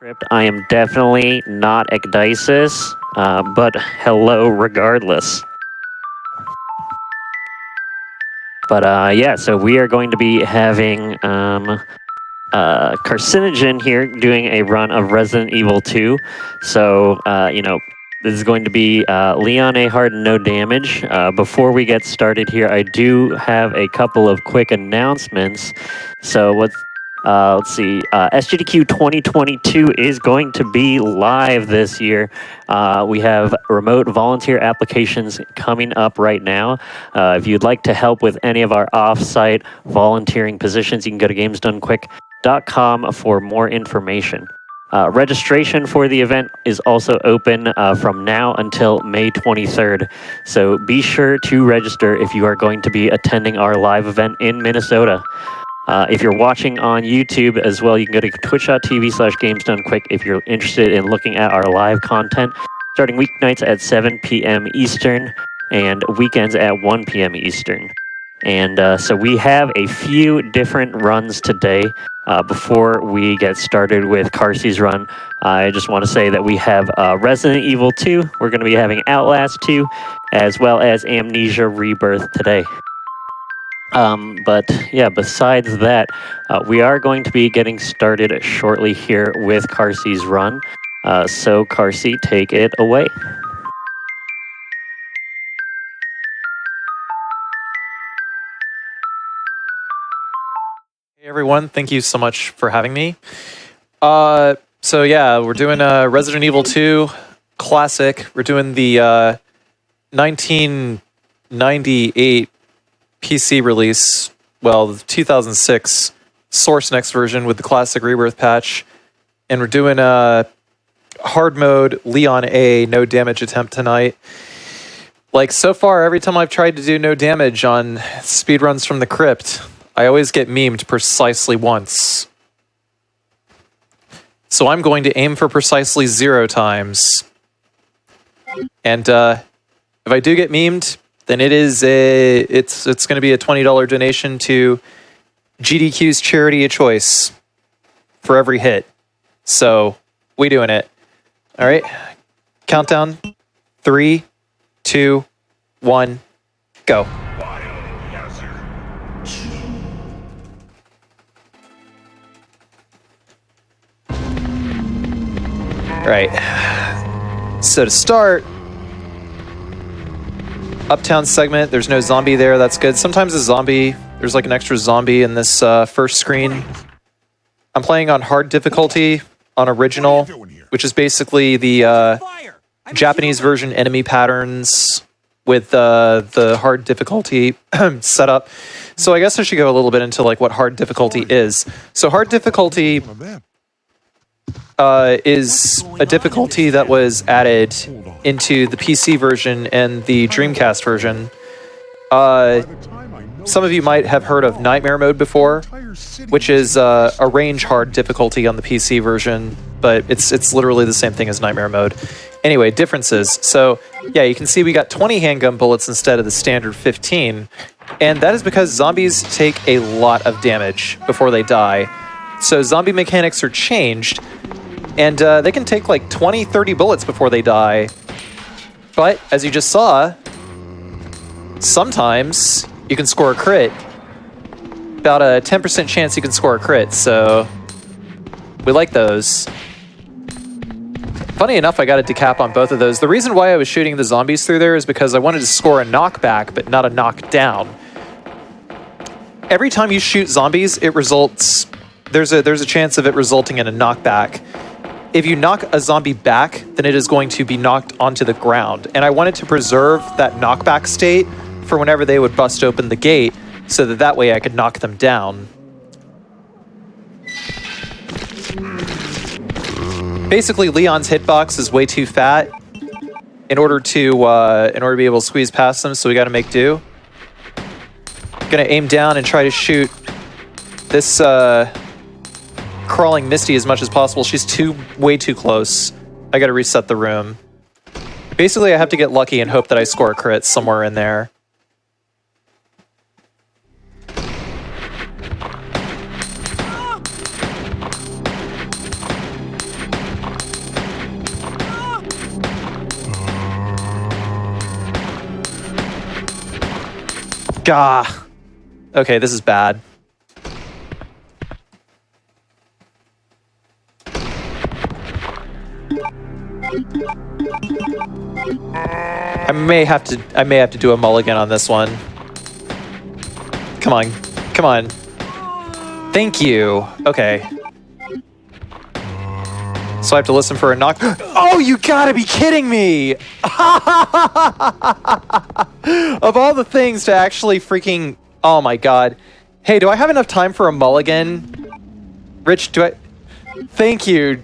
Crypt. I am definitely not Ecdysis, but hello regardless. But yeah, so we are going to be having Carcinogen here doing a run of Resident Evil 2. So, this is going to be Leon A. Hard, no damage. Before we get started here, I do have a couple of quick announcements. So let's see. SGDQ 2022 is going to be live this year. We have remote volunteer applications coming up right now. If you'd like to help with any of our off-site volunteering positions, you can go to gamesdonequick.com for more information. Registration for the event is also open from now until May 23rd. So be sure to register if you are going to be attending our live event in Minnesota. If you're watching on YouTube as well, you can go to twitch.tv/GamesDoneQuick if you're interested in looking at our live content, starting weeknights at 7 p.m. Eastern and weekends at 1 p.m. Eastern. And so we have a few different runs today. Before we get started with Carsey's run, I just want to say that we have Resident Evil 2, we're going to be having Outlast 2, as well as Amnesia Rebirth today. But yeah, besides that, we are going to be getting started shortly here with Carsey's run. So Carsey, take it away. Hey everyone, thank you so much for having me. So yeah, we're doing Resident Evil 2 Classic. We're doing the 1998 PC release, well, the 2006 Source Next version with the Classic Rebirth patch. And we're doing a hard mode Leon A no damage attempt tonight. Like so far, every time I've tried to do no damage on Speedruns from the Crypt, I always get memed precisely once. So I'm going to aim for precisely 0 times. And if I do get memed, then it's going to be a $20 donation to GDQ's Charity of Choice for every hit. So we doing it. All right. Countdown. 3, 2, 1, go. Right. So to start, Uptown segment, there's no zombie there, that's good. Sometimes there's like an extra zombie in this first screen. I'm playing on hard difficulty on original, which is basically the Japanese version enemy patterns with the hard difficulty setup. So I guess I should go a little bit into like what hard difficulty is. So hard difficulty is a difficulty that was added into the PC version and the Dreamcast version. Some of you might have heard of Nightmare Mode before, which is a range hard difficulty on the PC version, but it's literally the same thing as Nightmare Mode. Anyway, differences. So yeah, you can see we got 20 handgun bullets instead of the standard 15, and that is because zombies take a lot of damage before they die. So zombie mechanics are changed, and they can take like 20, 30 bullets before they die. But, as you just saw, sometimes you can score a crit. About a 10% chance you can score a crit, so we like those. Funny enough, I got a decap on both of those. The reason why I was shooting the zombies through there is because I wanted to score a knockback, but not a knockdown. Every time you shoot zombies, it results... There's a chance of it resulting in a knockback. If you knock a zombie back, then it is going to be knocked onto the ground. And I wanted to preserve that knockback state for whenever they would bust open the gate, so that way I could knock them down. Basically, Leon's hitbox is way too fat in order to be able to squeeze past them, so we got to make do. Gonna aim down and try to shoot this crawling Misty as much as possible. She's way too close. I gotta reset the room. Basically, I have to get lucky and hope that I score a crit somewhere in there. Gah. Okay, this is bad. I may have to do a mulligan on this one. Come on. Come on. Thank you. Okay. So I have to listen for a knock. Oh, you gotta be kidding me! Of all the things to actually freaking... Oh my god. Hey, do I have enough time for a mulligan? Rich, do I... Thank you.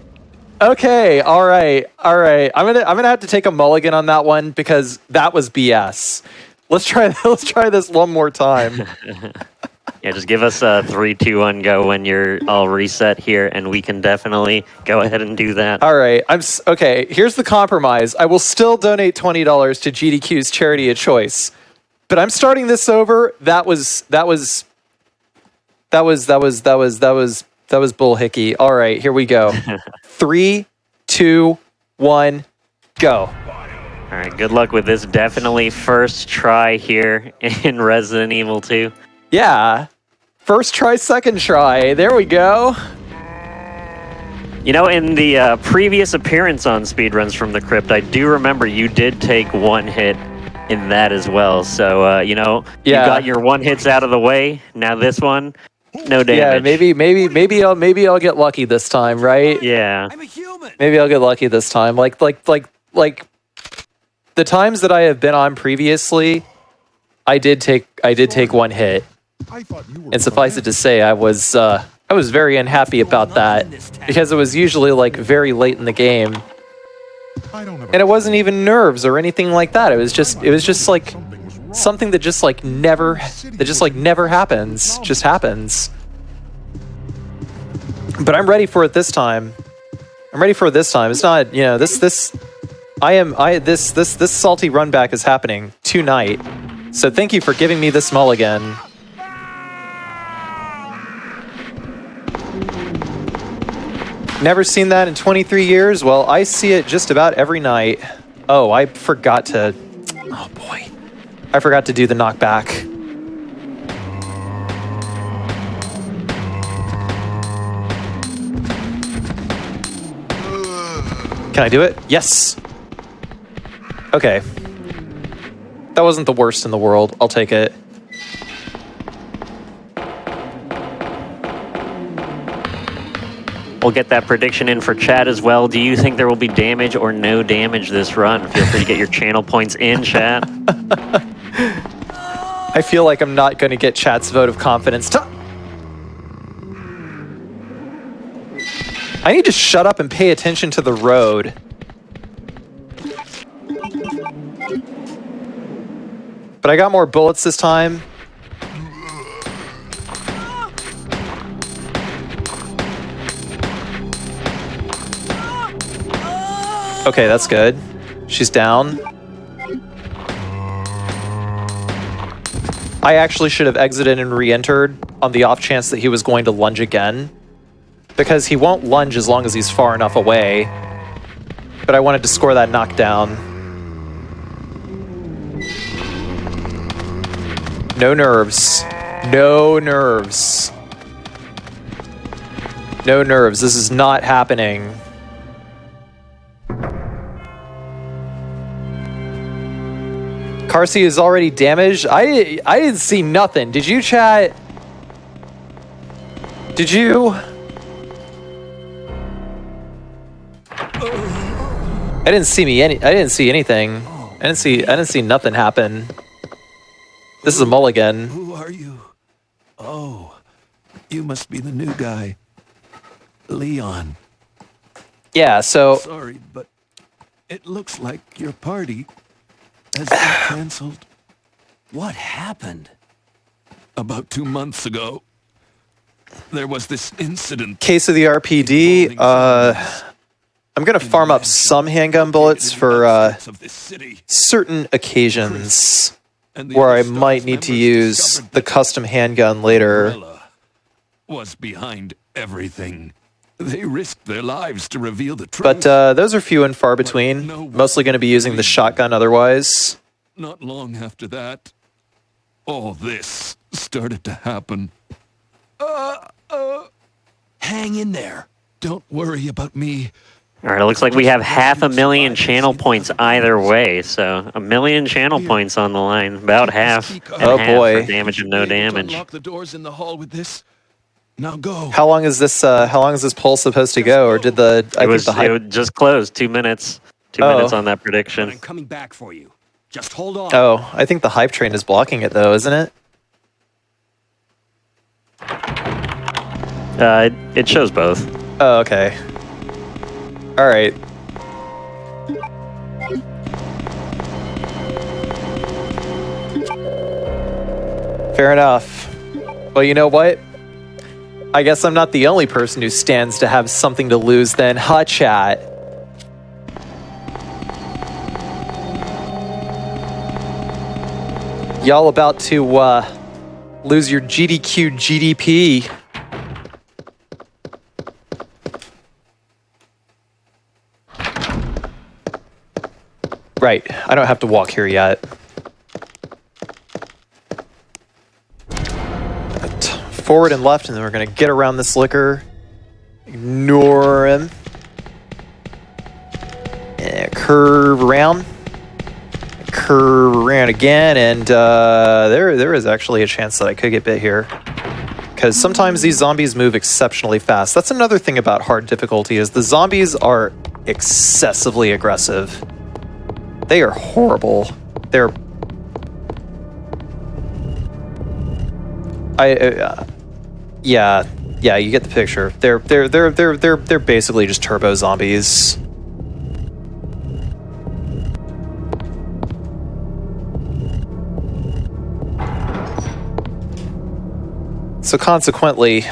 Okay, alright. I'm gonna have to take a mulligan on that one because that was BS. Let's try this one more time. Yeah, just give us a 3, 2, 1 go when you're all reset here, and we can definitely go ahead and do that. All right, okay. Here's the compromise. I will still donate $20 to GDQ's charity of choice, but I'm starting this over. That was bullhickey. All right, here we go. 3, 2, 1, go. All right, good luck with this. Definitely first try here in Resident Evil 2. Yeah. First try, second try. There we go. You know, in the previous appearance on Speedruns from the Crypt, I do remember you did take one hit in that as well. So, you know, you got your one hits out of the way. Now this one, no damage. Yeah, maybe I'll get lucky this time, right? Yeah. I'm a human. Maybe I'll get lucky this time. Like the times that I have been on previously, I did take one hit. And suffice it to say, I was very unhappy about that because it was usually like very late in the game, and it wasn't even nerves or anything like that. It was just like something that just never happens. Just happens. But I'm ready for it this time. It's not, you know, this salty run back is happening tonight. So thank you for giving me this mulligan. Never seen that in 23 years? Well, I see it just about every night. Oh, I forgot to... Oh, boy. I forgot to do the knockback. Can I do it? Yes! Okay. That wasn't the worst in the world. I'll take it. We'll get that prediction in for chat as well. Do you think there will be damage or no damage this run? Feel free to get your channel points in, chat. I feel like I'm not going to get chat's vote of confidence. I need to shut up and pay attention to the road. But I got more bullets this time. Okay, that's good. She's down. I actually should have exited and re-entered on the off chance that he was going to lunge again, because he won't lunge as long as he's far enough away. But I wanted to score that knockdown. No nerves. No nerves. No nerves. This is not happening. Car seat is already damaged. I didn't see nothing. Did you, chat? Did you? I didn't see anything. I didn't see nothing happen. This is a mulligan. Who are you? Oh, you must be the new guy. Leon. Yeah, so Sorry, but it looks like your party has been canceled. What happened? About 2 months ago, there was this incident. case of the RPD, I'm gonna farm up some handgun bullets for certain occasions where I might need to use the custom handgun later. Was behind everything. They risked their lives to reveal the truth. But those are few and far between. Mostly going to be using the shotgun otherwise. Not long after that, all this started to happen. Hang in there. Don't worry about me. All right, it looks like we have 500,000 channel points either way, so 1 million channel points on the line, about half and Oh, half boy. for damage and no damage. Unlock the doors in the hall with this. Now go. How long is this poll supposed to go? Or did the It was just closed, 2 minutes. 2 minutes on that But prediction. I'm coming back for you. Just hold on. Oh, I think the hype train is blocking it though, isn't it? It shows both. Oh, okay. All right. Fair enough. Well, you know what? I guess I'm not the only person who stands to have something to lose then, huh, chat? Y'all about to lose your GDQ GDP. Right, I don't have to walk here yet. Forward and left, and then we're gonna get around this liquor. Ignore him. Curve around. Curve around again, and there is actually a chance that I could get bit here. Because sometimes these zombies move exceptionally fast. That's another thing about hard difficulty, is the zombies are excessively aggressive. They are horrible. They're... yeah, you get the picture. They're basically just turbo zombies. So consequently,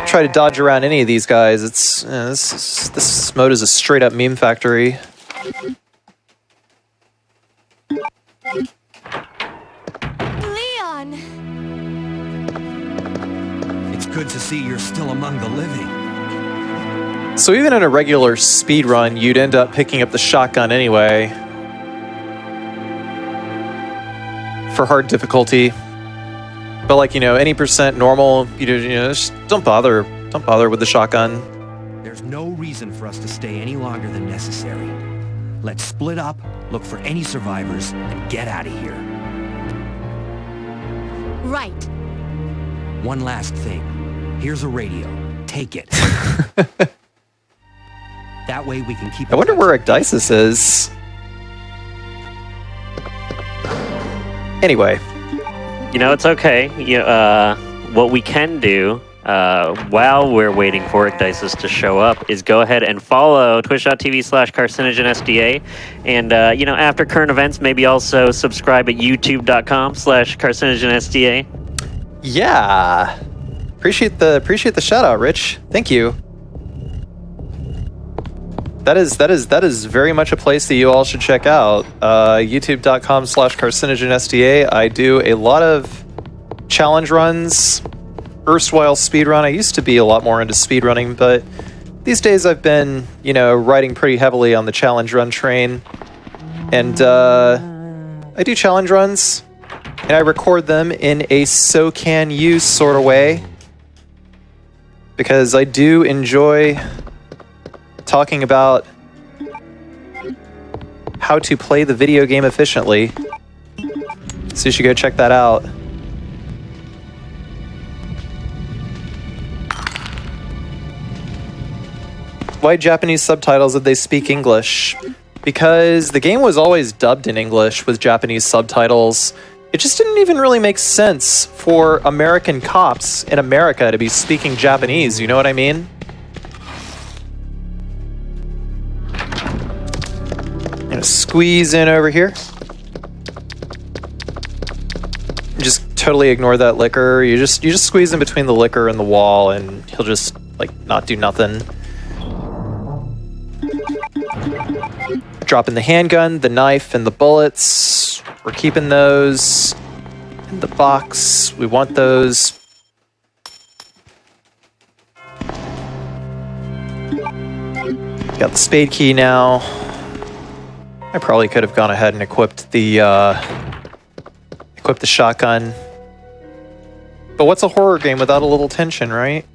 try to dodge around any of these guys. It's this mode is a straight up meme factory. Leon! It's good to see you're still among the living. So even in a regular speed run, you'd end up picking up the shotgun anyway for hard difficulty. But like, you know, any percent normal, you know, just don't bother with the shotgun. There's no reason for us to stay any longer than necessary. Let's split up, look for any survivors, and get out of here. Right. One last thing. Here's a radio. Take it. That way we can keep... I wonder where Ecdysis is. Anyway. You know, it's okay. What we can do while we're waiting for Ecdysis to show up is go ahead and follow twitch.tv/carcinogenSDA. And, you know, after current events, maybe also subscribe at youtube.com/carcinogenSDA. Yeah. Appreciate the shout out, Rich. Thank you. That is very much a place that you all should check out. youtube.com/carcinogenSDA. I do a lot of challenge runs. Erstwhile speedrun. I used to be a lot more into speedrunning, but these days I've been, you know, riding pretty heavily on the challenge run train. And I do challenge runs, and I record them in a so can you sort of way, because I do enjoy talking about how to play the video game efficiently. So you should go check that out. Why Japanese subtitles if they speak English? Because the game was always dubbed in English with Japanese subtitles. It just didn't even really make sense for American cops in America to be speaking Japanese, you know what I mean? Gonna squeeze in over here. Just totally ignore that liquor. You just squeeze in between the liquor and the wall, and he'll just like not do nothing. Dropping the handgun, the knife, and the bullets. We're keeping those in the box. We want those. Got the spade key now. I probably could have gone ahead and equipped the equip the shotgun. But what's a horror game without a little tension, right?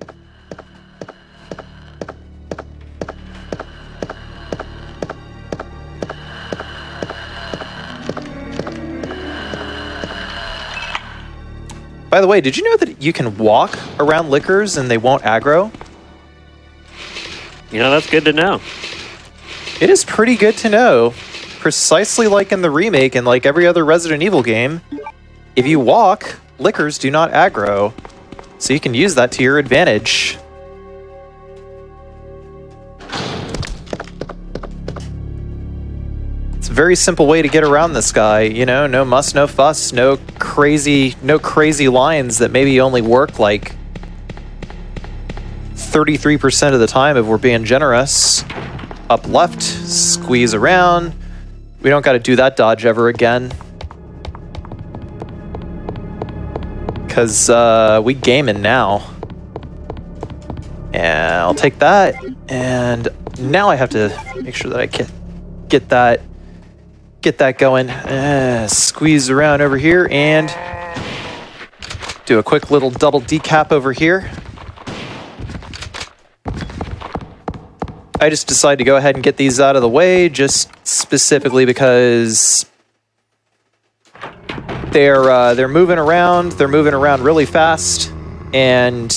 By the way, did you know that you can walk around liquors and they won't aggro? You know, that's good to know. It is pretty good to know. Precisely like in the remake and like every other Resident Evil game, if you walk, liquors do not aggro. So you can use that to your advantage. It's a very simple way to get around this guy, you know, no muss, no fuss, no crazy lines that maybe only work like 33% of the time if we're being generous. Up left, squeeze around. We don't got to do that dodge ever again. Because we gaming now. And I'll take that. And now I have to make sure that I get that going. Squeeze around over here and do a quick little double decap over here. I just decided to go ahead and get these out of the way, just specifically because they're moving around. They're moving around really fast, and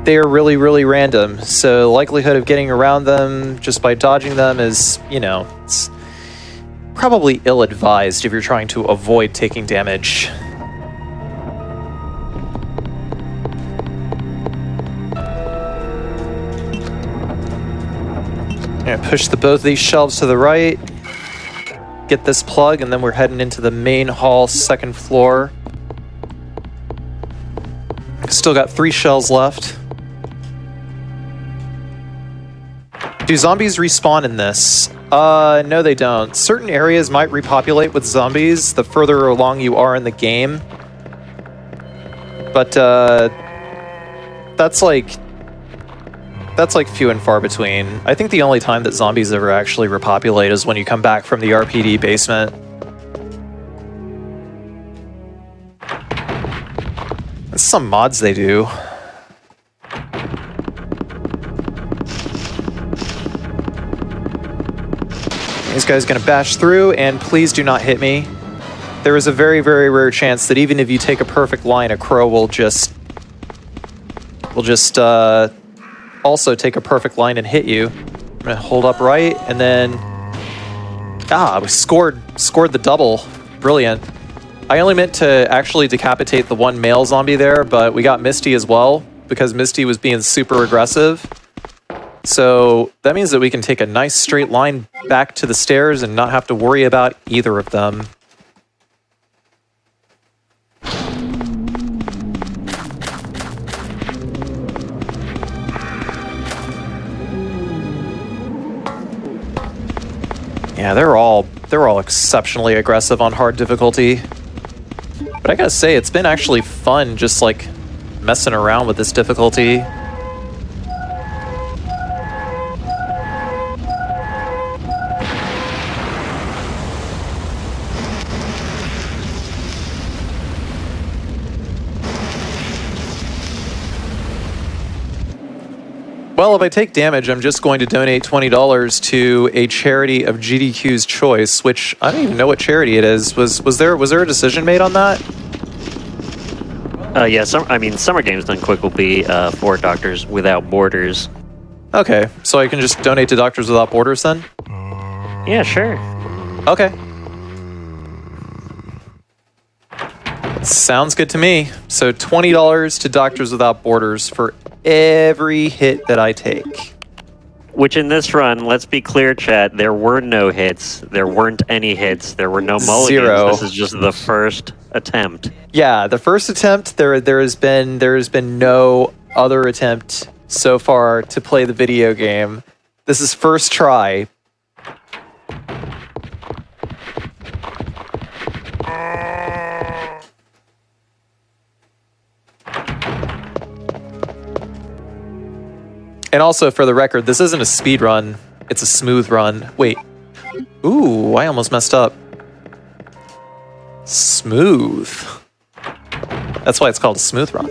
they are really, really random. So the likelihood of getting around them just by dodging them is, you know, it's probably ill-advised if you're trying to avoid taking damage. Push both these shelves to the right, get this plug, and then we're heading into the main hall, second floor. Still got 3 shells left. Do zombies respawn in this? No they don't. Certain areas might repopulate with zombies the further along you are in the game. But that's like few and far between. I think the only time that zombies ever actually repopulate is when you come back from the RPD basement. That's some mods they do. This guy's gonna bash through, and please do not hit me. There is a very, very rare chance that even if you take a perfect line, a crow will just also take a perfect line and hit you. I'm gonna hold up right, and then we scored the double. Brilliant. I only meant to actually decapitate the one male zombie there, but we got Misty as well because Misty was being super aggressive. So that means that we can take a nice straight line back to the stairs and not have to worry about either of them. Yeah, they're all exceptionally aggressive on hard difficulty. But I gotta say, it's been actually fun just like messing around with this difficulty. Well, if I take damage, I'm just going to donate $20 to a charity of GDQ's choice, which I don't even know what charity it is. Was there a decision made on that? Yeah, Summer Games Done Quick will be for Doctors Without Borders. Okay, so I can just donate to Doctors Without Borders then? Yeah, sure. Okay. Sounds good to me. So $20 to Doctors Without Borders for every hit that I take. Which in this run, let's be clear, chat, there were no hits. There weren't any hits. There were no mulligans. 0. This is just the first attempt. Yeah, the first attempt. There has been no other attempt so far to play the video game. This is first try. And also, for the record, this isn't a speed run, it's a smooth run. Wait, Ooh, I almost messed up. Smooth. That's why it's called a smooth run.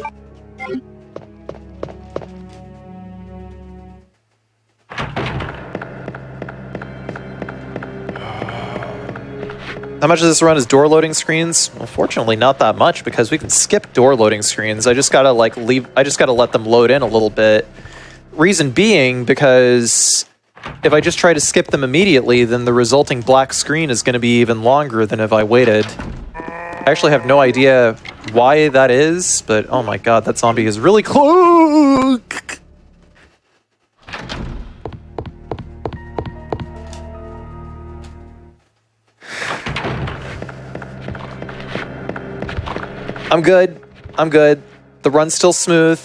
How much of this run is door loading screens? Well, fortunately not that much because we can skip door loading screens. I just gotta like leave, I just gotta let them load in a little bit. Reason being because if I just try to skip them immediately, then the resulting black screen is gonna be even longer than if I waited. I actually have no idea why that is, but oh my god, that zombie is really close! I'm good. I'm good. The run's still smooth.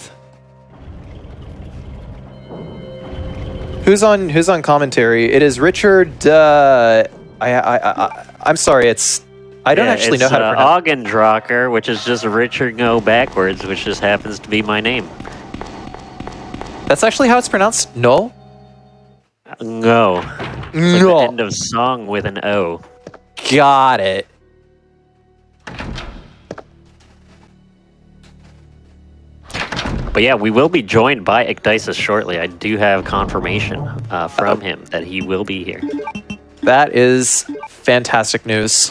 Who's on commentary? It is Richard. I'm sorry. I don't actually know how to pronounce. Augendrocker, which is just Richard Go backwards, which just happens to be my name. That's actually how it's pronounced. No. No. It's like No. the end of song with an O. Got it. But yeah, we will be joined by Ecdysis shortly. I do have confirmation from him that he will be here. That is fantastic news.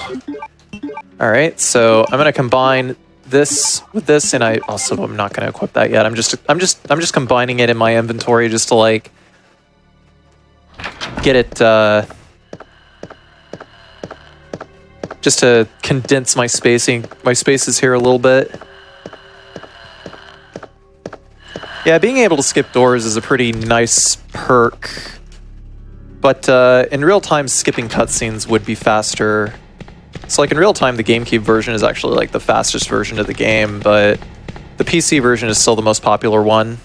All right, so I'm gonna combine this with this, and I'm not gonna equip that yet. I'm just combining it in my inventory just to like get it, just to condense my spaces here a little bit. Yeah, being able to skip doors is a pretty nice perk, but in real time, skipping cutscenes would be faster. So like in real time, the GameCube version is actually like the fastest version of the game, but the PC version is still the most popular one.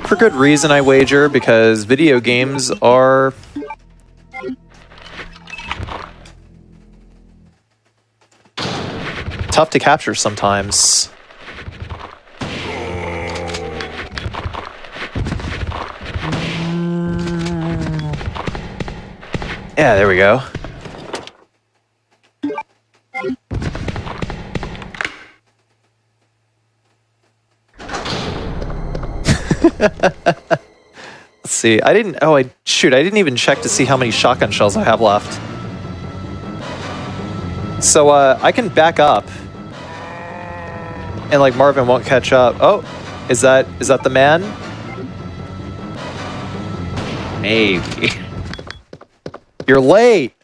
For good reason, I wager, because video games are tough to capture sometimes. Yeah, there we go. Let's see. I didn't even check to see how many shotgun shells I have left. So I can back up and like Marvin won't catch up. Oh, is that the man? Maybe. You're late.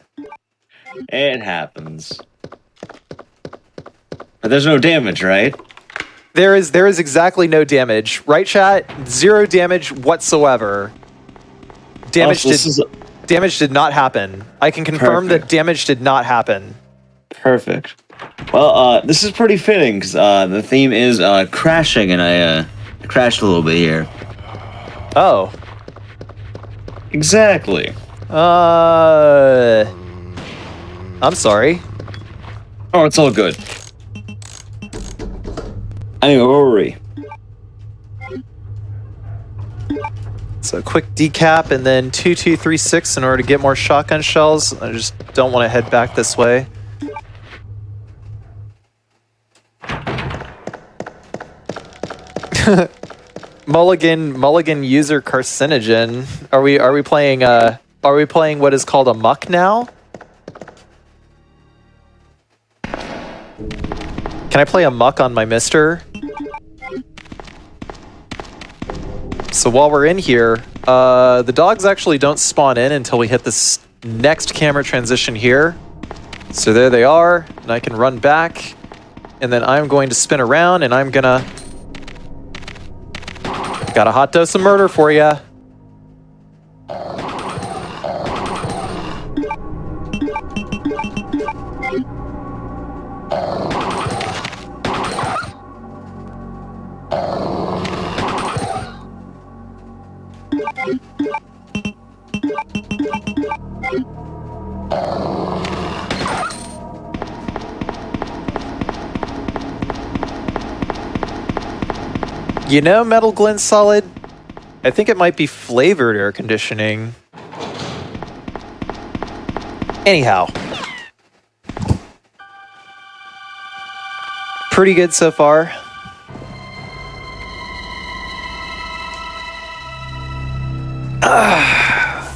It happens. But there's no damage, right? There is exactly no damage. Right, chat? 0 damage whatsoever. Damage did not happen. I can confirm that damage did not happen. Perfect. Well, this is pretty fitting because the theme is crashing, and I crashed a little bit here. Oh. Exactly. I'm sorry. Oh, it's all good. Anyway, where were we? So a quick decap and then 2236 in order to get more shotgun shells. I just don't want to head back this way. Mulligan user carcinogen. Are we playing what is called a muck now? Can I play a muck on my mister? So while we're in here, the dogs actually don't spawn in until we hit this next camera transition here. So there they are, and I can run back, and then I'm going to spin around, and I'm gonna... Got a hot dose of murder for ya. You know, Metal Glint Solid, I think it might be flavored air conditioning. Anyhow. Pretty good so far.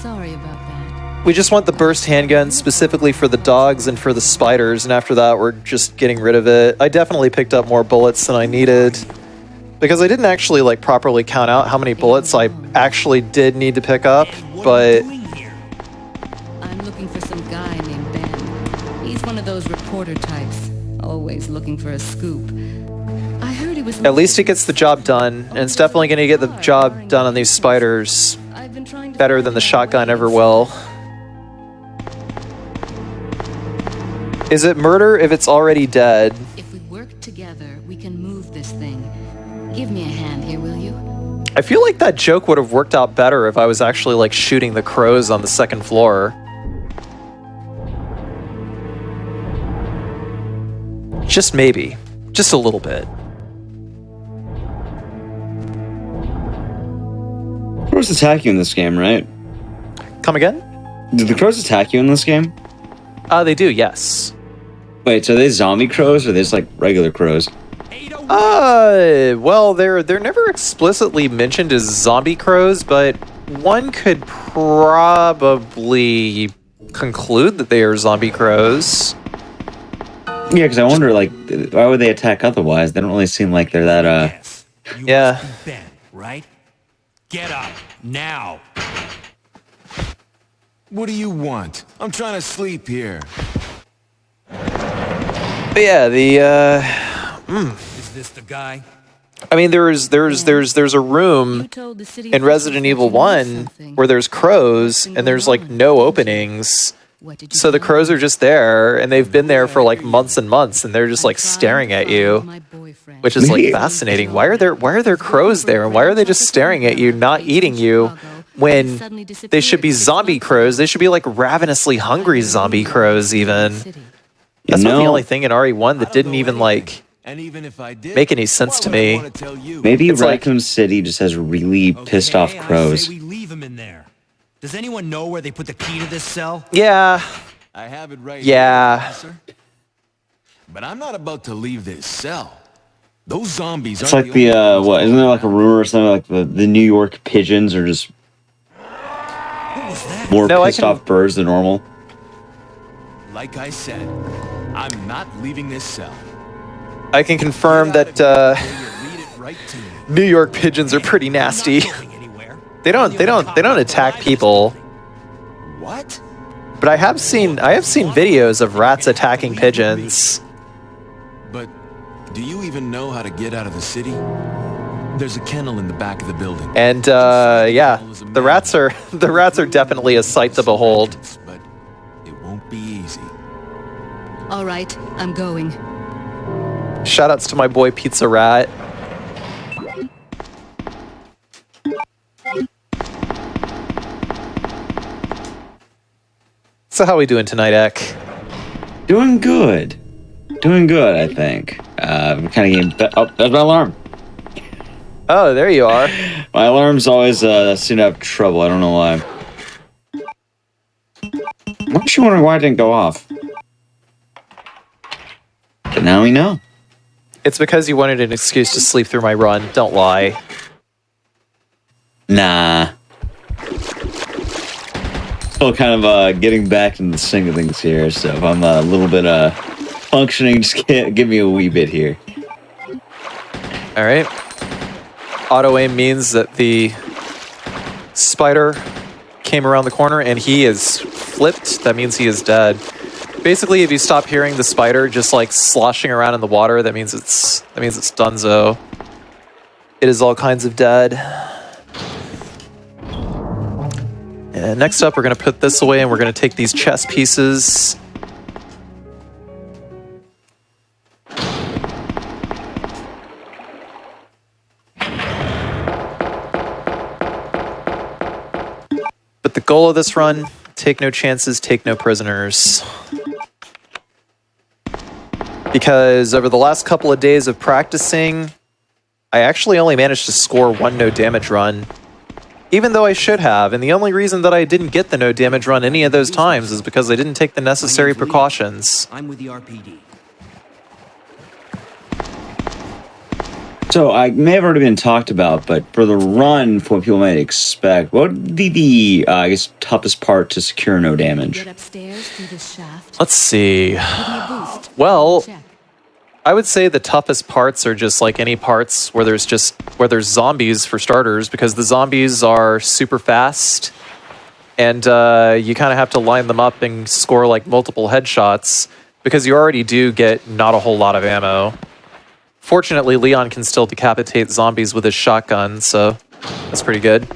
Sorry about that. We just want the burst handgun specifically for the dogs and for the spiders, and after that we're just getting rid of it. I definitely picked up more bullets than I needed because I didn't actually like properly count out how many bullets I actually did need to pick up, but I'm looking for some guy named Ben. He's one of those reporter types, always looking for a scoop. I heard he was at least it gets the job done, and it's definitely going to get the job done on these spiders I've been trying to better find than the him. shotgun ever will. Is it murder if it's already dead? If we work together, we can move this thing. Give me a hand here, will you? I feel like that joke would have worked out better if I was actually like shooting the crows on the second floor. Just maybe. Just a little bit. Crows attack you in this game, right? Come again? Do the crows attack you in this game? They do, yes. Wait, so are they zombie crows or are they just like regular crows? Well, they're never explicitly mentioned as zombie crows, but one could probably conclude that they are zombie crows. Yeah, because I wonder, like, why would they attack otherwise? They don't really seem like they're that, Yes. You Yeah. must be Ben, right? Get up now. What do you want? I'm trying to sleep here. But yeah, Is this the guy? I mean, there's a room You told the city in Resident Evil 1 where there's crows and there's like no openings. So the crows are just there and they've been there for like months and months and they're just like staring at you, which is like Maybe- fascinating. Why are there crows there and why are they just staring at you, not eating you when they should be zombie crows? They should be like ravenously hungry zombie crows even. That's not the know- only thing in RE1 that didn't even like And even if I did, make any sense why to would I me. wanna tell you? Maybe It's like- Raccoon City just has really pissed off Okay, I crows. say we leave him in there. Does anyone know where they put the key to this cell? Yeah, I have it right Yeah. here, officer. But I'm not about to leave this cell. Those zombies It's aren't like the, only ones what, isn't there around. like a rumor or something like the New York pigeons are just What was that? more No, I pissed can- off birds than normal? Like I said, I'm not leaving this cell. I can confirm Get out that of here before you lead it right to me. New York pigeons are pretty nasty. I'm not going anywhere. They don't attack people. What? But I have seen videos of rats attacking pigeons. But do you even know how to get out of the city? There's a kennel in the back of the building. And yeah, the rats are definitely a sight to behold. But it won't be easy. All right, I'm going. Shoutouts to my boy Pizza Rat. So how we doing tonight, Ek? Doing good. Doing good, I think. I'm kind of getting... Oh, there's my alarm. Oh, there you are. My alarms always seem to have trouble. I don't know why. I'm actually wondering why it didn't go off. But now we know. It's because you wanted an excuse to sleep through my run. Don't lie. Nah. Still kind of getting back into the swing of things here, so if I'm a little bit functioning, just give me a wee bit here. All right. Auto aim means that the spider came around the corner and he is flipped. That means he is dead. Basically, if you stop hearing the spider just like sloshing around in the water, that means it's donezo. It is all kinds of dead. And next up, we're going to put this away and we're going to take these chess pieces. But the goal of this run, take no chances, take no prisoners. Because over the last couple of days of practicing, I actually only managed to score one no damage run. Even though I should have, and the only reason that I didn't get the no damage run any of those times is because I didn't take the necessary precautions. I'm with the RPD. So I may have already been talked about, but for the run, for what people might expect, what would be the, I guess, toughest part to secure no damage? Get upstairs through this shaft. Let's see. Give me a boost. Well, Check. I would say the toughest parts are just like any parts where there's zombies for starters, because the zombies are super fast, and you kind of have to line them up and score like multiple headshots because you already do get not a whole lot of ammo. Fortunately, Leon can still decapitate zombies with his shotgun, so that's pretty good.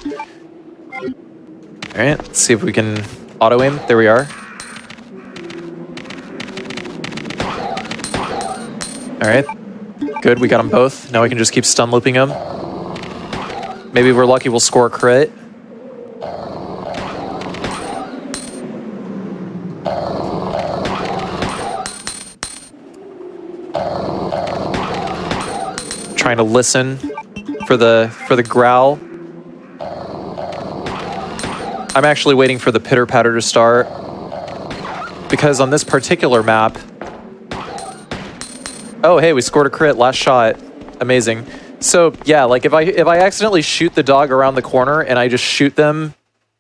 All right, let's see if we can auto aim. There we are. All right, good, we got them both. Now we can just keep stun looping them. Maybe if we're lucky, we'll score a crit. Trying to listen for the growl. I'm actually waiting for the pitter patter to start because on this particular map. Oh, hey, we scored a crit last shot. Amazing. So yeah, like if I accidentally shoot the dog around the corner and I just shoot them,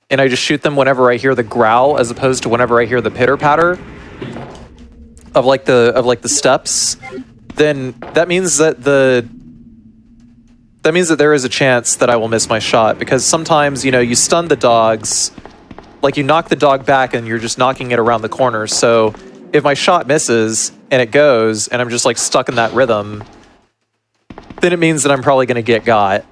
whenever I hear the growl as opposed to whenever I hear the pitter patter of like the steps, then that means that there is a chance that I will miss my shot, because sometimes, you know, you stun the dogs, like you knock the dog back and you're just knocking it around the corner. So if my shot misses and it goes and I'm just like stuck in that rhythm, then it means that I'm probably going to get got.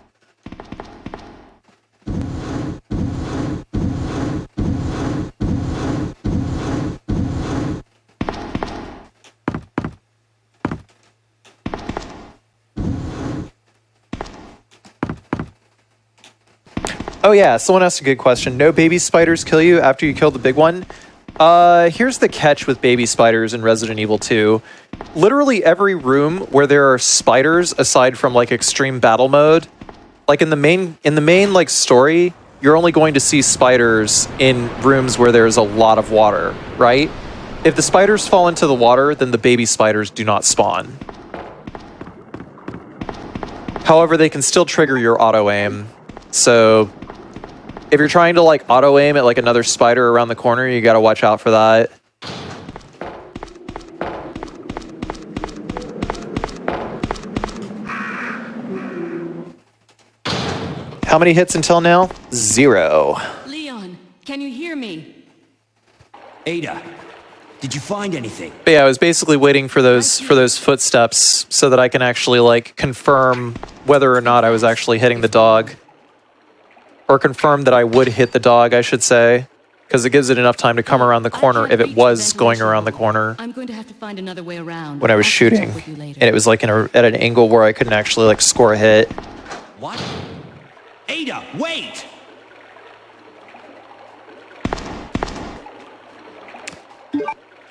Oh yeah, someone asked a good question. No baby spiders kill you after you kill the big one? Here's the catch with baby spiders in Resident Evil 2. Literally every room where there are spiders, aside from like extreme battle mode, like in the main like story, you're only going to see spiders in rooms where there's a lot of water, right? If the spiders fall into the water, then the baby spiders do not spawn. However, they can still trigger your auto aim. So if you're trying to like auto aim at like another spider around the corner, you gotta watch out for that. How many hits until now? 0. Leon, can you hear me? Ada, did you find anything? But yeah, I was basically waiting for those footsteps so that I can actually like confirm whether or not I was actually hitting the dog. Or confirm that I would hit the dog, I should say, because it gives it enough time to come around the corner if it was going around the corner I'm going to have to find another way around. when I was I'll catch shooting. up with you later. And it was like at an angle where I couldn't actually like score a hit. What? Ada, wait!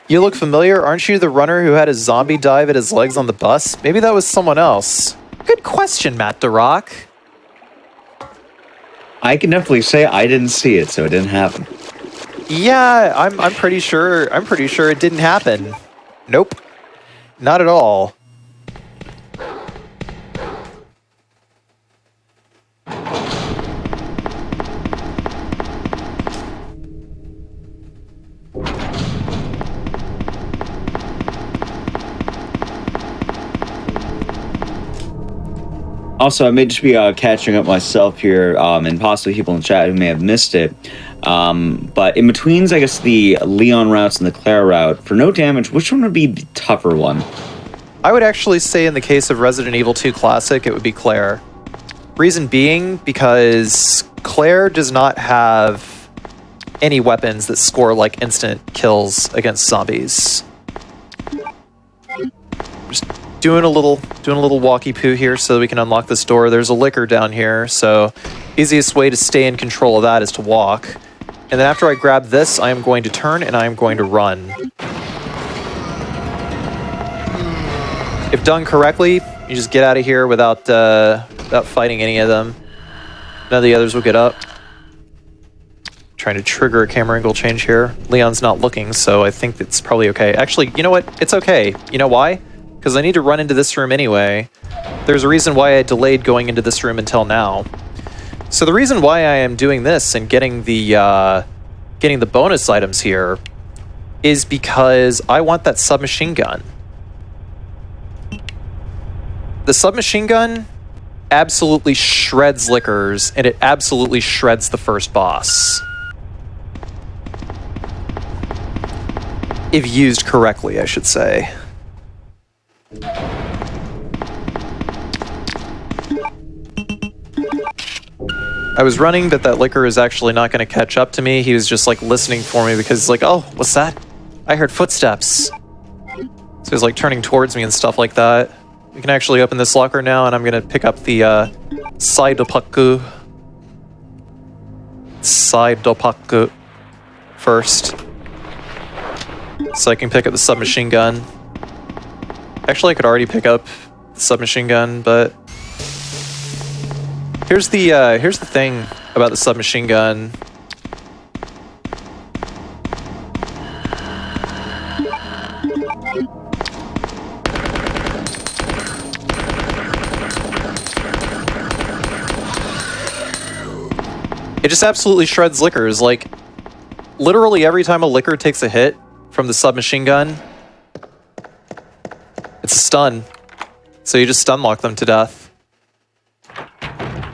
You look familiar. Aren't you the runner who had a zombie dive at his legs on the bus? Maybe that was someone else. Good question, Matt DeRock. I can definitely say I didn't see it, so it didn't happen. Yeah, I'm pretty sure it didn't happen. Nope. Not at all. Also, I may just be catching up myself here, and possibly people in chat who may have missed it. But in between, I guess, the Leon routes and the Claire route, for no damage, which one would be the tougher one? I would actually say in the case of Resident Evil 2 Classic, it would be Claire. Reason being, because Claire does not have any weapons that score like instant kills against zombies. Just doing a little walkie poo here so that we can unlock this door. There's a liquor down here, so easiest way to stay in control of that is to walk. And then after I grab this, I am going to turn and I am going to run. If done correctly, you just get out of here without fighting any of them. None of the others will get up. trying to trigger a camera angle change here. Leon's not looking, so I think it's probably okay. Actually, you know what? It's okay. You know why? Because I need to run into this room anyway. There's a reason why I delayed going into this room until now. So the reason why I am doing this and getting the bonus items here is because I want that submachine gun. The submachine gun absolutely shreds Lickers, and it absolutely shreds the first boss. If used correctly, I should say. I was running, but that Licker is actually not going to catch up to me. He was just like listening for me because he's like, oh, what's that? I heard footsteps. So he's like turning towards me and stuff like that. We can actually open this locker now, and I'm going to pick up the Saidopaku first. So I can pick up the submachine gun. Actually, I could already pick up the submachine gun, but here's the thing about the submachine gun. It just absolutely shreds Lickers. Like, literally every time a Licker takes a hit from the submachine gun, it's a stun. So you just stun lock them to death.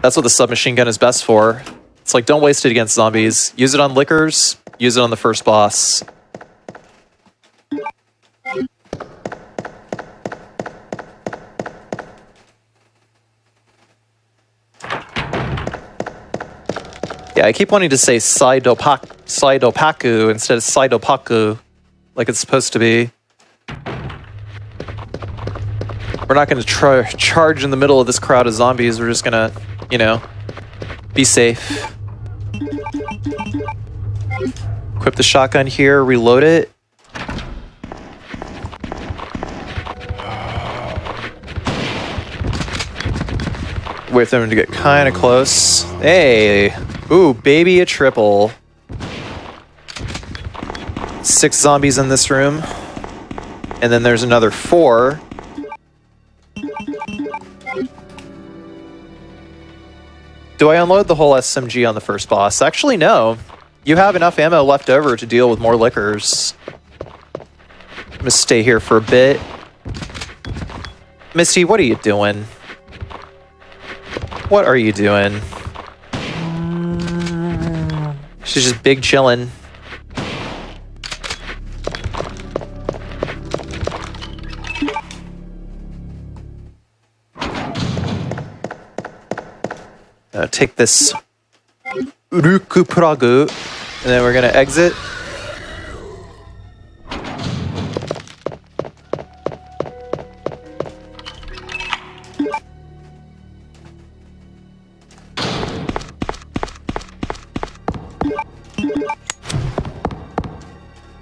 That's what the submachine gun is best for. It's like, don't waste it against zombies. Use it on Lickers, use it on the first boss. Yeah, I keep wanting to say Saidopaku instead of Saidopaku, like it's supposed to be. We're not going to charge in the middle of this crowd of zombies. We're just going to, you know, be safe. Equip the shotgun here, reload it. Wait for them to get kind of close. Hey! Ooh, baby, a triple. 6 zombies in this room. And then there's another 4. Do I unload the whole SMG on the first boss? Actually, no. You have enough ammo left over to deal with more Lickers. I'm gonna stay here for a bit. Misty, what are you doing? What are you doing? She's just big chillin'. Take this Ruku Pragu, and then we're gonna exit.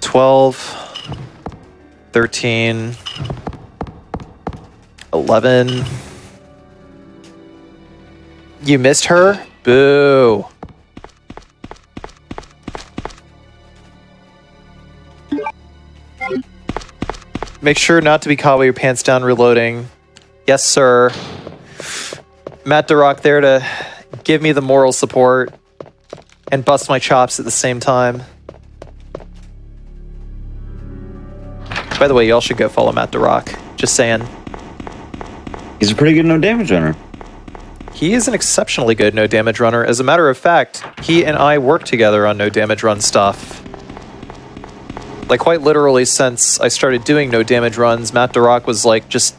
$12, $13, $11. You missed her? Boo. Make sure not to be caught with your pants down reloading. Yes, sir. Matt DeRock there to give me the moral support and bust my chops at the same time. By the way, y'all should go follow Matt DeRock. Just saying. He's a pretty good no damage runner. He is an exceptionally good no damage runner. As a matter of fact, he and I work together on no damage run stuff. Like, quite literally, since I started doing no damage runs, Matt DeRock was like just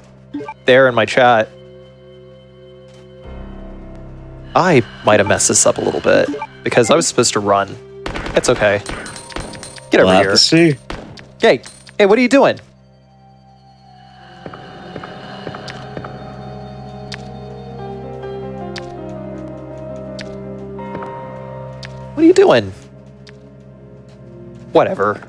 there in my chat. I might have messed this up a little bit because I was supposed to run. It's okay. Get over We'll here. have to see. Hey, what are you doing? What are you doing? Whatever.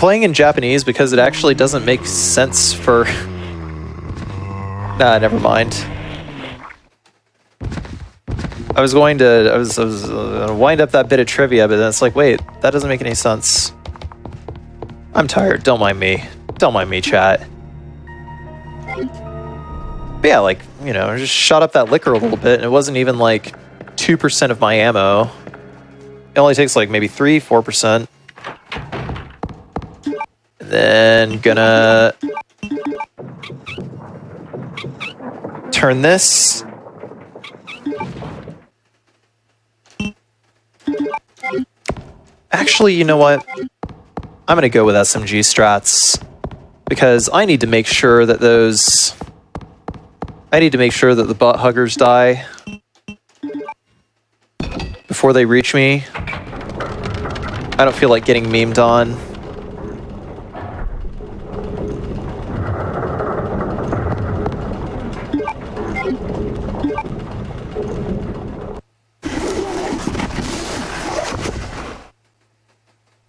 playing in Japanese because it actually doesn't make sense for... Nah, never mind. I was going to wind up that bit of trivia, but then it's like, wait, that doesn't make any sense. I'm tired. Don't mind me. Don't mind me, chat. But yeah, like, you know, I just shot up that liquor a little bit, and it wasn't even like 2% of my ammo. It only takes like maybe 3-4%. And then gonna turn this. Actually, you know what? I'm gonna go with SMG strats because I need to make sure that those... I need to make sure that the butt huggers die before they reach me. I don't feel like getting memed on.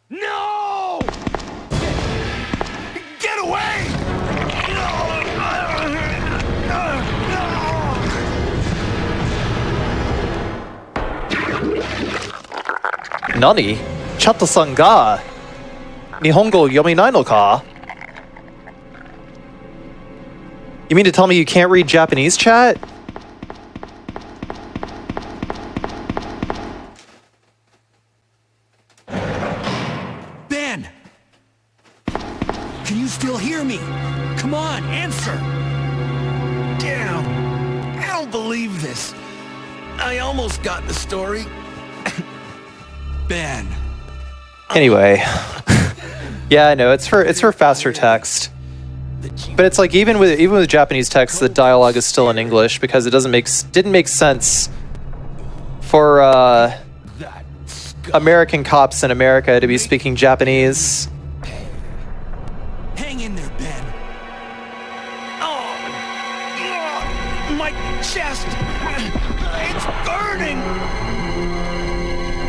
No! Get away! Nani? Chato-san ga Nihongo yominai no ka? You mean to tell me you can't read Japanese, chat? Ben! Can you still hear me? Come on, answer! Damn! I don't believe this. I almost got the story. Ben. Anyway. Yeah, I know, it's for faster text. But it's like even with Japanese text, the dialogue is still in English because it didn't make sense for American cops in America to be speaking Japanese. Hang in there, Ben. Oh, my chest. It's burning.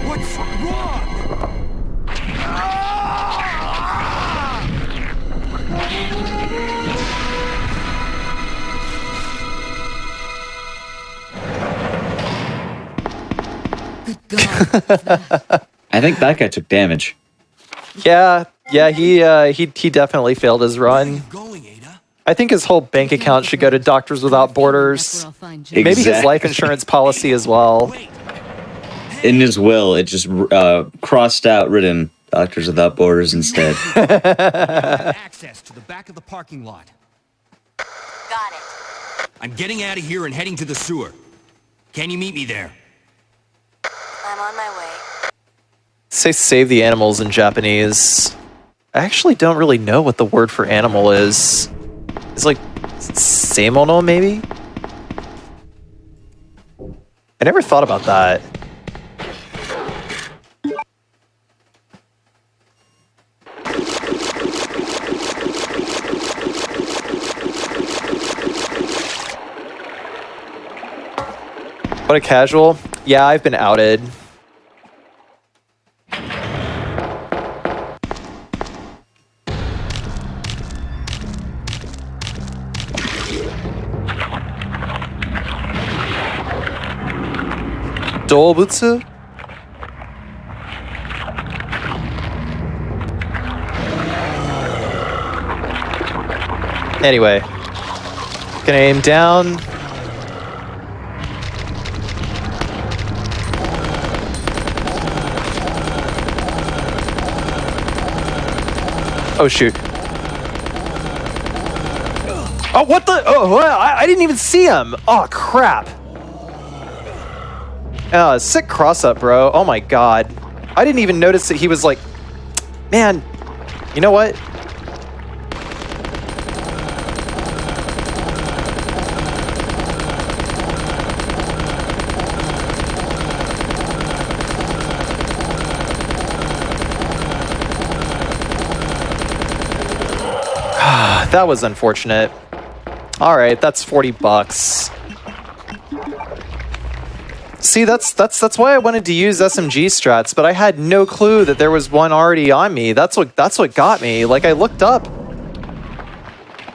What's wrong? Good God. I think that guy took damage. Yeah, he definitely failed his run. Going, Ada? I think his whole bank account should go to Doctors Without That's Borders. where I'll find Jake. Maybe his Exactly. life insurance policy as well. Wait. In his will, it just crossed out written Doctors Without Borders instead. Access to the back of the parking lot. Got it. I'm getting out of here and heading to the sewer. Can you meet me there? I'm on my way. Say save the animals in Japanese. I actually don't really know what the word for animal is. It's like seimono, maybe? I never thought about that. What a casual. Yeah, I've been outed. Doubutsu? Anyway. Gonna aim down. Oh, shoot. Oh, what the? Oh, I didn't even see him. Oh, crap. Sick cross-up, bro. Oh, my God. I didn't even notice that he was like... Man, you know what? That was unfortunate. All right, that's $40. See, that's why I wanted to use SMG strats, but I had no clue that there was one already on me. That's what got me. Like, I looked up.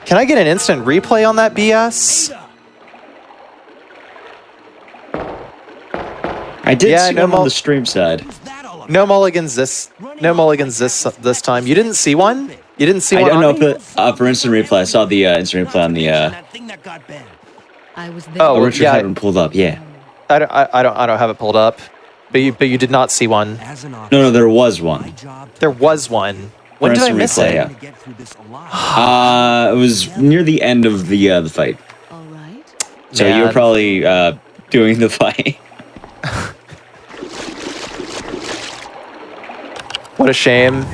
Can I get an instant replay on that BS? I did Yeah, see no one on mul- the stream side. No mulligans this time. You didn't see one? You didn't see I one don't on know me? if for instant replay. I saw the instant replay on the That thing that got Ben. I was there. Oh, well, Richard yeah. had one pulled up. Yeah. I don't have it pulled up. But you did not see one. As an No, there was one. There was one. When did I instant miss replay, it? yeah. get through this alive. It was near the end of the fight. All right. So you were Man. probably doing the fight. What a shame.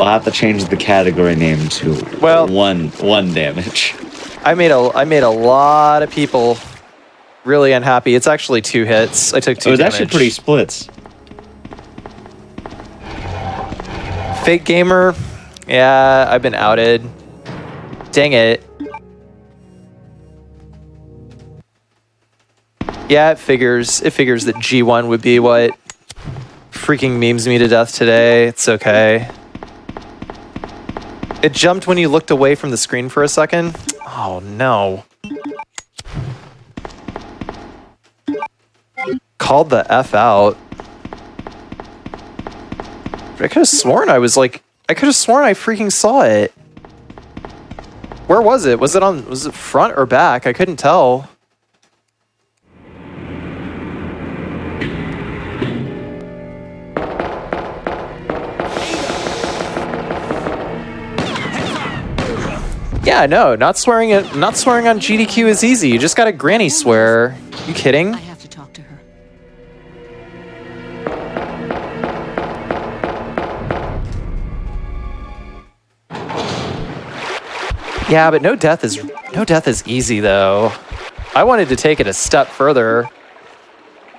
I'll have to change the category name to one damage. I made a lot of people really unhappy. It's actually 2 hits. I took 2 It was damage. actually pretty splits. Fake gamer. Yeah, I've been outed. Dang it. Yeah, it figures that G1 would be what freaking memes me to death today. It's okay. It jumped when you looked away from the screen for a second. Oh no. Called the F out. But I could have sworn I freaking saw it. Where was it? Was it front or back? I couldn't tell. Yeah, no, not swearing on GDQ is easy. You just gotta granny swear. You kidding? I have to talk to her. Yeah, but no death is easy though. I wanted to take it a step further.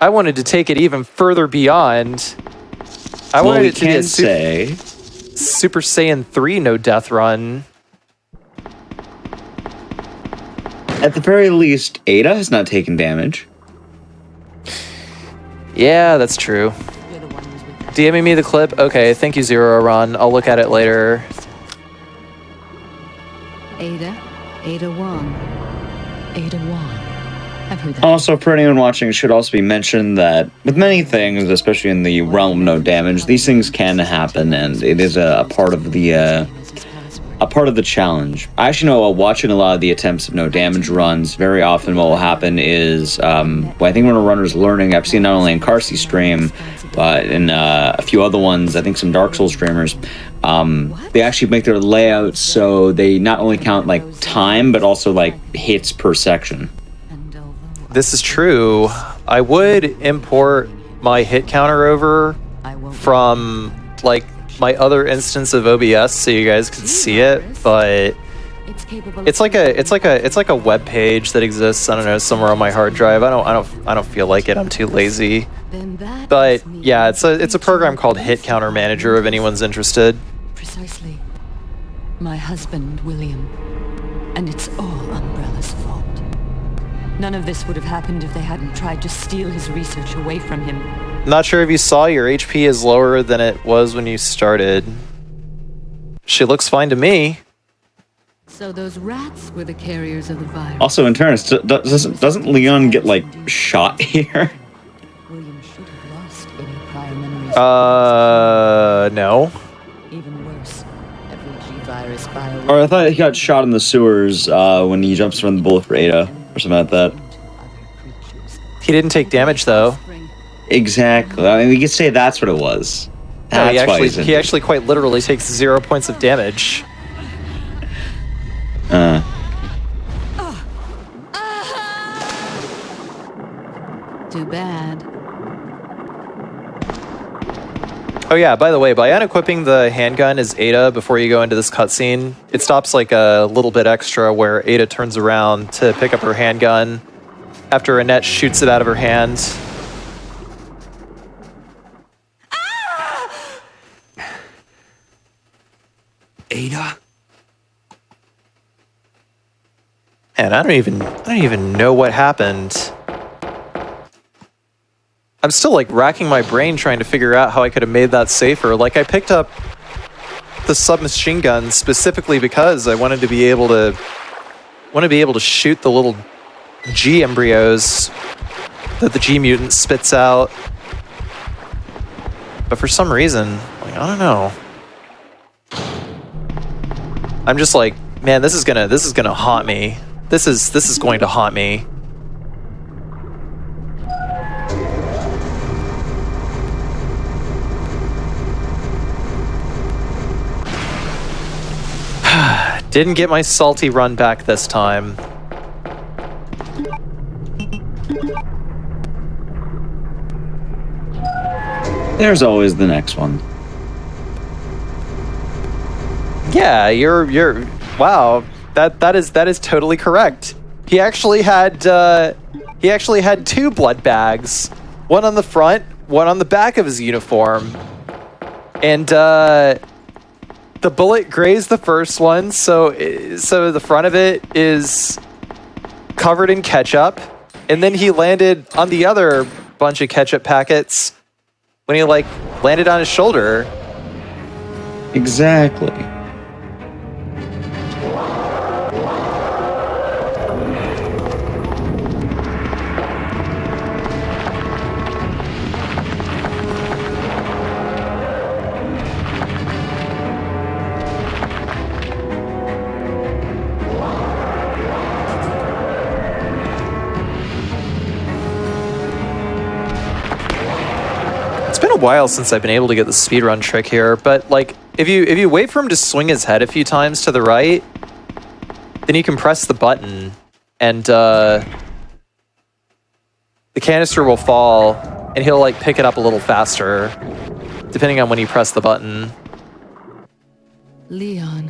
I wanted to take it even further beyond. I Well, wanted we it to be a can say Super Saiyan 3 no death run. at the very least, Ada has not taken damage. Yeah, that's true. You're the one who's with that. DMing me the clip? Okay, thank you, Zero Run. I'll look at it later. Ada Wong. Ada Wong. I've heard that. Also, for anyone watching, it should also be mentioned that with many things, especially in the realm of no damage, these things can happen, and it is a part of the challenge. I actually know, watching a lot of the attempts of no damage runs, very often what will happen is, well, I think when a runner's learning, I've seen not only in Carsey's stream, but in a few other ones, I think some Dark Souls streamers, they actually make their layouts so they not only count like time, but also like hits per section. And although This is true. I would import my hit counter over I won't from like my other instance of OBS so you guys can see it, but it's capable it's like a web page that exists, I don't know, somewhere on my hard drive. I don't feel like it. I'm too lazy. then that But is me. yeah, it's a program called Hit Counter Manager if anyone's interested. Precisely. My husband, William. And it's all Umbrella's fault. None of this would have happened if they hadn't tried to steal his research away from him. Not sure if you saw, your HP is lower than it was when you started. She looks fine to me. So those rats were the carriers of the virus. Also, in fairness, doesn't Leon get like shot here? William should have lost any prior memories. No. Even worse, every G-virus bio... Or I thought he got shot in the sewers when he jumps from the bullet for Ada, or something like that. He didn't take damage though. Exactly. I mean, we could say that's what it was. No, That's why he's he actually quite literally takes 0 points of damage. Too bad. Oh yeah, by the way, by unequipping the handgun as Ada before you go into this cutscene, it stops like a little bit extra where Ada turns around to pick up her handgun after Annette shoots it out of her hand. Ada? And I don't even know what happened. I'm still like racking my brain trying to figure out how I could have made that safer. Like I picked up the submachine gun specifically because I wanted to be able to shoot the little G embryos that the G mutant spits out. But for some reason, like I don't know. I'm just like, man, this is gonna haunt me. This is going to haunt me. Didn't get my salty run back this time. There's always the next one. Yeah, you're wow. That is totally correct. He actually had two blood bags, one on the front, one on the back of his uniform, and the bullet grazed the first one, so the front of it is covered in ketchup, and then he landed on the other bunch of ketchup packets when he like landed on his shoulder. Exactly. It's been a while since I've been able to get the speedrun trick here, but like if you wait for him to swing his head a few times to the right, then you can press the button and the canister will fall and he'll like pick it up a little faster depending on when you press the button. Leon.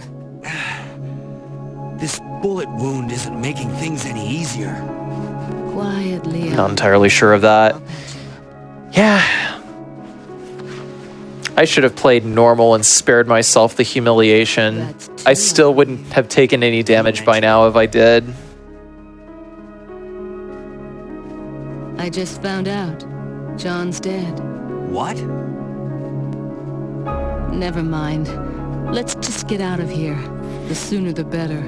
This bullet wound isn't making things any easier. Quiet, Leon. Not entirely sure of that. I'll patch you up. Yeah. I should have played normal and spared myself the humiliation. That's too I still wouldn't have taken any damage by now if I did. I just found out. John's dead. What? Never mind. Let's just get out of here. The sooner the better.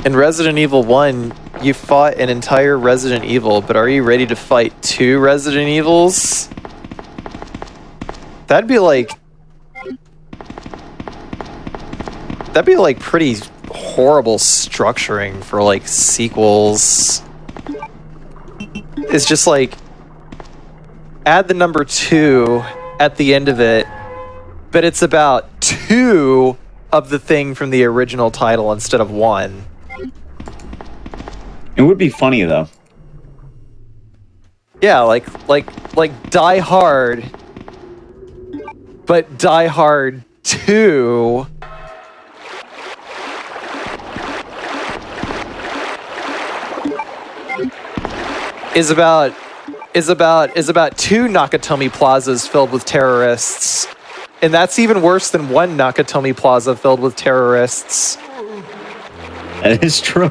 In Resident Evil 1, you fought an entire Resident Evil, but are you ready to fight 2 Resident Evils? That'd be like pretty horrible structuring for like sequels. It's just like add the number 2 at the end of it, but it's about 2 of the thing from the original title instead of 1. It would be funny though. Yeah, like Die Hard, but Die Hard 2 is about 2 Nakatomi plazas filled with terrorists. And that's even worse than 1 Nakatomi plaza filled with terrorists. That is true.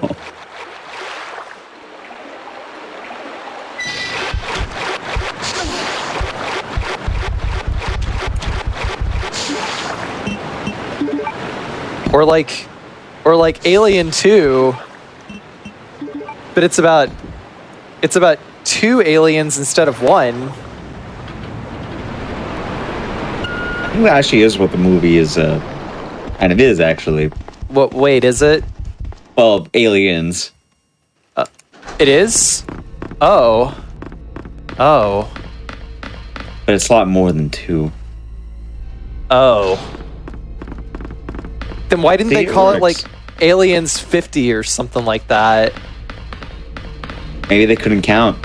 Or like Alien 2, but it's about 2 aliens instead of 1. I think that actually is what the movie is, kind of is, actually. What? Wait, is it? Well, aliens. It is? Oh. Oh. But it's a lot more than 2. Oh. Then why didn't they call it, like, Theorics. Aliens 50 or something like that? Maybe they couldn't count.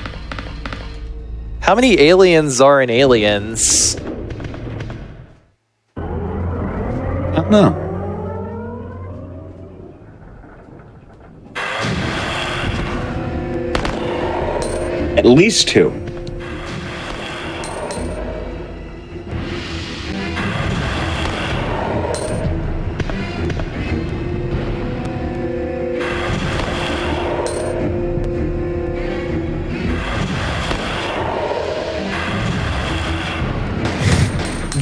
How many aliens are in Aliens? I don't know. At least 2.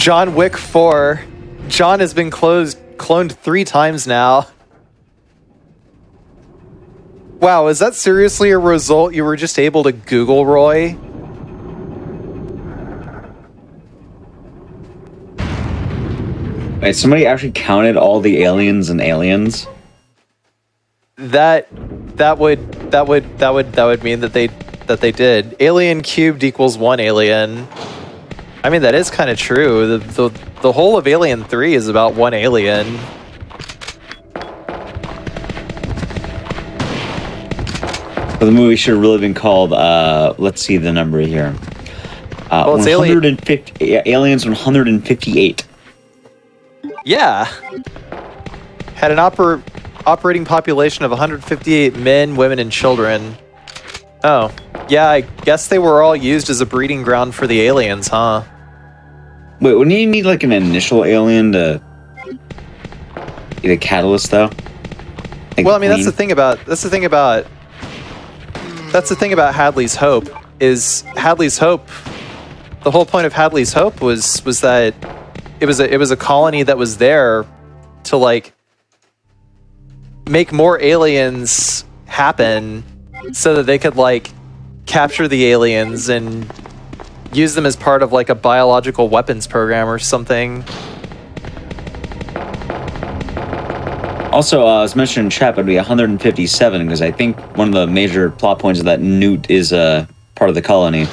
John Wick 4. John has been cloned 3 times now. Wow, is that seriously a result you were just able to Google, Roy? Wait, somebody actually counted all the aliens and aliens? That would mean that they did. Alien cubed equals 1 alien. I mean, that is kind of true. The whole of Alien 3 is about 1 alien. The movie should have really been called, let's see the number here. Well, it's 150, Aliens 158. Yeah. Had an operating population of 158 men, women, and children. Oh. Yeah, I guess they were all used as a breeding ground for the aliens, huh? Wait, wouldn't you need like an initial alien to get a catalyst, though? Like well, I mean, that's the thing about Hadley's Hope is Hadley's Hope. The whole point of Hadley's Hope was that it was a colony that was there to like make more aliens happen so that they could like capture the aliens and use them as part of like a biological weapons program or something. Also, as mentioned in chat, it'd be 157 because I think one of the major plot points of that Newt is part of the colony.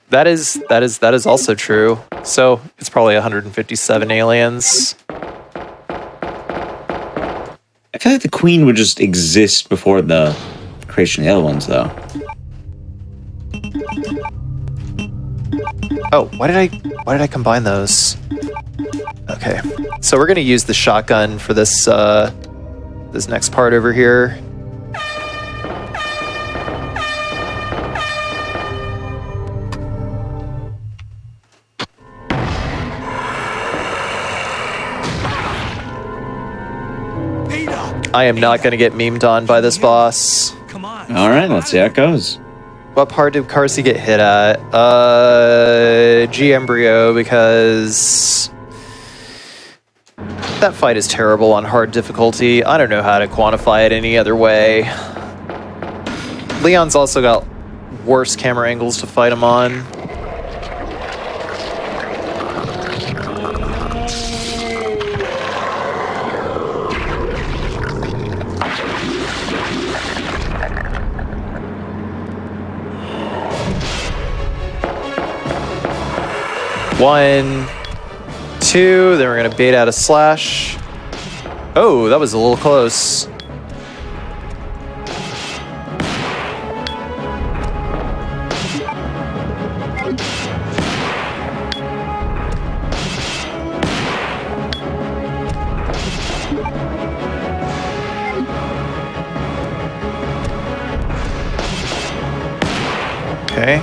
That is also true. So it's probably 157 aliens. I feel like the Queen would just exist before the creation of the other ones, though. Oh, why did I combine those? Okay, so we're gonna use the shotgun for this this next part over here. I am not gonna get memed on by this boss. Come on. All right, let's see how it goes. What part did Carsey get hit at? G embryo, because that fight is terrible on hard difficulty. I don't know how to quantify it any other way. Leon's also got worse camera angles to fight him on. One, two, then we're gonna bait out a slash. Oh, that was a little close. Okay.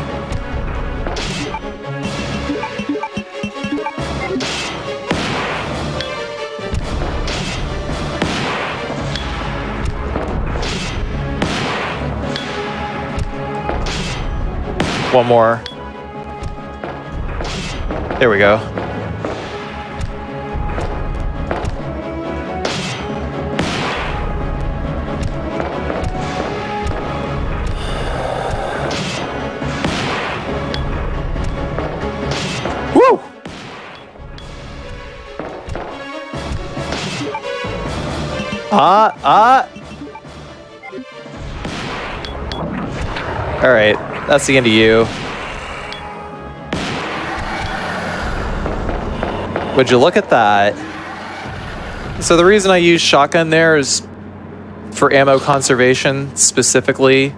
One more. There we go. Woo! All right. That's the end of you. Would you look at that? So the reason I use shotgun there is for ammo conservation specifically,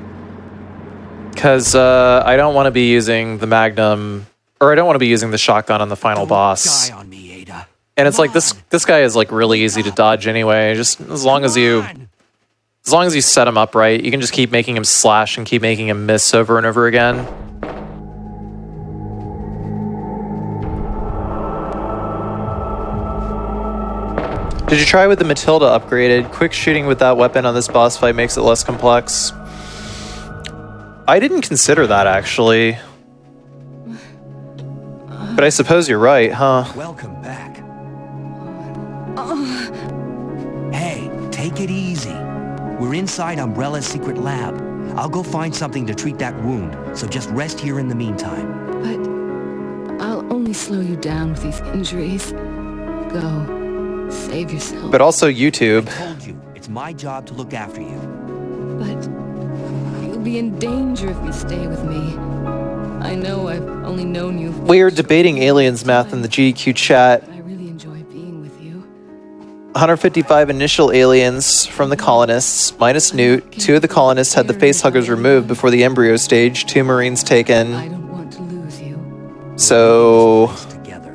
because I don't want to be using the Magnum, or I don't want to be using the shotgun on the final boss. Die on me, Ada. And it's like this guy is like really easy to dodge anyway. Just as long as you set him up right, you can just keep making him slash and keep making him miss over and over again. Did you try with the Matilda upgraded? Quick shooting with that weapon on this boss fight makes it less complex. I didn't consider that, actually. But I suppose you're right, huh? Welcome back. Hey, take it easy. We're inside Umbrella's secret lab. I'll go find something to treat that wound, so just rest here in the meantime. But I'll only slow you down with these injuries. Go. Save yourself. But also YouTube. I told you, it's my job to look after you. But you'll be in danger if you stay with me. I know I've only known you. We are debating aliens math in the GQ chat. I really enjoy being with you. 155 initial aliens from the colonists, minus Newt. 2 of the colonists had the facehuggers removed before the embryo stage. 2 Marines I taken. don't want to lose you. So Together.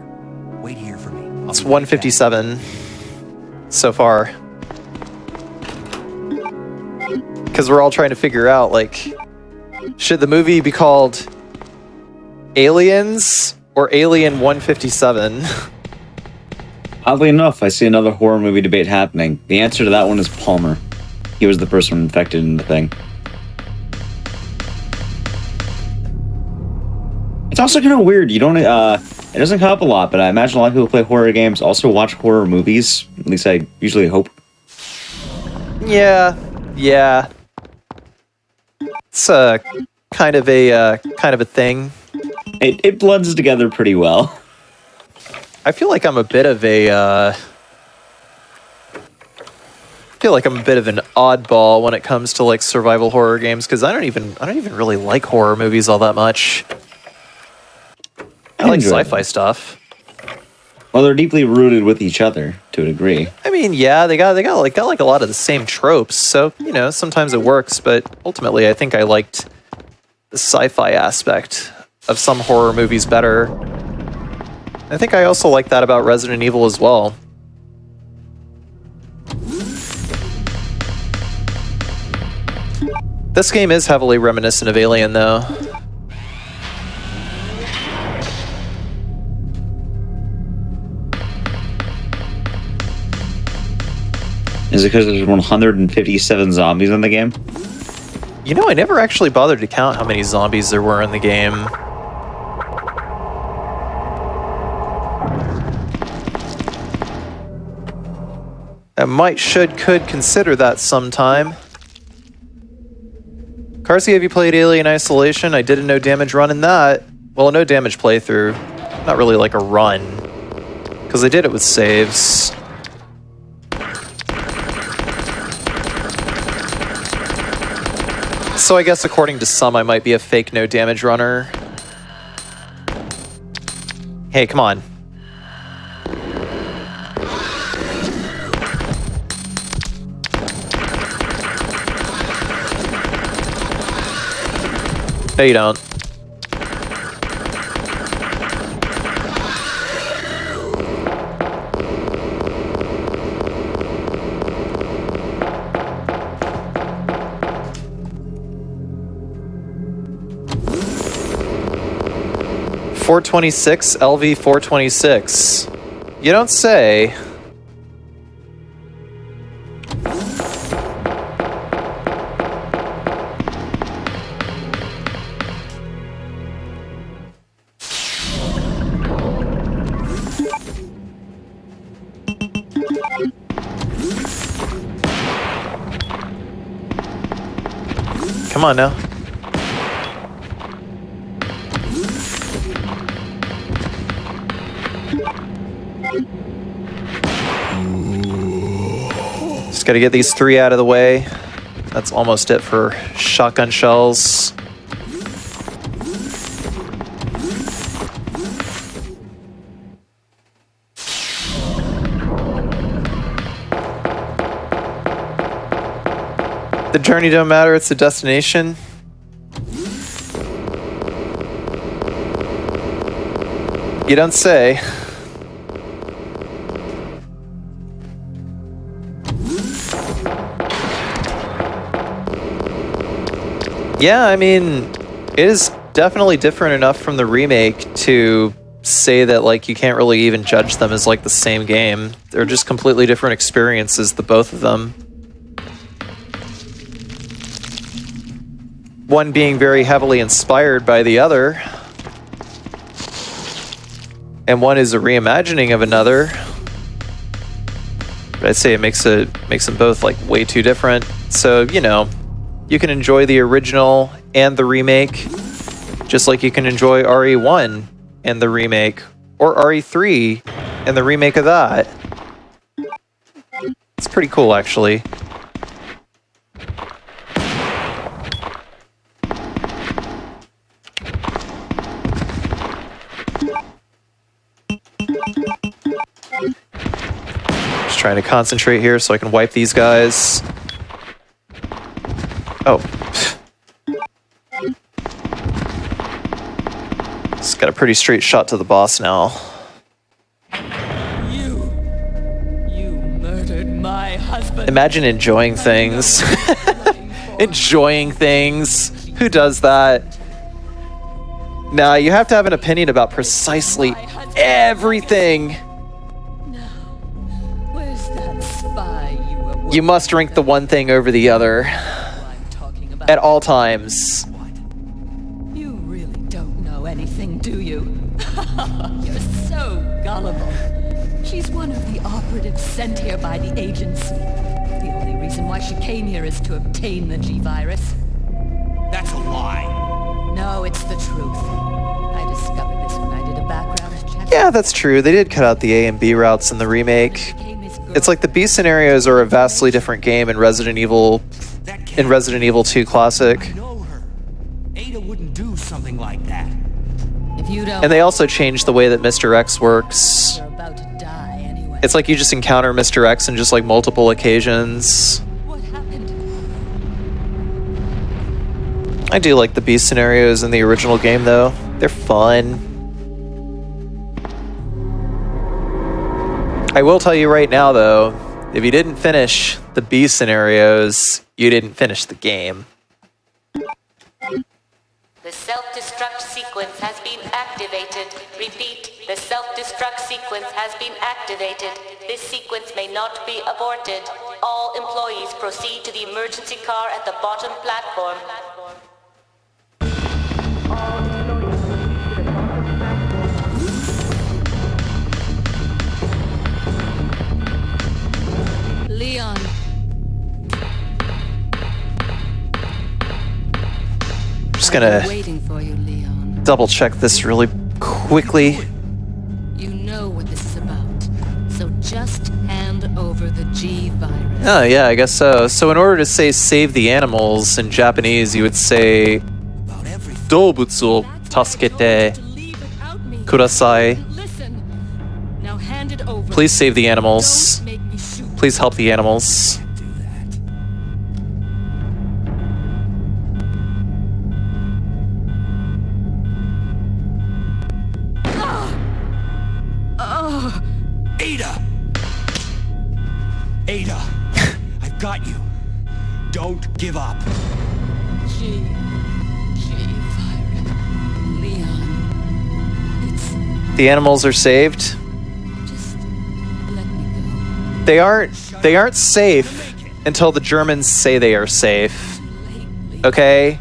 Wait here for me. it's 157 so far. Because we're all trying to figure out, like, should the movie be called Aliens or Alien 157? Oddly enough, I see another horror movie debate happening. The answer to that one is Palmer. He was the first one infected in the thing. It's also kind of weird. You don't. It doesn't come up a lot, but I imagine a lot of people who play horror games also watch horror movies. At least I usually hope. Yeah. It's kind of a thing. It blends together pretty well. I feel like I'm a bit of an oddball when it comes to like survival horror games because I don't even really like horror movies all that much. I like enjoy sci-fi them. stuff. Well, they're deeply rooted with each other to a degree. I mean, yeah, they got like a lot of the same tropes, so you know sometimes it works. But ultimately, I think I liked the sci-fi aspect of some horror movies better. I think I also like that about Resident Evil as well. This game is heavily reminiscent of Alien, though. Is it because there's 157 zombies in the game? You know, I never actually bothered to count how many zombies there were in the game. I could consider that sometime. Carsey, have you played Alien Isolation? I did a no damage run in that. Well, a no damage playthrough. Not really like a run. Because I did it with saves. So I guess according to some, I might be a fake no damage runner. Hey, come on. No, you don't. .426 LV 426. You don't say. Come on now. Just gotta get these 3 out of the way. That's almost it for shotgun shells. The journey don't matter, it's the destination. You don't say. Yeah, I mean, it is definitely different enough from the remake to say that like you can't really even judge them as like the same game. They're just completely different experiences, the both of them. One being very heavily inspired by the other. and one is a reimagining of another. But I'd say it makes them both like way too different. So, you know, you can enjoy the original and the remake, just like you can enjoy RE1 and the remake, or RE3 and the remake of that. It's pretty cool, actually. Just trying to concentrate here so I can wipe these guys. Oh. Just got a pretty straight shot to the boss now. You murdered my husband. Imagine enjoying things. Enjoying things. Who does that? Nah, you have to have an opinion about precisely everything. Where's that spy you were You must rank the one thing over the other I'm talking about? at all times. You really don't know anything, do you? You're so gullible. She's one of the operatives sent here by the agency. The only reason why she came here is to obtain the G-Virus. That's a lie. No, it's the truth. I discovered this when I did a background check. Yeah, that's true. They did cut out the A and B routes in the remake. It's like the B scenarios are a vastly different game in Resident Evil 2 Classic. I know her. Ada wouldn't do something like that. If you don't, And they also changed the way that Mr. X works. you're about to die anyway. It's like you just encounter Mr. X in just like multiple occasions. What happened? I do like the B scenarios in the original game though. They're fun. I will tell you right now though, if you didn't finish the B scenarios, you didn't finish the game. The self-destruct sequence has been activated. Repeat, the self-destruct sequence has been activated. This sequence may not be aborted. All employees proceed to the emergency car at the bottom platform. Leon. Just I've gonna been waiting for you, Leon. double check this really quickly. You know what this is about. So just hand over the G-Virus. Oh yeah, I guess so. So in order to say save the animals in Japanese, you would say About everything. Dobutsu tasukete kudasai. Listen. Now hand it over. Please save the animals. Don't make me shoot. Please help the animals. Do that. Ada! Ada! I've got you. Don't give up. G-Virus. Leon. It's... The animals are saved. Just let me go. They aren't safe until the Germans say they are safe. Lately. Okay?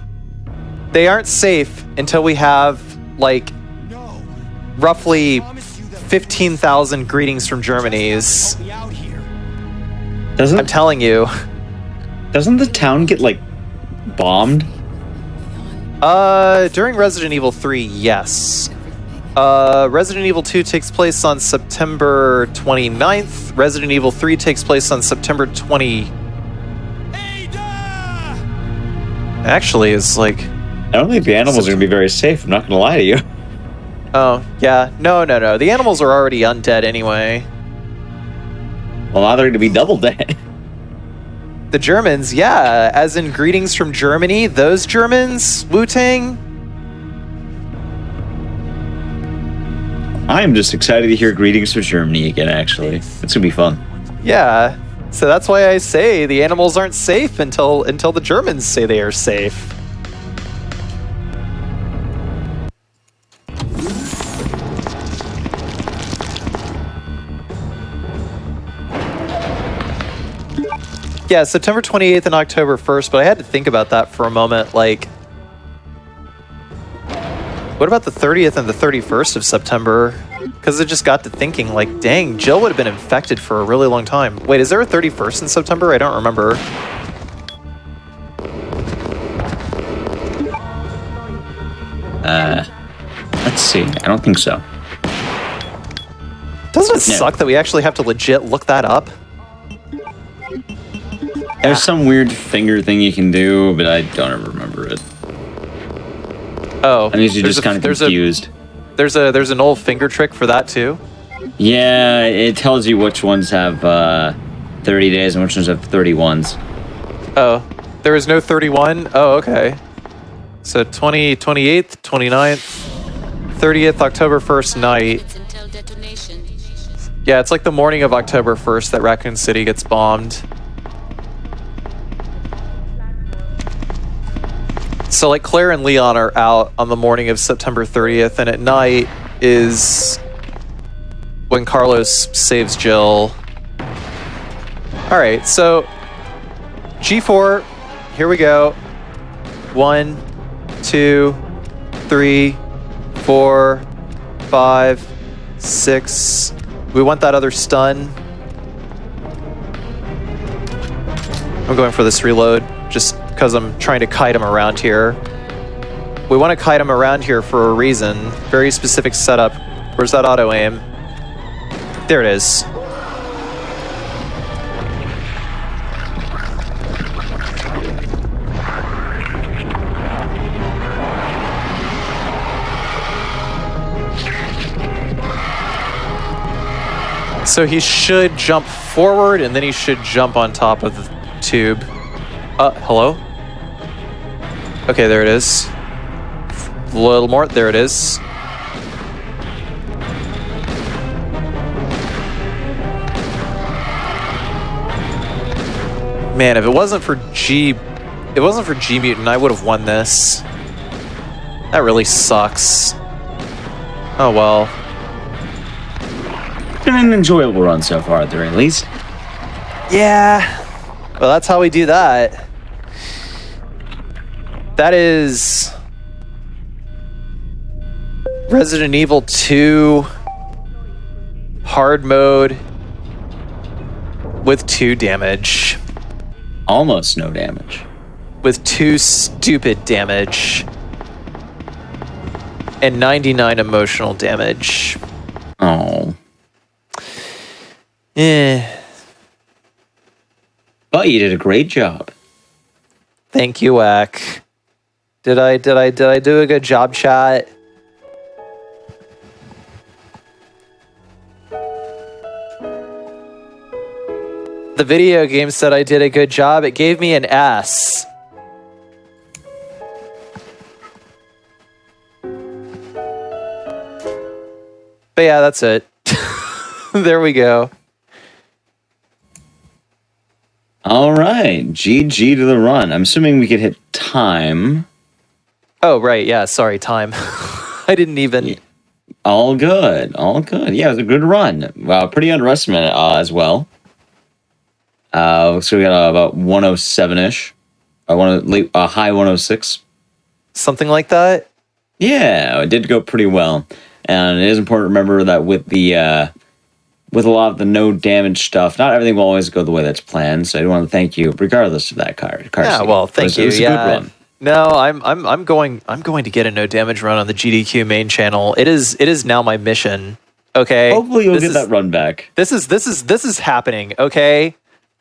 They aren't safe until we have like No. roughly Promise you that 15,000 greetings from Germany's. help me out here. I'm Doesn't telling you. the town get like bombed? During Resident Evil 3, yes. Resident Evil 2 takes place on September 29th. Resident Evil 3 takes place on September 20... Ada! Actually, it's like... I don't think the animals are gonna be very safe. I'm not gonna lie to you. Oh, yeah. No. The animals are already undead anyway. Well, now they're gonna be double dead. The Germans, yeah. As in greetings from Germany, those Germans, Wu-Tang. I'm just excited to hear greetings from Germany again. Actually, it's gonna be fun. Yeah. So that's why I say the animals aren't safe until the Germans say they are safe. Yeah, September 28th and October 1st, but I had to think about that for a moment. Like, what about the 30th and the 31st of September? Because I just got to thinking, like, dang, Jill would have been infected for a really long time. Wait, is there a 31st in September? I don't remember. Let's see. I don't think so. Doesn't it suck that we actually have to legit look that up? There's some weird finger thing you can do, but I don't ever remember it. Oh, I mean, you're just kind of confused. There's an old finger trick for that too. Yeah, it tells you which ones have 30 days and which ones have 31s. Oh, there is no 31? Oh, okay. So 28th, 29th, 30th, October 1st night. Until detonation. Yeah, it's like the morning of October 1st that Raccoon City gets bombed. So like Claire and Leon are out on the morning of September 30th, and at night is when Carlos saves Jill. All right, so G4, here we go. 1, 2, 3, 4, 5, 6. We want that other stun. I'm going for this reload just because I'm trying to kite him around here. We want to kite him around here for a reason. Very specific setup. Where's that auto aim? There it is. So he should jump forward, and then he should jump on top of the tube. Hello? Okay, there it is. A little more. There it is. Man, if it wasn't for G Mutant, I would have won this. That really sucks. Oh well. Been an enjoyable run so far, at the very least. Yeah. Well, that's how we do that. That is Resident Evil 2 hard mode with 2 damage. Almost no damage. With 2 stupid damage. And 99 emotional damage. Oh. Eh. But you did a great job. Thank you, Wack. Did I do a good job, chat? The video game said I did a good job. It gave me an S. But yeah, that's it. There we go. All right. GG to the run. I'm assuming we could hit time. Oh, right. Yeah, sorry, time. I didn't even... Yeah. All good. All good. Yeah, it was a good run. Wow, pretty underestimated as well. So we got about 107-ish. A high 106. Something like that? Yeah, it did go pretty well. And it is important to remember that with the with a lot of the no damage stuff, not everything will always go the way that's planned. So I do want to thank you, regardless of that, car. Yeah, well, thank you. It was a good run. No, I'm going to get a no damage run on the GDQ main channel. It is now my mission. Okay. Hopefully you'll get that run back. This is happening. Okay.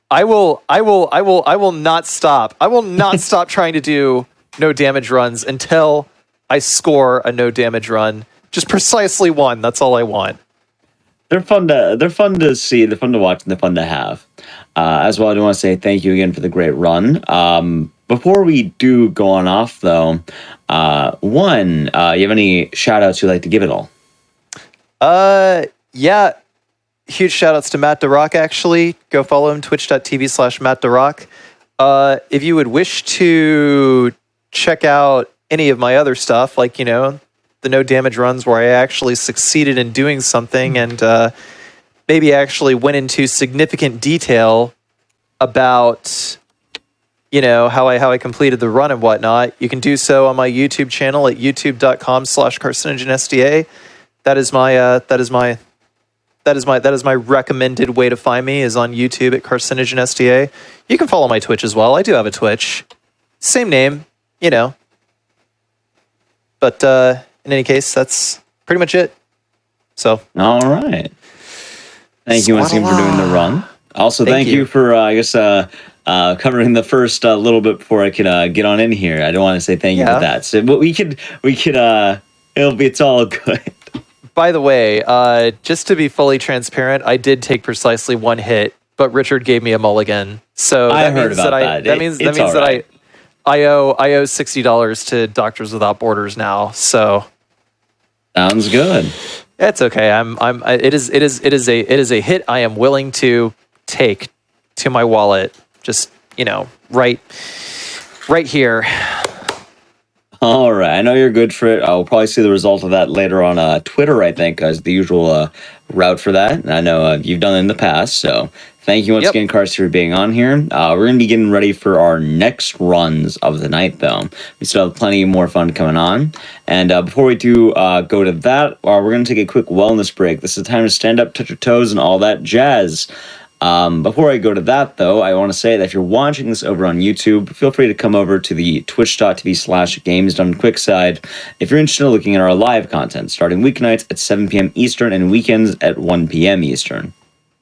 I will not stop. I will not stop trying to do no damage runs until I score a no damage run. Just precisely one. That's all I want. They're fun to see. They're fun to watch. And they're fun to have. As well, I do want to say thank you again for the great run. Before we do go on off, though, you have any shout outs you'd like to give it all? Yeah. Huge shout outs to Matt DeRock, actually. Go follow him, twitch.tv/Matt DeRock. If you would wish to check out any of my other stuff, like, the no damage runs where I actually succeeded in doing something and maybe actually went into significant detail about, how I completed the run and whatnot, you can do so on my YouTube channel at youtube.com/carcinogenSDA. that is my recommended way to find me is on YouTube at Carcinogen SDA. You can follow my Twitch as well. I do have a Twitch. Same name, you know. But in any case, that's pretty much it. So. All right. Thank you once again for doing the run. Also, thank you for, covering the first little bit before I could get on in here. I don't want to say thank you for that. So, but it's all good. By the way, just to be fully transparent, I did take precisely one hit, but Richard gave me a mulligan. So I heard about that. That means that I owe $60 to Doctors Without Borders now. So sounds good. It's okay. It is a hit I am willing to take to my wallet. Just, you know, right here. All right. I know you're good for it. I'll probably see the result of that later on Twitter, I think, as the usual route for that. And I know you've done it in the past. So thank you once again, Carson, for being on here. We're going to be getting ready for our next runs of the night, though. We still have plenty more fun coming on. And before we do go to that, we're going to take a quick wellness break. This is the time to stand up, touch your toes, and all that jazz. Before I go to that, though, I want to say that if you're watching this over on YouTube, feel free to come over to the twitch.tv/GamesDoneQuickside if you're interested in looking at our live content, starting weeknights at 7 p.m. Eastern and weekends at 1 p.m. Eastern.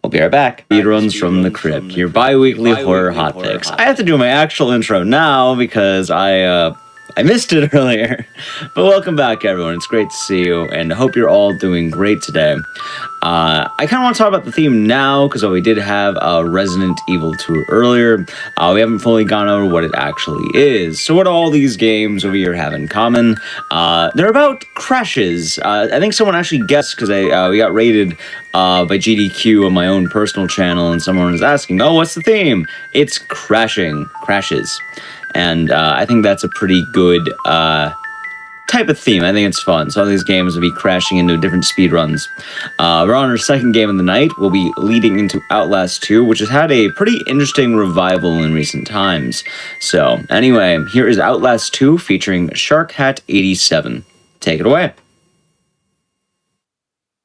We'll be right back. Speedruns from the Crypt, your bi-weekly horror hotfix. I have to do my actual intro now because I missed it earlier. But welcome back, everyone. It's great to see you, and I hope you're all doing great today. I kind of want to talk about the theme now, because we did have Resident Evil 2 earlier. We haven't fully gone over what it actually is. So what do all these games over here have in common? They're about crashes. I think someone actually guessed, because we got rated by GDQ on my own personal channel, and someone was asking, oh, what's the theme? It's crashes. And I think that's a pretty good type of theme. I think it's fun. So all these games will be crashing into different speedruns. We're on our second game of the night. We'll be leading into Outlast 2, which has had a pretty interesting revival in recent times. So anyway, here is Outlast 2 featuring SharkHat87. Take it away.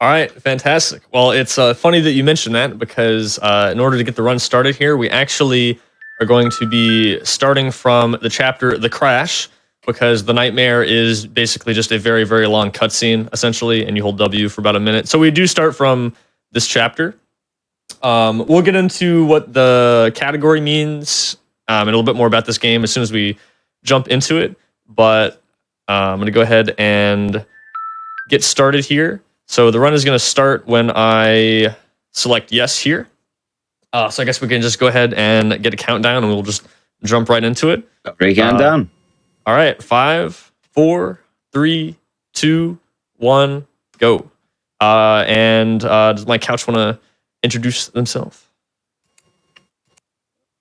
All right, fantastic. Well, it's funny that you mentioned that because in order to get the run started here, we actually are going to be starting from the chapter The Crash, because the nightmare is basically just a very, very long cutscene, essentially, and you hold W for about a minute. So we do start from this chapter. We'll get into what the category means and a little bit more about this game as soon as we jump into it. But I'm going to go ahead and get started here. So the run is going to start when I select yes here. So I guess we can just go ahead and get a countdown, and we'll just jump right into it. Great countdown. All right, 5, 4, 3, 2, 1, go. And does my couch want to introduce themselves?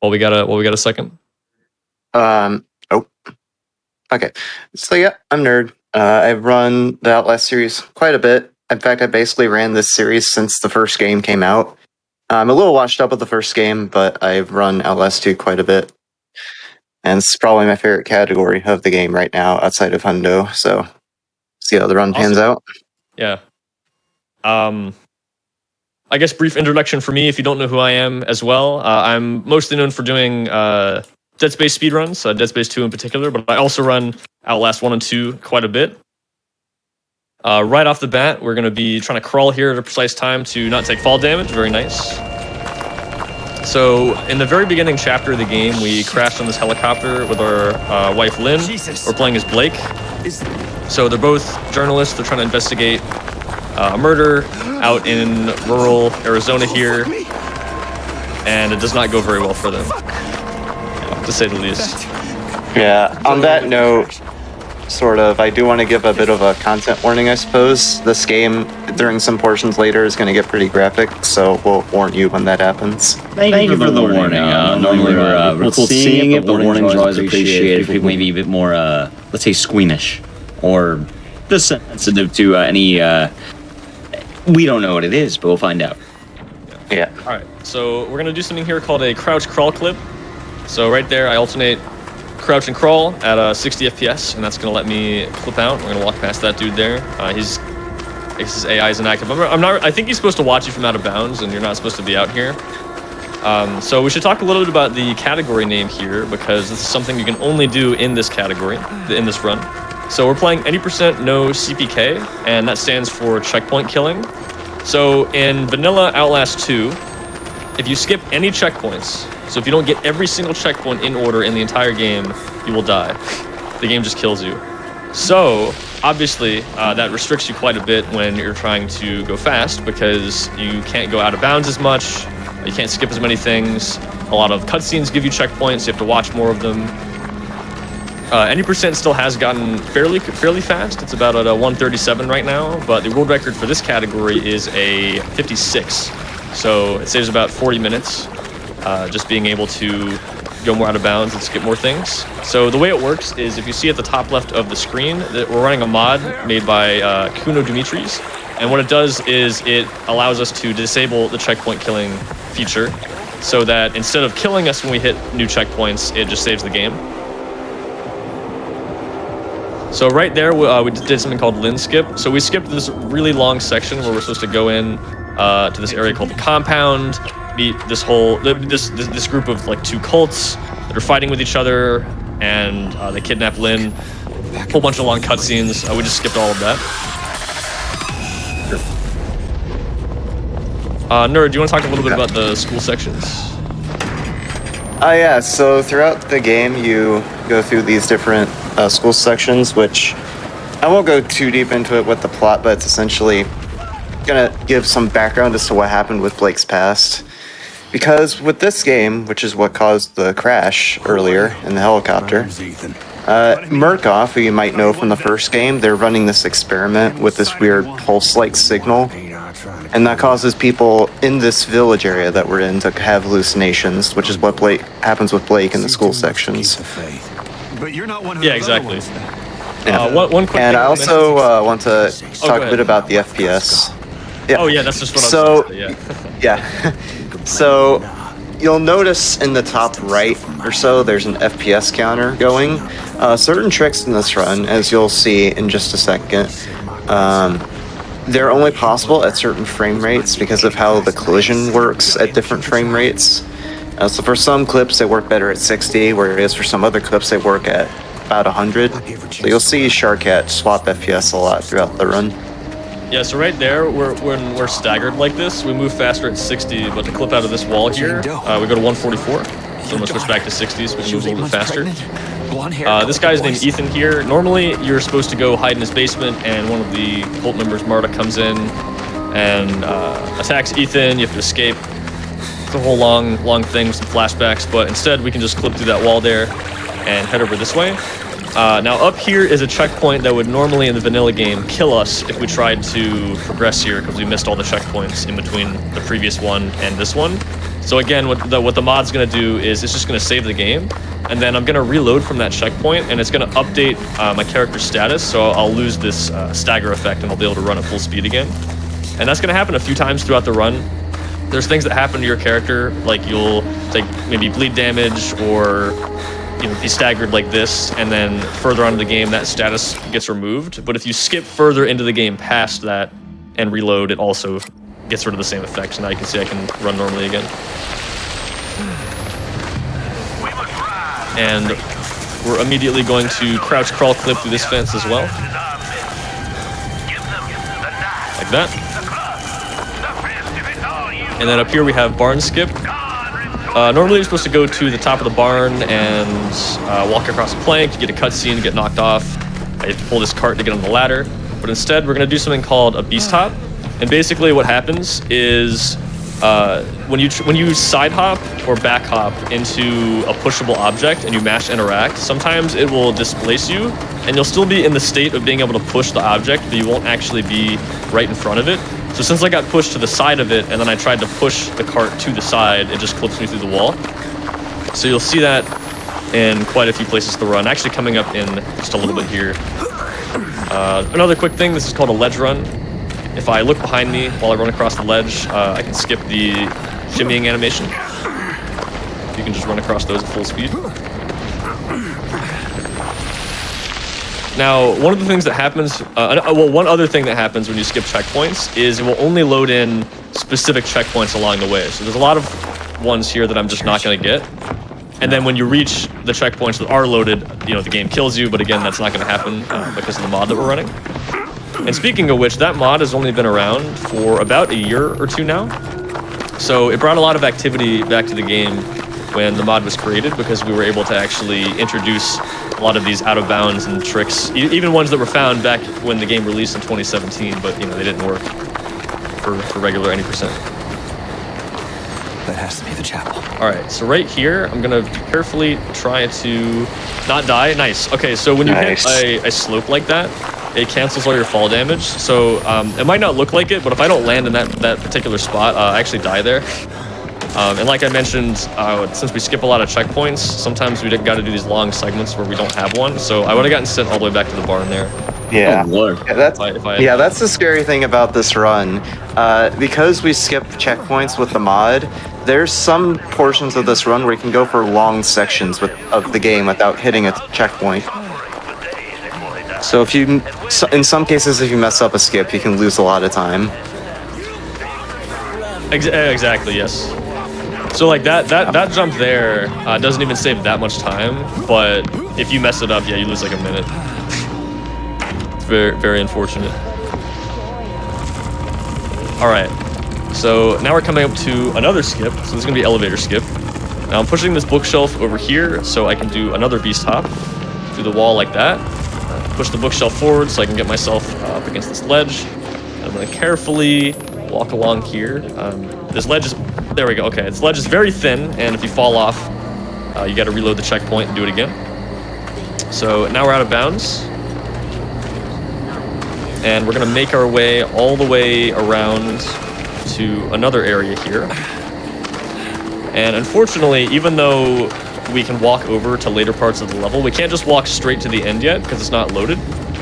Well, we got a second. Okay. So yeah, I'm Nerd. I've run the Outlast series quite a bit. In fact, I basically ran this series since the first game came out. I'm a little washed up with the first game, but I've run Outlast 2 quite a bit. And it's probably my favorite category of the game right now, outside of Hundo. So, see how the run pans out. Yeah. I guess brief introduction for me, if you don't know who I am as well. I'm mostly known for doing Dead Space speedruns, Dead Space 2 in particular, but I also run Outlast 1 and 2 quite a bit. Right off the bat, we're going to be trying to crawl here at a precise time to not take fall damage. Very nice. So, in the very beginning chapter of the game, we crashed on this helicopter with our wife, Lynn. We're playing as Blake. So, they're both journalists. They're trying to investigate a murder out in rural Arizona here. And it does not go very well for them, to say the least. Yeah, on that note, sort of, I do want to give a bit of a content warning, I suppose. This game, during some portions later, is going to get pretty graphic, so we'll warn you when that happens. Thank you for the warning. Normally we're cool seeing it, but warnings are always appreciated if people maybe a bit more, let's say, squeamish, or just sensitive to any, we don't know what it is, but we'll find out. Yeah. All right, so we're going to do something here called a crouch crawl clip. So right there, I alternate crouch and crawl at 60 FPS, and that's going to let me clip out. We're going to walk past that dude there. He's His AI is inactive. I'm not. I think he's supposed to watch you from out of bounds, and you're not supposed to be out here. So we should talk a little bit about the category name here, because this is something you can only do in this category, in this run. So we're playing any % no CPK, and that stands for checkpoint killing. So in vanilla Outlast 2, if you skip any checkpoints, so if you don't get every single checkpoint in order in the entire game, you will die. The game just kills you. So obviously that restricts you quite a bit when you're trying to go fast, because you can't go out of bounds as much, you can't skip as many things. A lot of cutscenes give you checkpoints, you have to watch more of them. Any % still has gotten fairly fast. It's about at a 137 right now, but the world record for this category is a 56. So it saves about 40 minutes, just being able to go more out of bounds and skip more things. So the way it works is, if you see at the top left of the screen, that we're running a mod made by Kuno Dimitris, and what it does is it allows us to disable the checkpoint killing feature, so that instead of killing us when we hit new checkpoints, it just saves the game. So right there, we did something called Lin Skip. So we skipped this really long section where we're supposed to go in to this area called the compound, meet this group of like 2 cults that are fighting with each other, and they kidnap Lin. A whole bunch of long cutscenes. We just skipped all of that. Nerd, do you want to talk a little bit about the school sections? Yeah, so throughout the game, you go through these different school sections, which I won't go too deep into it with the plot, but it's essentially gonna give some background as to what happened with Blake's past. Because with this game, which is what caused the crash earlier in the helicopter, Murkoff, who you might know from the first game, they're running this experiment with this weird pulse-like signal, and that causes people in this village area that we're in to have hallucinations, which is what happens with Blake in the school sections. But you're not one of Yeah, those other exactly. ones then. Yeah. One quick And thing I also want to Oh, talk go a bit ahead. about the FPS. Yeah. Oh yeah, that's just what I So- was going to say, Yeah. So you'll notice in the top right or so, there's an FPS counter going. Certain tricks in this run, as you'll see in just a second, they're only possible at certain frame rates because of how the collision works at different frame rates. So for some clips, they work better at 60, whereas for some other clips, they work at about 100. So you'll see Sharkat swap FPS a lot throughout the run. Yeah, so right there, when we're staggered like this, we move faster at 60, but to clip out of this wall here, we go to 144. So I'm gonna switch back to 60, so we can move a little bit faster. This guy's named Ethan here. Normally, you're supposed to go hide in his basement, and one of the cult members, Marta, comes in and attacks Ethan. You have to escape. It's a whole long thing with some flashbacks, but instead we can just clip through that wall there and head over this way. Now up here is a checkpoint that would normally in the vanilla game kill us if we tried to progress here, because we missed all the checkpoints in between the previous one and this one. So again, what the mod's going to do is it's just going to save the game, and then I'm going to reload from that checkpoint, and it's going to update my character's status, so I'll lose this stagger effect and I'll be able to run at full speed again. And that's going to happen a few times throughout the run. There's things that happen to your character, like you'll take maybe bleed damage, or be staggered like this, and then further on in the game that status gets removed. But if you skip further into the game past that and reload, it also gets rid of the same effect. So now you can see I can run normally again. And we're immediately going to crouch crawl clip through this fence as well. Like that. And then up here we have barn skip. Normally you're supposed to go to the top of the barn and walk across a plank, you get a cutscene, get knocked off. You have to pull this cart to get on the ladder. But instead we're going to do something called a beast hop. And basically what happens is when you side hop or back hop into a pushable object and you mash interact, sometimes it will displace you and you'll still be in the state of being able to push the object, but you won't actually be right in front of it. So since I got pushed to the side of it and then I tried to push the cart to the side, it just clips me through the wall. So you'll see that in quite a few places to run, actually coming up in just a little bit here. Another quick thing, this is called a ledge run. If I look behind me while I run across the ledge, I can skip the shimmying animation. You can just run across those at full speed. Now, one of the things that happens, one other thing that happens when you skip checkpoints is it will only load in specific checkpoints along the way. So there's a lot of ones here that I'm just not going to get. And then when you reach the checkpoints that are loaded, the game kills you. But again, that's not going to happen because of the mod that we're running. And speaking of which, that mod has only been around for about a year or two now. So it brought a lot of activity back to the game when the mod was created, because we were able to actually introduce a lot of these out of bounds and tricks, even ones that were found back when the game released in 2017, but they didn't work for regular any %. That has to be the chapel. All right, so right here, I'm gonna carefully try to not die. Nice. Okay, so when you hit a slope like that, it cancels all your fall damage. So it might not look like it, but if I don't land in that particular spot, I actually die there. And like I mentioned, since we skip a lot of checkpoints, sometimes we got to do these long segments where we don't have one. So I would have gotten sent all the way back to the barn there. Yeah, Oh, Lord. that's the scary thing about this run. Because we skip checkpoints with the mod, there's some portions of this run where you can go for long sections of the game without hitting a checkpoint. So in some cases, if you mess up a skip, you can lose a lot of time. Exactly, yes. So like that jump there doesn't even save that much time, but if you mess it up, yeah, you lose like a minute. It's very, very unfortunate. All right, so now we're coming up to another skip. So this is gonna be elevator skip. Now I'm pushing this bookshelf over here so I can do another beast hop through the wall like that. Push the bookshelf forward so I can get myself up against this ledge. I'm gonna carefully walk along here. This ledge is, there we go, okay. This ledge is very thin, and if you fall off, you gotta reload the checkpoint and do it again. So now we're out of bounds. And we're gonna make our way all the way around to another area here. And unfortunately, even though we can walk over to later parts of the level, we can't just walk straight to the end yet because it's not loaded.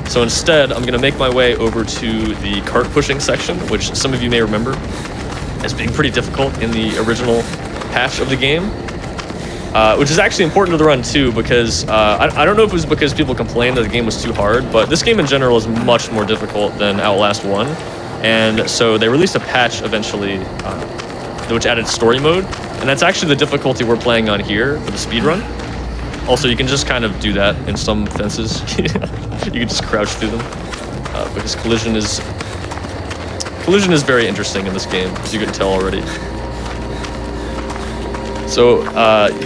So instead, I'm gonna make my way over to the cart pushing section, which some of you may remember as being pretty difficult in the original patch of the game. Which is actually important to the run too, because I don't know if it was because people complained that the game was too hard, but this game in general is much more difficult than Outlast 1. And so they released a patch eventually, which added story mode, and that's actually the difficulty we're playing on here for the speedrun. Also, you can just kind of do that in some fences. You can just crouch through them, because collision is very interesting in this game, as you can tell already. So,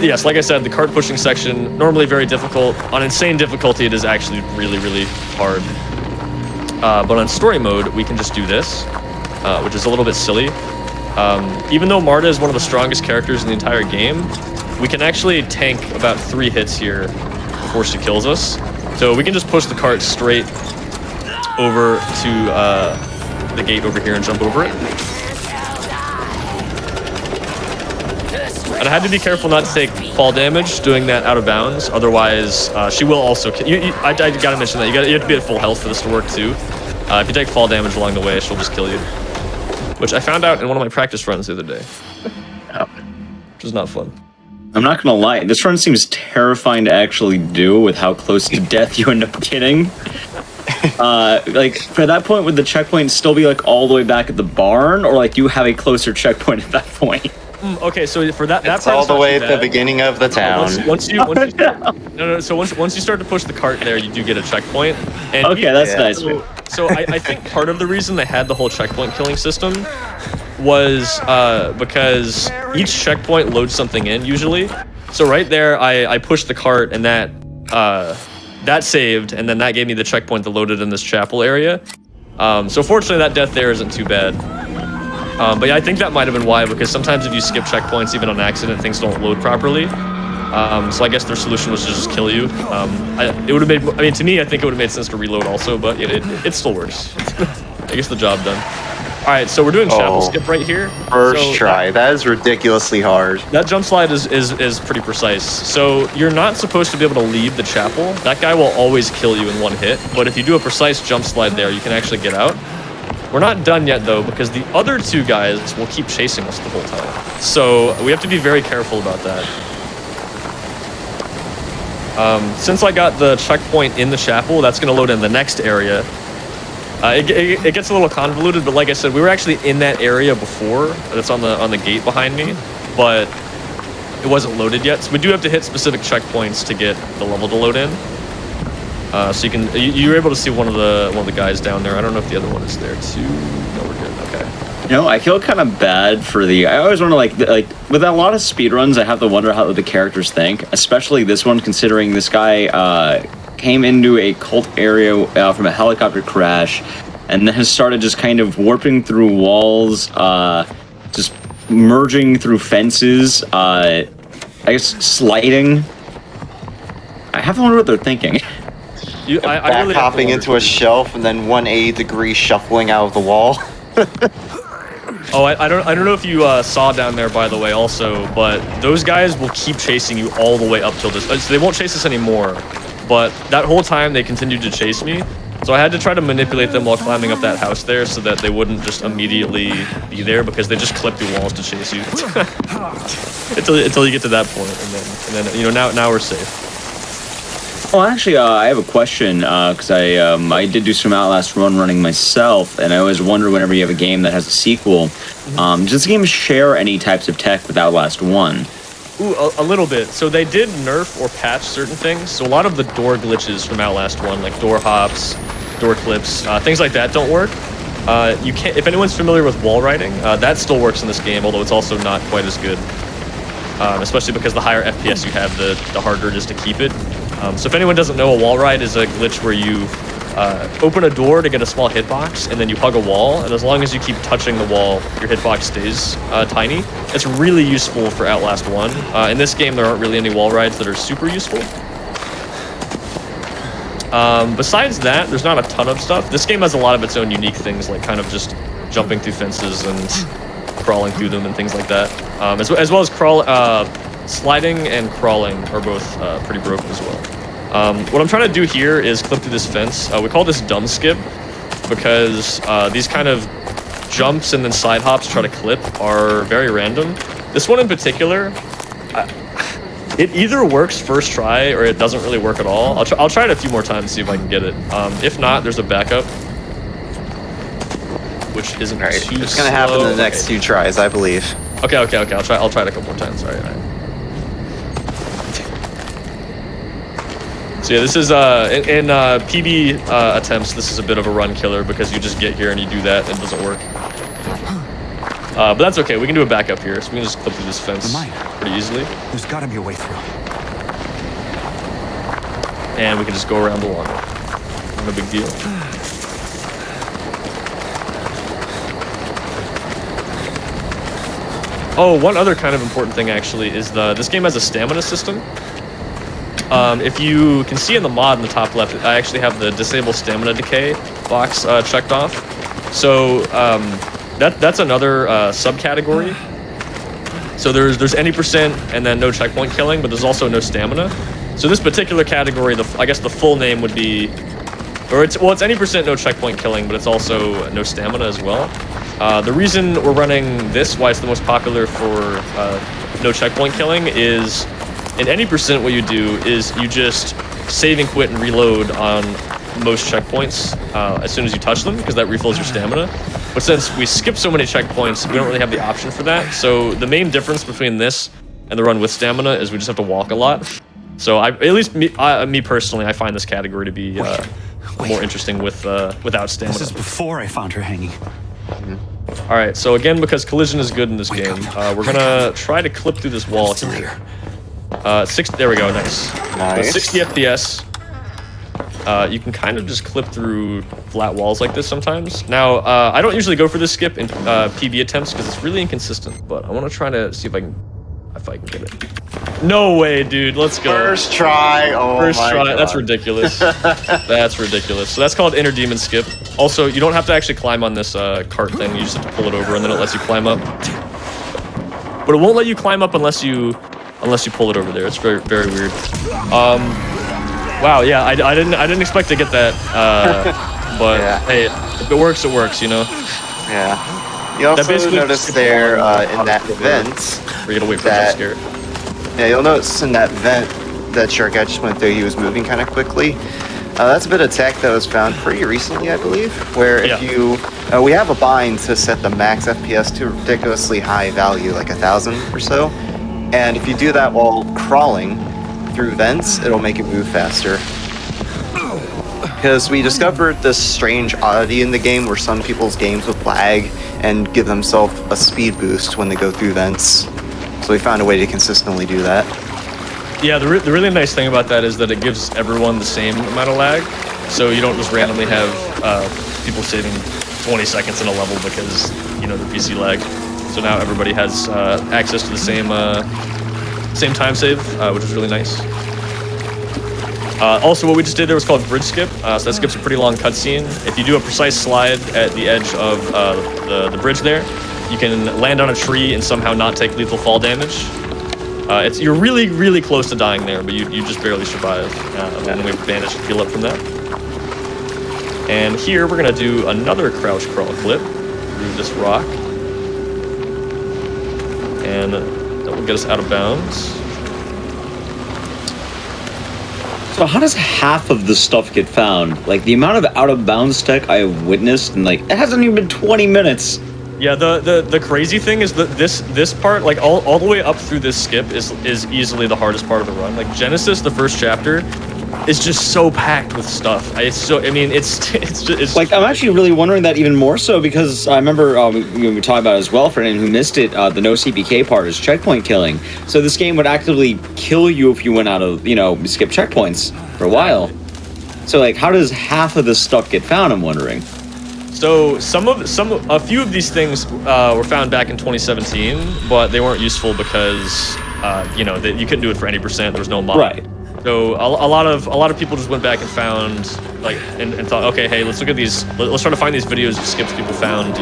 yes, like I said, the cart pushing section, normally very difficult. On insane difficulty, it is actually really, really hard. But on story mode, we can just do this, which is a little bit silly. Even though Marta is one of the strongest characters in the entire game, we can actually tank about 3 hits here before she kills us. So we can just push the cart straight over to the gate over here and jump over it. And I had to be careful not to take fall damage doing that out of bounds, otherwise she will also kill you. I gotta mention that, you have to be at full health for this to work too. If you take fall damage along the way, she'll just kill you. Which I found out in one of my practice runs the other day. Which is not fun. I'm not gonna lie, this run seems terrifying to actually do with how close to death you end up getting. Like, for that point, would the checkpoint still be like all the way back at the barn, or like you have a closer checkpoint at that point? Okay, so for that It's part, all the way at the beginning of the town. Once you start to push the cart there, you do get a checkpoint. And Okay, that's nice. So I think part of the reason they had the whole checkpoint killing system was because each checkpoint loads something in usually. So right there, I pushed the cart and that saved, and then that gave me the checkpoint that loaded in this chapel area. So fortunately, that death there isn't too bad. But yeah, I think that might have been why, because sometimes if you skip checkpoints, even on accident, things don't load properly. So I guess their solution was to just kill you. It would have made, I mean, to me, I think it would have made sense to reload also, but it still works. I guess the job done. All right, so we're doing chapel skip right here. First try. That is ridiculously hard. That jump slide is pretty precise. So you're not supposed to be able to leave the chapel. That guy will always kill you in one hit. But if you do a precise jump slide there, you can actually get out. We're not done yet, though, because the other 2 guys will keep chasing us the whole time. So we have to be very careful about that. Since I got the checkpoint in the chapel, that's going to load in the next area. It gets a little convoluted, but like I said, we were actually in that area before. That's on the gate behind me, but it wasn't loaded yet. So we do have to hit specific checkpoints to get the level to load in. So you're able to see one of the guys down there. I don't know if the other one is there too. No, we're good. Okay. You know, I feel kind of bad for I always wonder, like with a lot of speedruns, I have to wonder how the characters think, especially this one, considering this guy came into a cult area from a helicopter crash, and then has started just kind of warping through walls, just merging through fences, I guess sliding. I have to wonder what they're thinking. I really hopping into a shelf and then 180 degree shuffling out of the wall. Oh, I don't know if you saw down there, by the way, also, but those guys will keep chasing you all the way up till this. So they won't chase us anymore, but that whole time they continued to chase me. So I had to try to manipulate them while climbing up that house there so that they wouldn't just immediately be there, because they just clip through walls to chase you until you get to that point, and then you know now we're safe. Well, actually, I have a question, because I did do some Outlast running myself, and I always wonder whenever you have a game that has a sequel, does this game share any types of tech with Outlast 1? Ooh, a little bit. So they did nerf or patch certain things. So a lot of the door glitches from Outlast 1, like door hops, door clips, things like that don't work. You can't. If anyone's familiar with wall riding, that still works in this game, although it's also not quite as good. Especially because the higher FPS you have, the harder it is to keep it. So if anyone doesn't know, a wall ride is a glitch where you open a door to get a small hitbox, and then you hug a wall, and as long as you keep touching the wall, your hitbox stays tiny. It's really useful for Outlast 1. In this game, there aren't really any wall rides that are super useful. Besides that, there's not a ton of stuff. This game has a lot of its own unique things, like kind of just jumping through fences and crawling through them and things like that. As well as sliding and crawling are both pretty broken as well. What I'm trying to do here is clip through this fence. We call this dumb skip because these kind of jumps and then side hops try to clip are very random. This one in particular, it either works first try or it doesn't really work at all. I'll try it a few more times to see if I can get it. If not, there's a backup, which isn't too slow. It's gonna happen in the next few tries, I believe. Okay. I'll try it a couple more times. All right. So yeah, this is in PB attempts. This is a bit of a run killer because you just get here and you do that and it doesn't work. But that's okay. We can do a backup here, so we can just clip through this fence pretty easily. There's got to be a way through. And we can just go around the lawn. No big deal. Oh, one other kind of important thing actually is this game has a stamina system. If you can see in the mod in the top left, I actually have the disable stamina decay box checked off. So that's another subcategory. So there's any percent and then no checkpoint killing, but there's also no stamina. So this particular category, I guess the full name would be, it's any percent no checkpoint killing, but it's also no stamina as well. The reason we're running this, why it's the most popular for no checkpoint killing, is in any percent what you do is you just save and quit and reload on most checkpoints as soon as you touch them, because that refills your stamina. But since we skip so many checkpoints, we don't really have the option for that. So the main difference between this and the run with stamina is we just have to walk a lot. So at least me personally, I find this category to be more interesting without stamina. This is before I found her hanging. All right, so again, because collision is good in this game, we're gonna try to clip through this wall here. There we go, nice. 60 FPS. You can kind of just clip through flat walls like this sometimes. Now, I don't usually go for this skip in PB attempts because it's really inconsistent, but I want to try to see if I can get it. No way, dude. Let's go. First try. Oh First my try. God. That's ridiculous. That's ridiculous. So that's called Inner Demon Skip. Also, you don't have to actually climb on this cart thing. You just have to pull it over, and then it lets you climb up. But it won't let you climb up unless you pull it over there. It's very, very weird. Wow. Yeah, I didn't expect to get that. But yeah. Hey, if it works, it works. You know. Yeah. You also notice there in that vent. We're gonna wait for a jump scare. Yeah, you'll notice in that vent that shark I just went through, he was moving kind of quickly. That's a bit of tech that was found pretty recently, I believe, where if you... we have a bind to set the max FPS to a ridiculously high value, like 1,000 or so. And if you do that while crawling through vents, it'll make it move faster. Because we discovered this strange oddity in the game where some people's games would lag and give themselves a speed boost when they go through vents. So we found a way to consistently do that. Yeah, the really nice thing about that is that it gives everyone the same amount of lag, so you don't just randomly have people saving 20 seconds in a level because, you know, the PC lag. So now everybody has access to the same time save, which is really nice. Also, what we just did there was called bridge skip, so that skips a pretty long cutscene. If you do a precise slide at the edge of the bridge there, you can land on a tree and somehow not take lethal fall damage. You're really, really close to dying there, but you just barely survive. And we've managed to heal up from that. And here we're gonna do another crouch crawl clip through this rock. And that will get us out of bounds. So how does half of the stuff get found? Like, the amount of out-of-bounds tech I have witnessed, and, like, it hasn't even been 20 minutes. Yeah, the crazy thing is that this part, like all the way up through this skip is easily the hardest part of the run. Like Genesis, the first chapter, is just so packed with stuff. It's like, I'm actually really wondering that even more so because I remember we talked about it as well. For anyone who missed it, the no CPK part is checkpoint killing. So this game would actively kill you if you went out of, skip checkpoints for a while. So like, how does half of this stuff get found? I'm wondering. So a few of these things were found back in 2017, but they weren't useful because you couldn't do it for any percent. There was no mod. Right. So a lot of people just went back and found and thought, okay, hey, let's look at these. Let's try to find these videos of skips people found,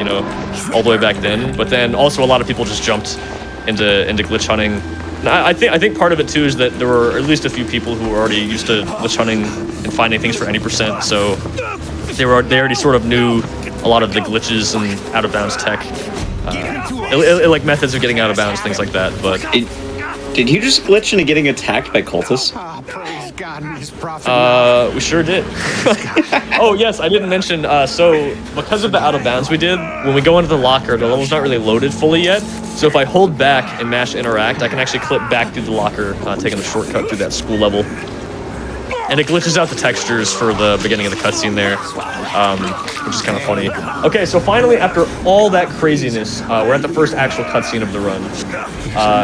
all the way back then. But then also a lot of people just jumped into glitch hunting. I think part of it too is that there were at least a few people who were already used to glitch hunting and finding things for any percent. So they already sort of knew a lot of the glitches and out of bounds tech, like methods of getting out of bounds, things like that. But did you just glitch into getting attacked by cultists? We sure did. Oh yes, I didn't mention. So because of the out of bounds we did, when we go into the locker, the level's not really loaded fully yet. So if I hold back and mash interact, I can actually clip back through the locker, taking a shortcut through that school level. And it glitches out the textures for the beginning of the cutscene there, which is kind of funny. Okay, so finally, after all that craziness, we're at the first actual cutscene of the run.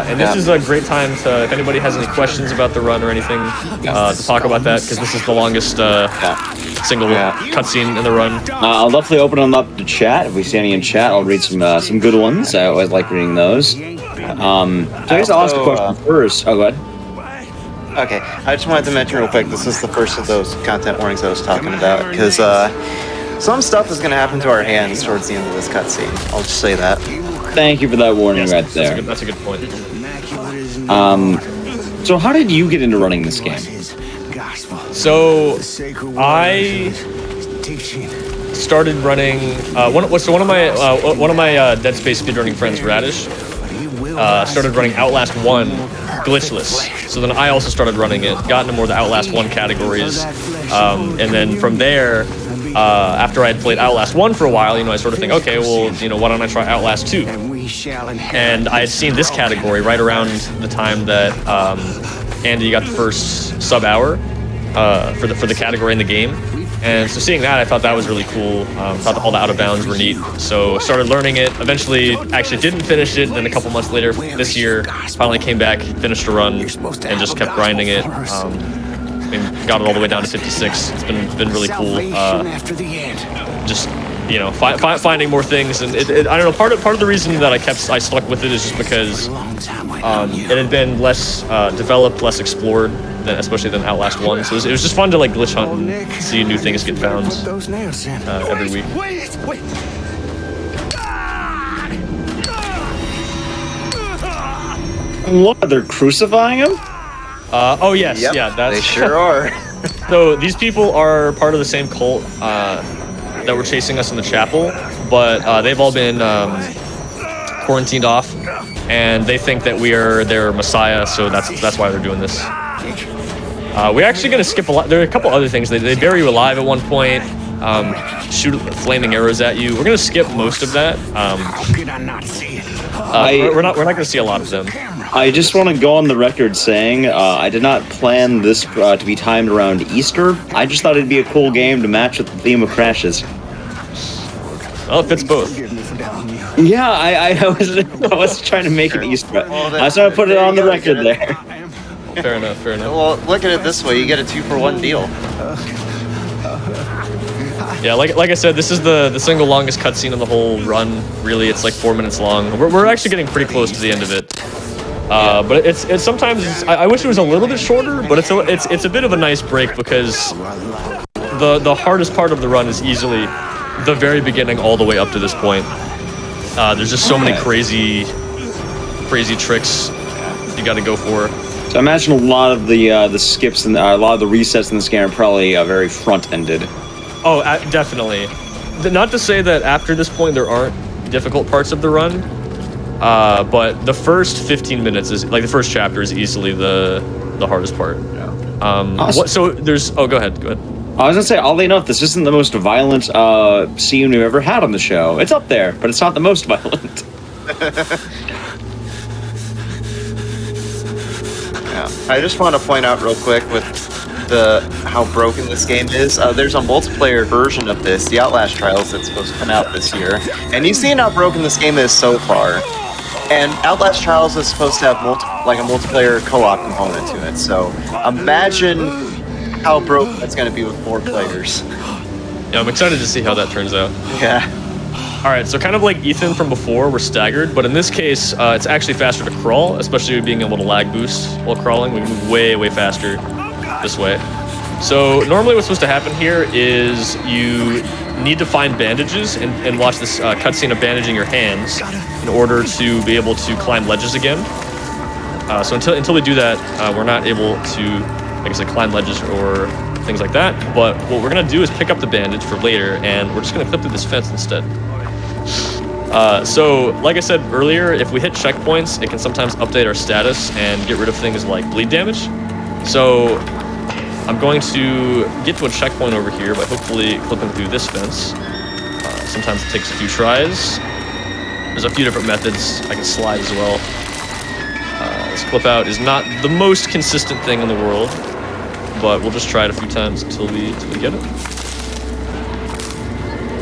And this is a great time to, if anybody has any questions about the run or anything, to talk about that, because this is the longest single cutscene in the run. I'll definitely open them up to chat. If we see any in chat, I'll read some good ones. I always like reading those. So I guess I'll ask a question first. Oh, go ahead. Okay, I just wanted to mention real quick, this is the first of those content warnings I was talking about, because some stuff is going to happen to our hands towards the end of this cutscene. I'll just say that. Thank you for that warning right there. That's a good point. So how did you get into running this game? So I started running. One of my Dead Space speedrunning friends, Radish, started running Outlast 1 glitchless. So then I also started running it, got into more of the Outlast 1 categories, and then from there, after I had played Outlast 1 for a while, I sort of think, okay, well, why don't I try Outlast 2? And I had seen this category right around the time that Andy got the first sub-hour for the category in the game. And so seeing that, I thought that was really cool. Thought that all the out of bounds were neat. So started learning it. Eventually, actually didn't finish it. Then a couple months later, this year, finally came back, finished a run, and just kept grinding it. And got it all the way down to 56. It's been really cool. Just finding more things, and I don't know. Part of the reason that I stuck with it is just because it had been less developed, less explored, especially than Outlast 1. So it was just fun to glitch hunt and see new things get found every week. What? They're crucifying him? Oh yes, yep, yeah, they sure are. So these people are part of the same cult that were chasing us in the chapel, but they've all been quarantined off, and they think that we are their messiah, so that's why they're doing this. We're actually going to skip a lot. There are a couple other things. They bury you alive at one point, shoot flaming arrows at you. We're going to skip most of that. We're not going to see a lot of them. I just want to go on the record saying I did not plan this to be timed around Easter. I just thought it'd be a cool game to match with the theme of crashes. Well, it fits both. Yeah, I was trying to make it Easter. I was trying to put it on the record there. Fair enough, fair enough. Well, look at it this way: you get a 2-for-1 deal. Yeah, like I said, this is the single longest cutscene in the whole run. Really, it's like 4 minutes long. We're actually getting pretty close to the end of it. But it's sometimes I wish it was a little bit shorter, but it's a bit of a nice break because the hardest part of the run is easily the very beginning all the way up to this point. There's just so many crazy tricks you got to go for. So I imagine a lot of the skips and a lot of the resets in this game are probably very front-ended. Oh, definitely. Not to say that after this point there aren't difficult parts of the run, but the first 15 minutes is like the first chapter is easily the hardest part. Yeah. Awesome. So there's. Oh, go ahead. I was gonna say, oddly enough, this isn't the most violent scene we've ever had on the show. It's up there, but it's not the most violent. Yeah. I just want to point out real quick with how broken this game is. There's a multiplayer version of this, the Outlast Trials, that's supposed to come out this year, and you've seen how broken this game is so far. And Outlast Trials is supposed to have a multiplayer co-op component to it. So imagine how broken it's going to be with 4 players. Yeah, I'm excited to see how that turns out. Yeah. All right, so kind of like Ethan from before, we're staggered, but in this case, it's actually faster to crawl, especially being able to lag boost while crawling. We can move way faster this way. So normally what's supposed to happen here is you need to find bandages and watch this cutscene of bandaging your hands in order to be able to climb ledges again. So until we do that, we're not able to, like I said, climb ledges or things like that. But what we're gonna do is pick up the bandage for later, and we're just gonna clip through this fence instead. So, like I said earlier, if we hit checkpoints, it can sometimes update our status and get rid of things like bleed damage. So, I'm going to get to a checkpoint over here by hopefully clipping through this fence. Sometimes it takes a few tries. There's a few different methods. I can slide as well. This clip out is not the most consistent thing in the world, but we'll just try it a few times until we get it.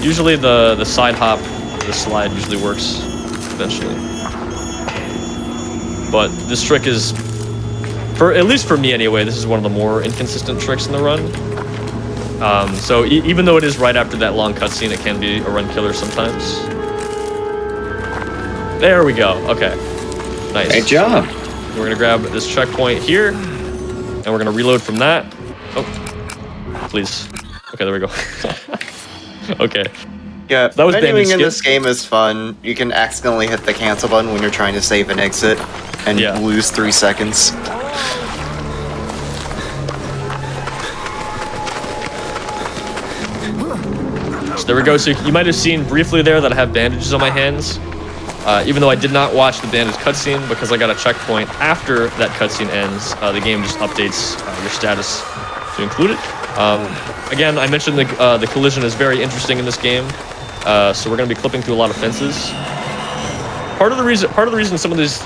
Usually the side hop, the slide usually works eventually. But this trick is, at least for me anyway, this is one of the more inconsistent tricks in the run. So even though it is right after that long cutscene, it can be a run killer sometimes. There we go. Okay. Nice. Great job. We're going to grab this checkpoint here, and we're going to reload from that. Oh, please. Okay, there we go. Okay. Yeah, that was menuing in skip. this game is fun. You can accidentally hit the cancel button when you're trying to save and exit, and lose 3 seconds. So there we go. So you might have seen briefly there that I have bandages on my hands. Even though I did not watch the bandage cutscene because I got a checkpoint after that cutscene ends, the game just updates your status to include it. Again, I mentioned the collision is very interesting in this game, so we're going to be clipping through a lot of fences. Part of the reason some of these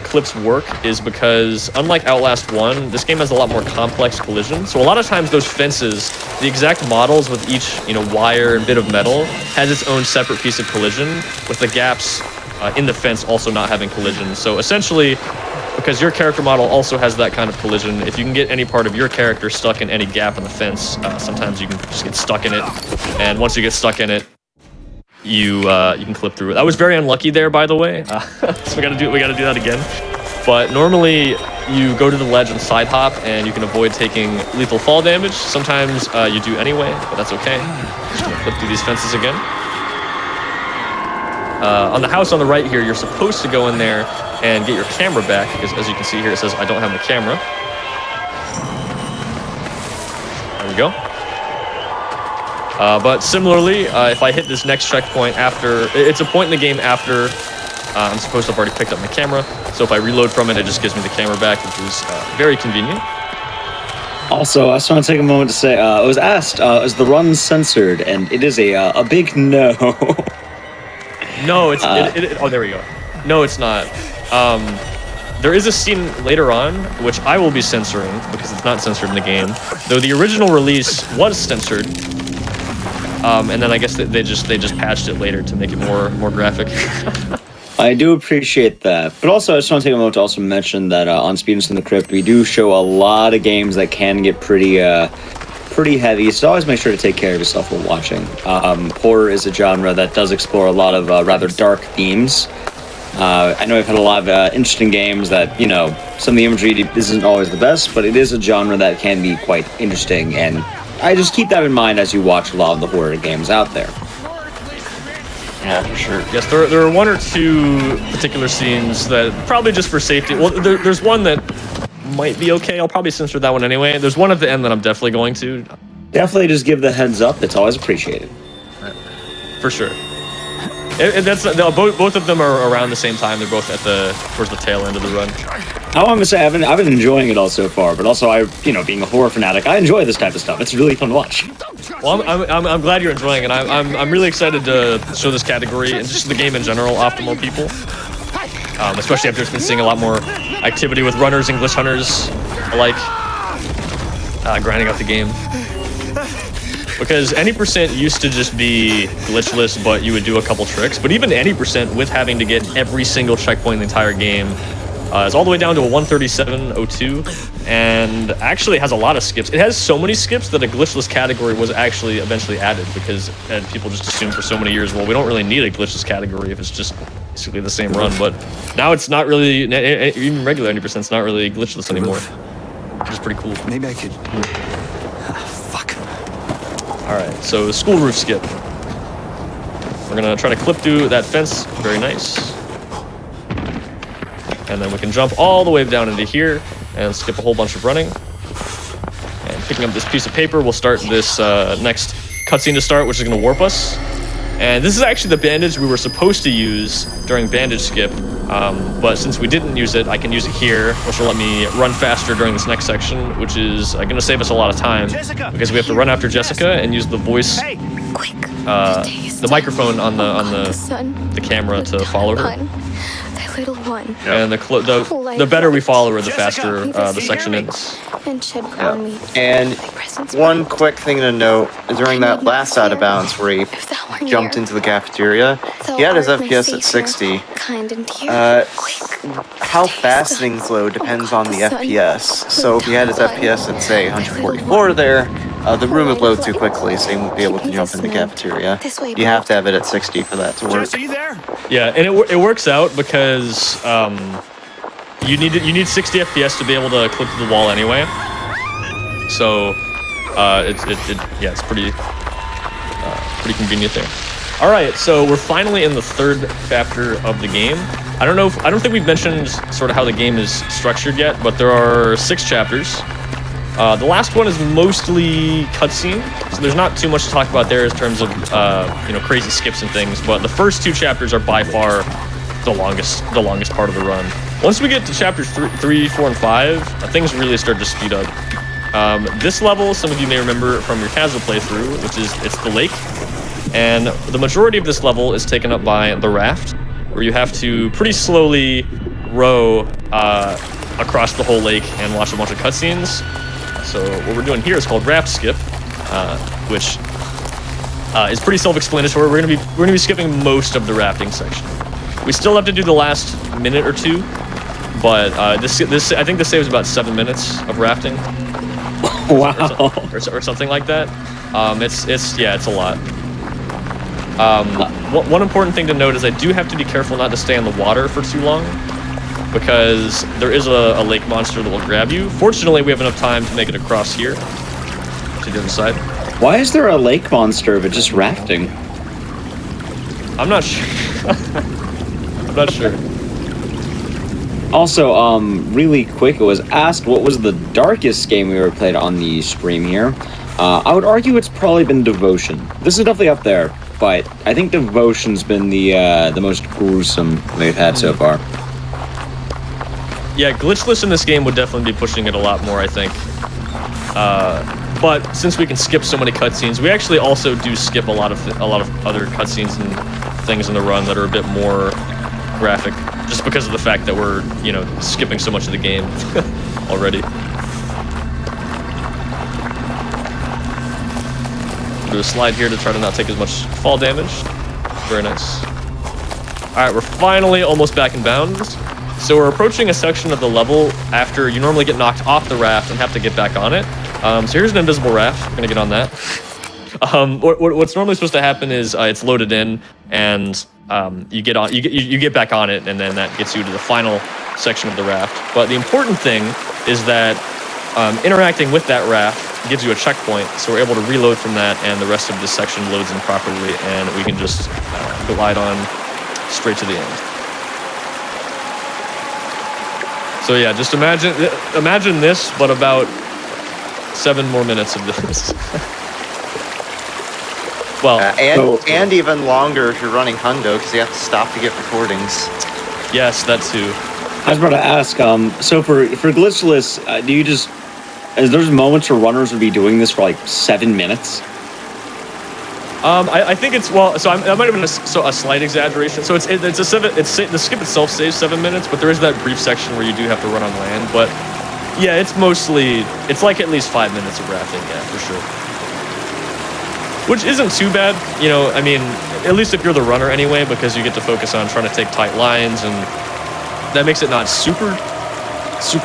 clips work is because, unlike Outlast 1, this game has a lot more complex collision. So a lot of times those fences, the exact models with each wire and bit of metal, has its own separate piece of collision, with the gaps in the fence also not having collision. So essentially, because your character model also has that kind of collision, if you can get any part of your character stuck in any gap in the fence, sometimes you can just get stuck in it. And once you get stuck in it, you can clip through it. I was very unlucky there, by the way. So we gotta do that again. But normally you go to the ledge and side hop, and you can avoid taking lethal fall damage. Sometimes you do anyway, but that's okay. Just gonna clip through these fences again. On the house on the right here, you're supposed to go in there and get your camera back, because as you can see here, it says I don't have my camera. There we go. But similarly, if I hit this next checkpoint after, it's a point in the game after I'm supposed to have already picked up my camera. So if I reload from it, it just gives me the camera back, which is very convenient. Also, I just want to take a moment to say, I was asked, is the run censored? And it is a big no. No, it's oh, there we go. No, it's not. There is a scene later on which I will be censoring because it's not censored in the game. Though the original release was censored, and then I guess they just patched it later to make it more graphic. I do appreciate that. But also, I just want to take a moment to also mention that on Speedruns From the Crypt, we do show a lot of games that can get pretty heavy, so always make sure to take care of yourself while watching. Horror is a genre that does explore a lot of rather dark themes. I know we've had a lot of interesting games that, you know, some of the imagery isn't always the best, but it is a genre that can be quite interesting, and I just keep that in mind as you watch a lot of the horror games out there. Yeah, for sure. Yes, there are one or two particular scenes that probably just for safety. Well, there's one that might be okay. I'll probably censor that one anyway. There's one at the end that I'm definitely going to. Definitely just give the heads up. It's always appreciated. For sure. And that's both of them are around the same time. They're both towards the tail end of the run. I want to say I've been enjoying it all so far, but also being a horror fanatic, I enjoy this type of stuff. It's really fun to watch. Well, I'm glad you're enjoying it. I'm really excited to show this category and just the game in general off to more people. Especially after it's been seeing a lot more activity with runners and glitch hunters alike grinding out the game. Because any percent used to just be glitchless, but you would do a couple tricks. But even any percent with having to get every single checkpoint in the entire game is all the way down to a 137.02, and actually has a lot of skips. It has so many skips that a glitchless category was actually eventually added because people just assumed for so many years, well, we don't really need a glitchless category if it's just basically the same run. But now it's not really, even regular 90% is not really glitchless anymore, which is pretty cool. Maybe I could... fuck. All right, so school roof skip. We're gonna try to clip through that fence. Very nice. And then we can jump all the way down into here and skip a whole bunch of running. And picking up this piece of paper, we'll start this next cutscene to start, which is going to warp us. And this is actually the bandage we were supposed to use during bandage skip. But since we didn't use it, I can use it here, which will let me run faster during this next section, which is going to save us a lot of time. Because we have to run after Jessica and use the voice, the microphone on the camera to follow her. Little one. And the better we follow her, the faster the section ends. And one quick thing to note, during that last out of bounds where he jumped into the cafeteria, he had his FPS at 60. How fast things load depends on the FPS. So if he had his FPS at, say, 144 there, the room would load too quickly, so he won't be able to jump in the cafeteria. You have to have it at 60 for that to work. Yeah, and it works out because you need 60 FPS to be able to clip to the wall anyway. So it's pretty convenient there. All right, so we're finally in the third chapter of the game. I don't think we've mentioned sort of how the game is structured yet, but there are 6 chapters. The last one is mostly cutscene, so there's not too much to talk about there in terms of crazy skips and things. But the first 2 chapters are by far the longest part of the run. Once we get to chapters 3, 4, and 5, things really start to speed up. This level, some of you may remember from your casual playthrough, which is it's the lake, and the majority of this level is taken up by the raft, where you have to pretty slowly row across the whole lake and watch a bunch of cutscenes. So what we're doing here is called raft skip, which is pretty self-explanatory. We're gonna be skipping most of the rafting section. We still have to do the last minute or 2, but this I think this saves about 7 minutes of rafting. Wow. Or something like that. It's a lot. One important thing to note is I do have to be careful not to stay in the water for too long, because there is a lake monster that will grab you. Fortunately, we have enough time to make it across here to the other side. Why is there a lake monster if it's just rafting? I'm not sure. I'm not sure. Also, really quick, it was asked what was the darkest game we ever played on the stream here. I would argue it's probably been Devotion. This is definitely up there, but I think Devotion's been the most gruesome they've had so far. Yeah, glitchless in this game would definitely be pushing it a lot more, I think. But since we can skip so many cutscenes, we actually also do skip a lot of other cutscenes and things in the run that are a bit more graphic, just because of the fact that we're, you know, skipping so much of the game already. Do a slide here to try to not take as much fall damage. Very nice. Alright, we're finally almost back in bounds. So we're approaching a section of the level after you normally get knocked off the raft and have to get back on it. So here's an invisible raft. We're gonna get on that. What's normally supposed to happen is it's loaded in, and you get back on it, and then that gets you to the final section of the raft. But the important thing is that interacting with that raft gives you a checkpoint, so we're able to reload from that, and the rest of this section loads in properly, and we can just glide on straight to the end. So yeah, just imagine this, but about 7 more minutes of this. Well, and even longer if you're running Hundo, because you have to stop to get recordings. Yes, that too. I was about to ask, so for glitchless, do you just... Is there's moments where runners would be doing this for like 7 minutes? I think it's, well, so that might have been a slight exaggeration. So the skip itself saves 7 minutes, but there is that brief section where you do have to run on land. But yeah, it's like at least 5 minutes of rafting, yeah, for sure. Which isn't too bad, you know, I mean, at least if you're the runner anyway, because you get to focus on trying to take tight lines, and that makes it not super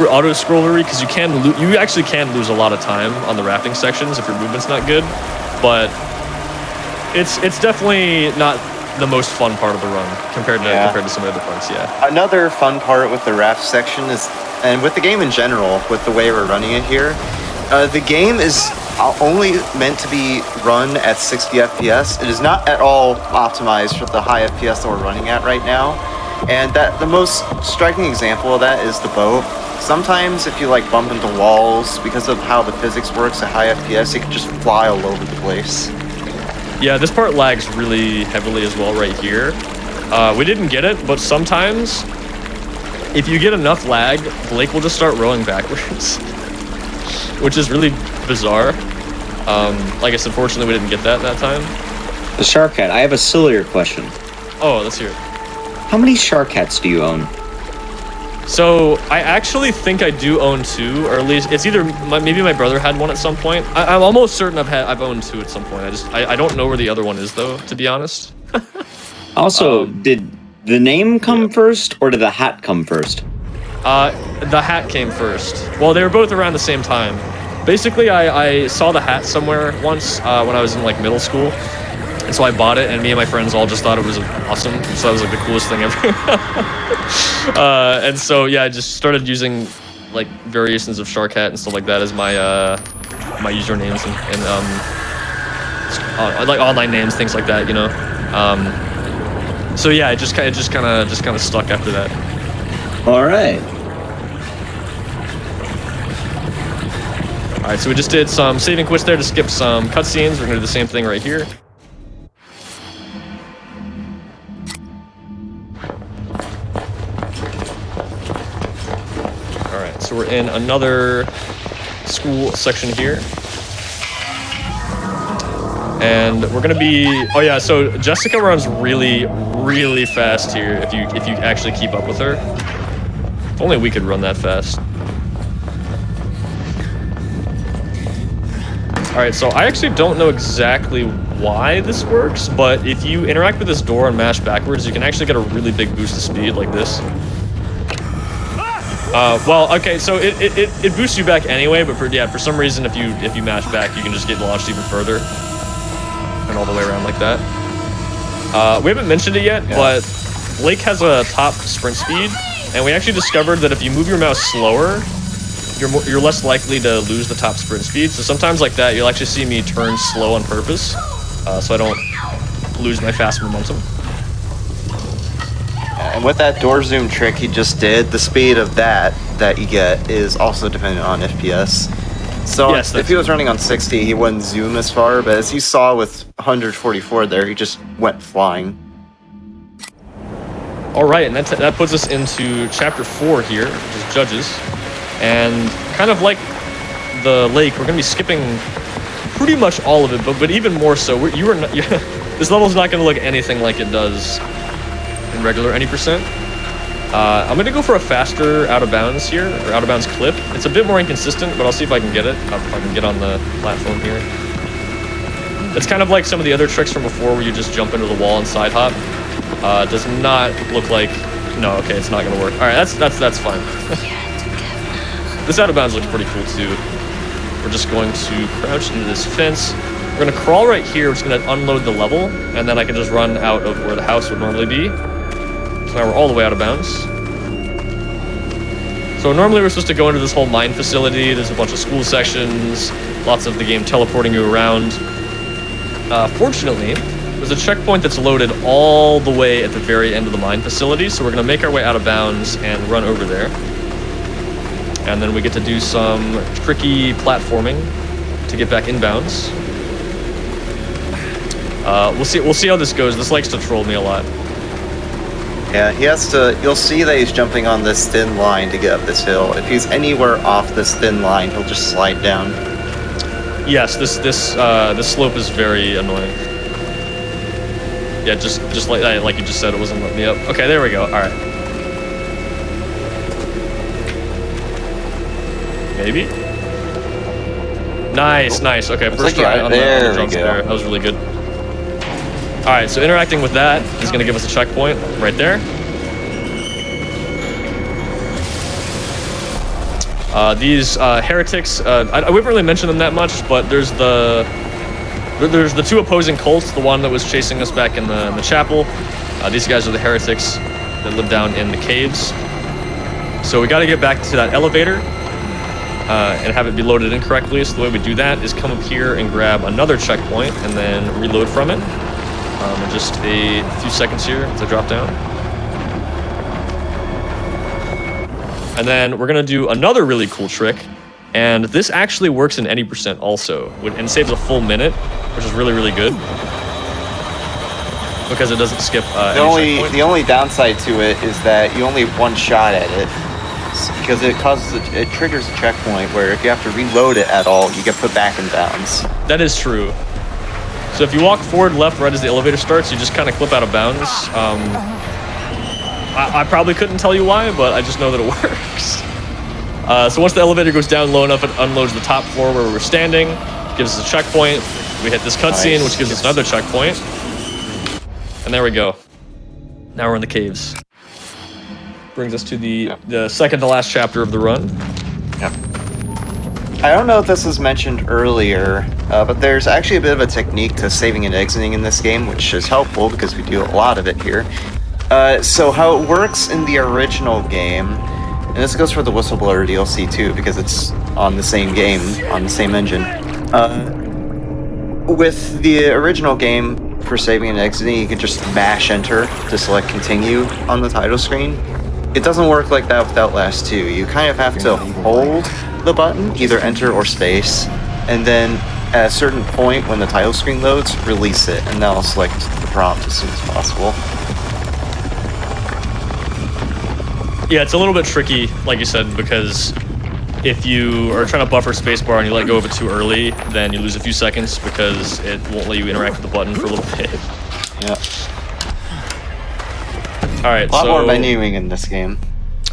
auto-scrollery, because you actually can lose a lot of time on the rafting sections if your movement's not good, but it's definitely not the most fun part of the run compared to some other parts, yeah. Another fun part with the raft section is, and with the game in general, with the way we're running it here, the game is only meant to be run at 60 FPS. It is not at all optimized for the high FPS that we're running at right now. And that the most striking example of that is the boat. Sometimes if you like bump into walls, because of how the physics works at high FPS, you can just fly all over the place. Yeah, this part lags really heavily as well right here. We didn't get it, but sometimes if you get enough lag, Blake will just start rowing backwards, which is really bizarre. I guess unfortunately we didn't get that time. The Shark Hat, I have a sillier question. Oh, let's hear it. How many Shark Hats do you own? So I actually think I do own 2, or at least it's either maybe my brother had one at some point. I'm almost certain I've owned 2 at some point. I don't know where the other one is though, to be honest. Also, did the name come first, or did the hat come first? The hat came first. Well, they were both around the same time. Basically, I saw the hat somewhere once when I was in like middle school. And so I bought it, and me and my friends all just thought it was awesome. So that was like the coolest thing ever. And so yeah, I just started using like variations of Shark Hat and stuff like that as my my usernames and like online names, things like that, you know. So yeah, it just kind of stuck after that. All right. All right, so we just did some saving quits there to skip some cutscenes. We're gonna do the same thing right here. So we're in another school section here. And we're gonna be, oh yeah, so Jessica runs really, really fast here if you actually keep up with her. If only we could run that fast. Alright, so I actually don't know exactly why this works, but if you interact with this door and mash backwards, you can actually get a really big boost of speed like this. Well, okay, so it boosts you back anyway, but for some reason, if you mash back, you can just get launched even further and all the way around like that. We haven't mentioned it yet, but Blake has a top sprint speed, and we actually discovered that if you move your mouse slower, you're less likely to lose the top sprint speed. So sometimes like that, you'll actually see me turn slow on purpose, so I don't lose my fast momentum. And with that door zoom trick he just did, the speed of that you get is also dependent on FPS. So yes, if he was running on 60, he wouldn't zoom as far, but as you saw with 144 there, he just went flying. All right, and that puts us into chapter 4 here, which is Judges. And kind of like the lake, we're gonna be skipping pretty much all of it, but even more so. This level's not gonna look anything like it does in regular any %. I'm gonna go for a faster out of bounds here, or out of bounds clip. It's a bit more inconsistent, but I'll see if I can get it. If I can get on the platform here. It's kind of like some of the other tricks from before where you just jump into the wall and side hop. Does not look like, no, okay, it's not gonna work. All right, that's fine. This out of bounds looks pretty cool too. We're just going to crouch into this fence. We're gonna crawl right here, which is gonna unload the level, and then I can just run out of where the house would normally be. So now we're all the way out of bounds. So normally we're supposed to go into this whole mine facility. There's a bunch of school sections, lots of the game teleporting you around. Fortunately, there's a checkpoint that's loaded all the way at the very end of the mine facility, so we're gonna make our way out of bounds and run over there. And then we get to do some tricky platforming to get back inbounds. We'll see how this goes. This likes to troll me a lot. Yeah, he has to. You'll see that he's jumping on this thin line to get up this hill. If he's anywhere off this thin line, he'll just slide down. Yes, this slope is very annoying. Yeah, just like you just said, it wasn't letting me up. Okay, there we go. All right. Maybe. Nice. Okay, first try on the jumps there. That was really good. All right, so interacting with that is going to give us a checkpoint right there. These heretics, we haven't really mentioned them that much, but there's the two opposing cults, the one that was chasing us back in the chapel. These guys are the heretics that live down in the caves. So we got to get back to that elevator and have it be loaded incorrectly. So the way we do that is come up here and grab another checkpoint and then reload from it. In just a few seconds here as I drop down. And then we're gonna do another really cool trick, and this actually works in any % also, and saves a full minute, which is really, really good. Because it doesn't skip the only downside to it is that you only have one shot at it. Because it triggers a checkpoint where if you have to reload it at all, you get put back in bounds. That is true. So if you walk forward, left, right as the elevator starts, you just kind of clip out of bounds. I probably couldn't tell you why, but I just know that it works. So once the elevator goes down low enough, it unloads the top floor where we're standing, gives us a checkpoint. We hit this cutscene, which gives us another checkpoint. And there we go. Now we're in the caves. Brings us to the second to last chapter of the run. Yep. I don't know if this was mentioned earlier, but there's actually a bit of a technique to saving and exiting in this game, which is helpful because we do a lot of it here. So how it works in the original game, and this goes for the Whistleblower DLC too, because it's on the same game, on the same engine. With the original game, for saving and exiting, you can just mash enter to select continue on the title screen. It doesn't work like that with Outlast 2. You kind of have to hold the button, either enter or space, and then at a certain point when the title screen loads, release it, and that'll select the prompt as soon as possible. Yeah, it's a little bit tricky, like you said, because if you are trying to buffer spacebar and you let go of it too early, then you lose a few seconds because it won't let you interact with the button for a little bit. Yeah. All right, a lot more menuing in this game.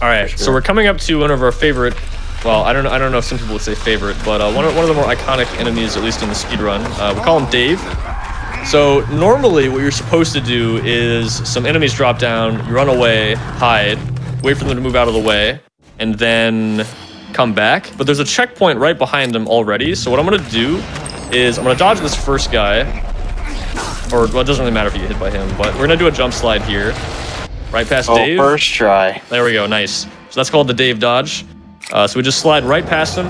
All right, so we're coming up to one of our favorite. Well, I don't know if some people would say favorite, but one of the more iconic enemies, at least in the speedrun. We call him Dave. So normally, what you're supposed to do is some enemies drop down, you run away, hide, wait for them to move out of the way, and then come back. But there's a checkpoint right behind them already. So what I'm gonna do is I'm gonna dodge this first guy, or well, it doesn't really matter if you get hit by him, but we're gonna do a jump slide here. Right past Dave. First try. There we go, nice. So that's called the Dave dodge. So we just slide right past him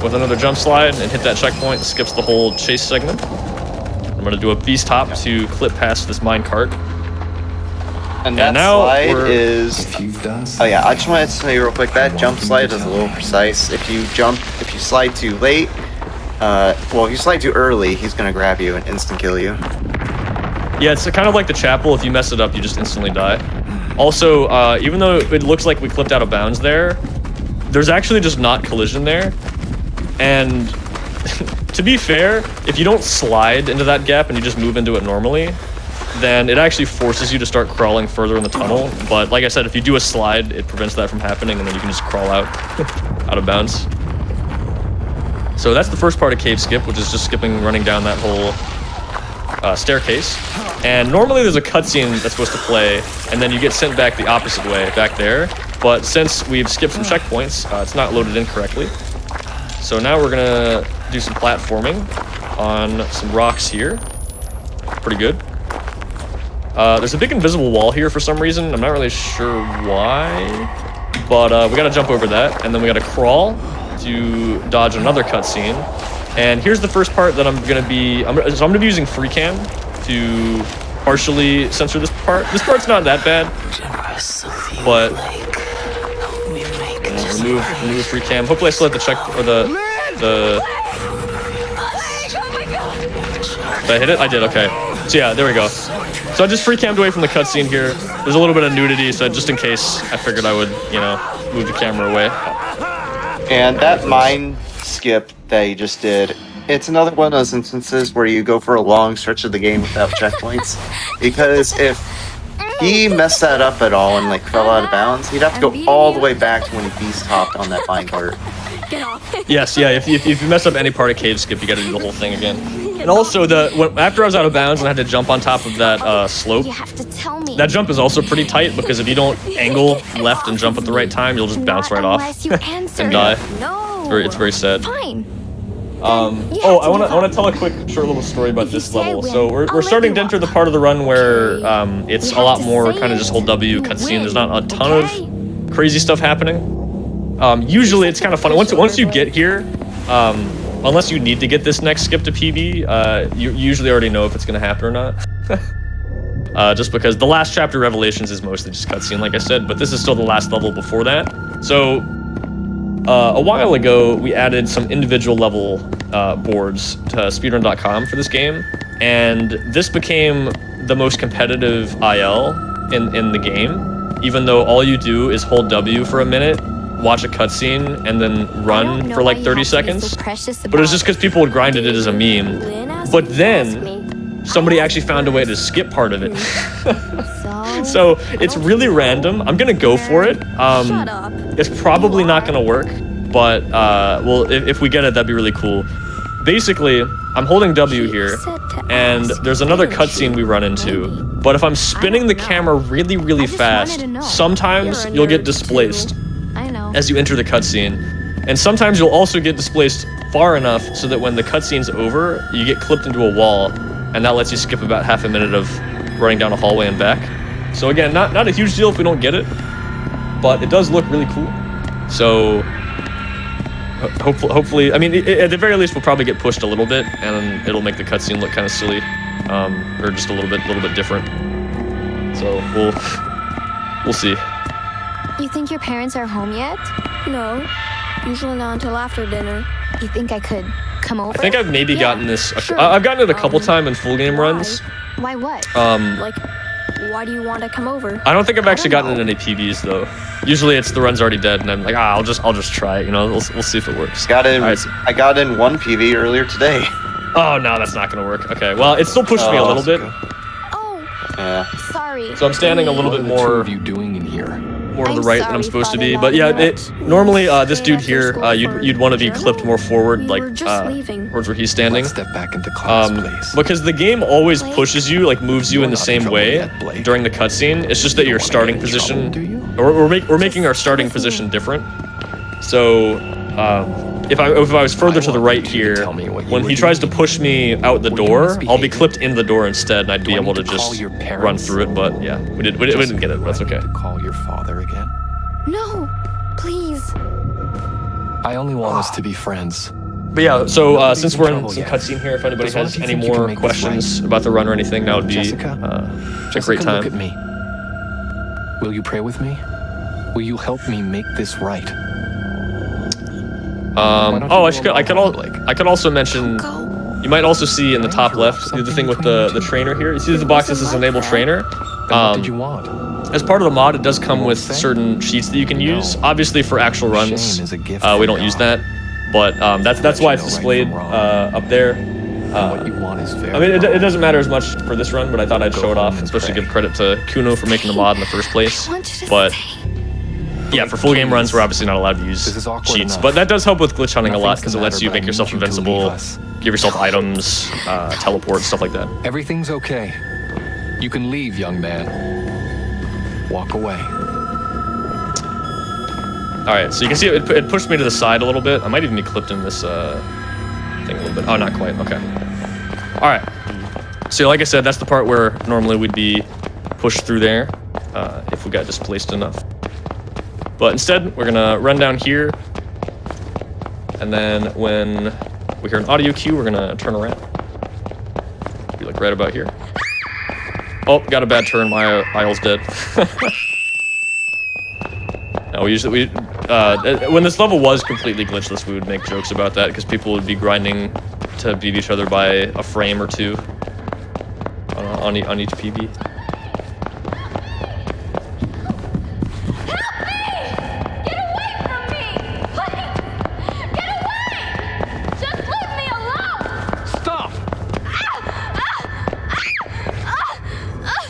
with another jump slide and hit that checkpoint. Skips the whole chase segment. I'm gonna do a beast hop to clip past this mine cart. And that slide is... Oh yeah, I just wanted to say real quick, that jump slide is a little precise. If you slide too late, well, if you slide too early, he's gonna grab you and instant kill you. Yeah, it's kind of like the chapel. If you mess it up, you just instantly die. Also, even though it looks like we clipped out of bounds there, there's actually just not collision there. And to be fair, if you don't slide into that gap and you just move into it normally, then it actually forces you to start crawling further in the tunnel. But like I said, if you do a slide, it prevents that from happening, and then you can just crawl out of bounds. So that's the first part of Cave Skip, which is just skipping, running down that whole staircase. And normally there's a cutscene that's supposed to play, and then you get sent back the opposite way, back there. But since we've skipped some checkpoints, it's not loaded in correctly. So now we're gonna do some platforming on some rocks here. Pretty good. There's a big invisible wall here for some reason. I'm not really sure why, but we gotta jump over that, and then we gotta crawl to dodge another cutscene. And here's the first part that I'm gonna be using free cam to partially censor this part. This part's not that bad, but remove free cam. Hopefully I still have the check or the. Did I hit it? I did. Okay. So yeah, there we go. So I just free cammed away from the cutscene here. There's a little bit of nudity, so just in case, I figured I would, you know, move the camera away. And that mine skip that you just did, it's another one of those instances where you go for a long stretch of the game without checkpoints. Because if he messed that up at all and like fell out of bounds, he'd have to go all the way back to when he beast hopped on that minecart. Get off. Yes, yeah. If you mess up any part of Cave Skip, you got to do the whole thing again. And also, after I was out of bounds and I had to jump on top of that slope, You have to tell me. that jump is also pretty tight because if you don't angle left and jump at the right time, you'll just bounce right off Unless you answer. and die. No. It's very sad. Fine. I want to tell a quick short little story about this level. So we're starting to enter the part of the run where it's a lot more kind of just hold W cutscene. There's not a ton of crazy stuff happening. Usually it's kind of fun. Once you get here, unless you need to get this next skip to PB, you usually already know if it's going to happen or not. Just because the last chapter, Revelations, is mostly just cutscene, like I said, but this is still the last level before that. So a while ago, we added some individual level boards to speedrun.com for this game, and this became the most competitive IL in the game, even though all you do is hold W for a minute, watch a cutscene, and then run for like 30 seconds. But it's just because people would grind it as a meme. But then somebody actually found a way to skip part of it. So it's really random. I'm gonna go for it. It's probably not gonna work, but well, if we get it, that'd be really cool. Basically, I'm holding W here, and there's another cutscene we run into. But if I'm spinning the camera really, really fast, sometimes you'll get displaced as you enter the cutscene. And sometimes you'll also get displaced far enough so that when the cutscene's over, you get clipped into a wall, and that lets you skip about half a minute of running down a hallway and back. So again, not a huge deal if we don't get it, but it does look really cool. So hopefully, I mean, at the very least, we'll probably get pushed a little bit, and it'll make the cutscene look kind of silly, or just a little bit different. So we'll see. You think your parents are home yet? No, usually not until after dinner. You think I could come over? I think I've maybe gotten this. I've gotten it a couple times in full game runs. Why what? Like, why do you want to come over? I don't think I've actually gotten in any PBs though. Usually it's the run's already dead, and I'm like, I'll just try it. You know, we'll see if it works. I got in one PB earlier today. Oh no, that's not gonna work. Okay, well, it still pushed me a little bit. Oh, Yeah. sorry. So I'm standing a little bit more. What are you doing in here? More to the I'm right than sorry, I'm supposed to Father be, but yeah, Malcolm. normally this dude here, you'd want to be clipped more forward, We like were just leaving. towards where he's standing. Let's step back into class, please. Because the game always pushes you, like moves you in the not in same trouble way yet, Blake. during the cutscene. It's just that your wanna starting get in trouble, position, do you? we're making our starting position different. So if I was further to the right want you to here, tell me what you when were he tries to doing. push me out the Were you door, I'll be misbehaving? clipped into the door instead, and I'd be Do I able need to to call just your run parents? through it. But yeah, we didn't get it. That's okay. To call your father again? No, please. I only want us to be friends. But yeah, so since we're in trouble some yet. cutscene here, if anybody Does one has of you any think you can more make this questions about the run or anything, that would be Jessica? a great time. Look at me. Will you pray with me? Will you help me make this right? I could also mention. You might also see in the top left the thing with the trainer here. You see the box that says enable trainer. What did you want? As part of the mod, it does come with certain sheets that you can use. Obviously, for actual runs, Shame is a gift we from don't use God. that. but that's why it's displayed up there. What you want is very I mean, it doesn't matter as much for this run, but I thought I'd show it off, especially give credit to Kuno for making the mod in the first place. But yeah, for full game runs, we're obviously not allowed to use cheats, but that does help with glitch hunting a lot because it lets you make yourself invincible, give yourself items, teleport, stuff like that. Everything's okay. You can leave, young man. Walk away. All right, so you can see it pushed me to the side a little bit. I might even be clipped in this thing a little bit. Oh, not quite. Okay. All right. So like I said, that's the part where normally we'd be pushed through there if we got displaced enough. But instead, we're gonna run down here, and then when we hear an audio cue, we're gonna turn around. Be like right about here. Oh, got a bad turn. My aisle's dead. No, when this level was completely glitchless, we would make jokes about that because people would be grinding to beat each other by a frame or two on each PB.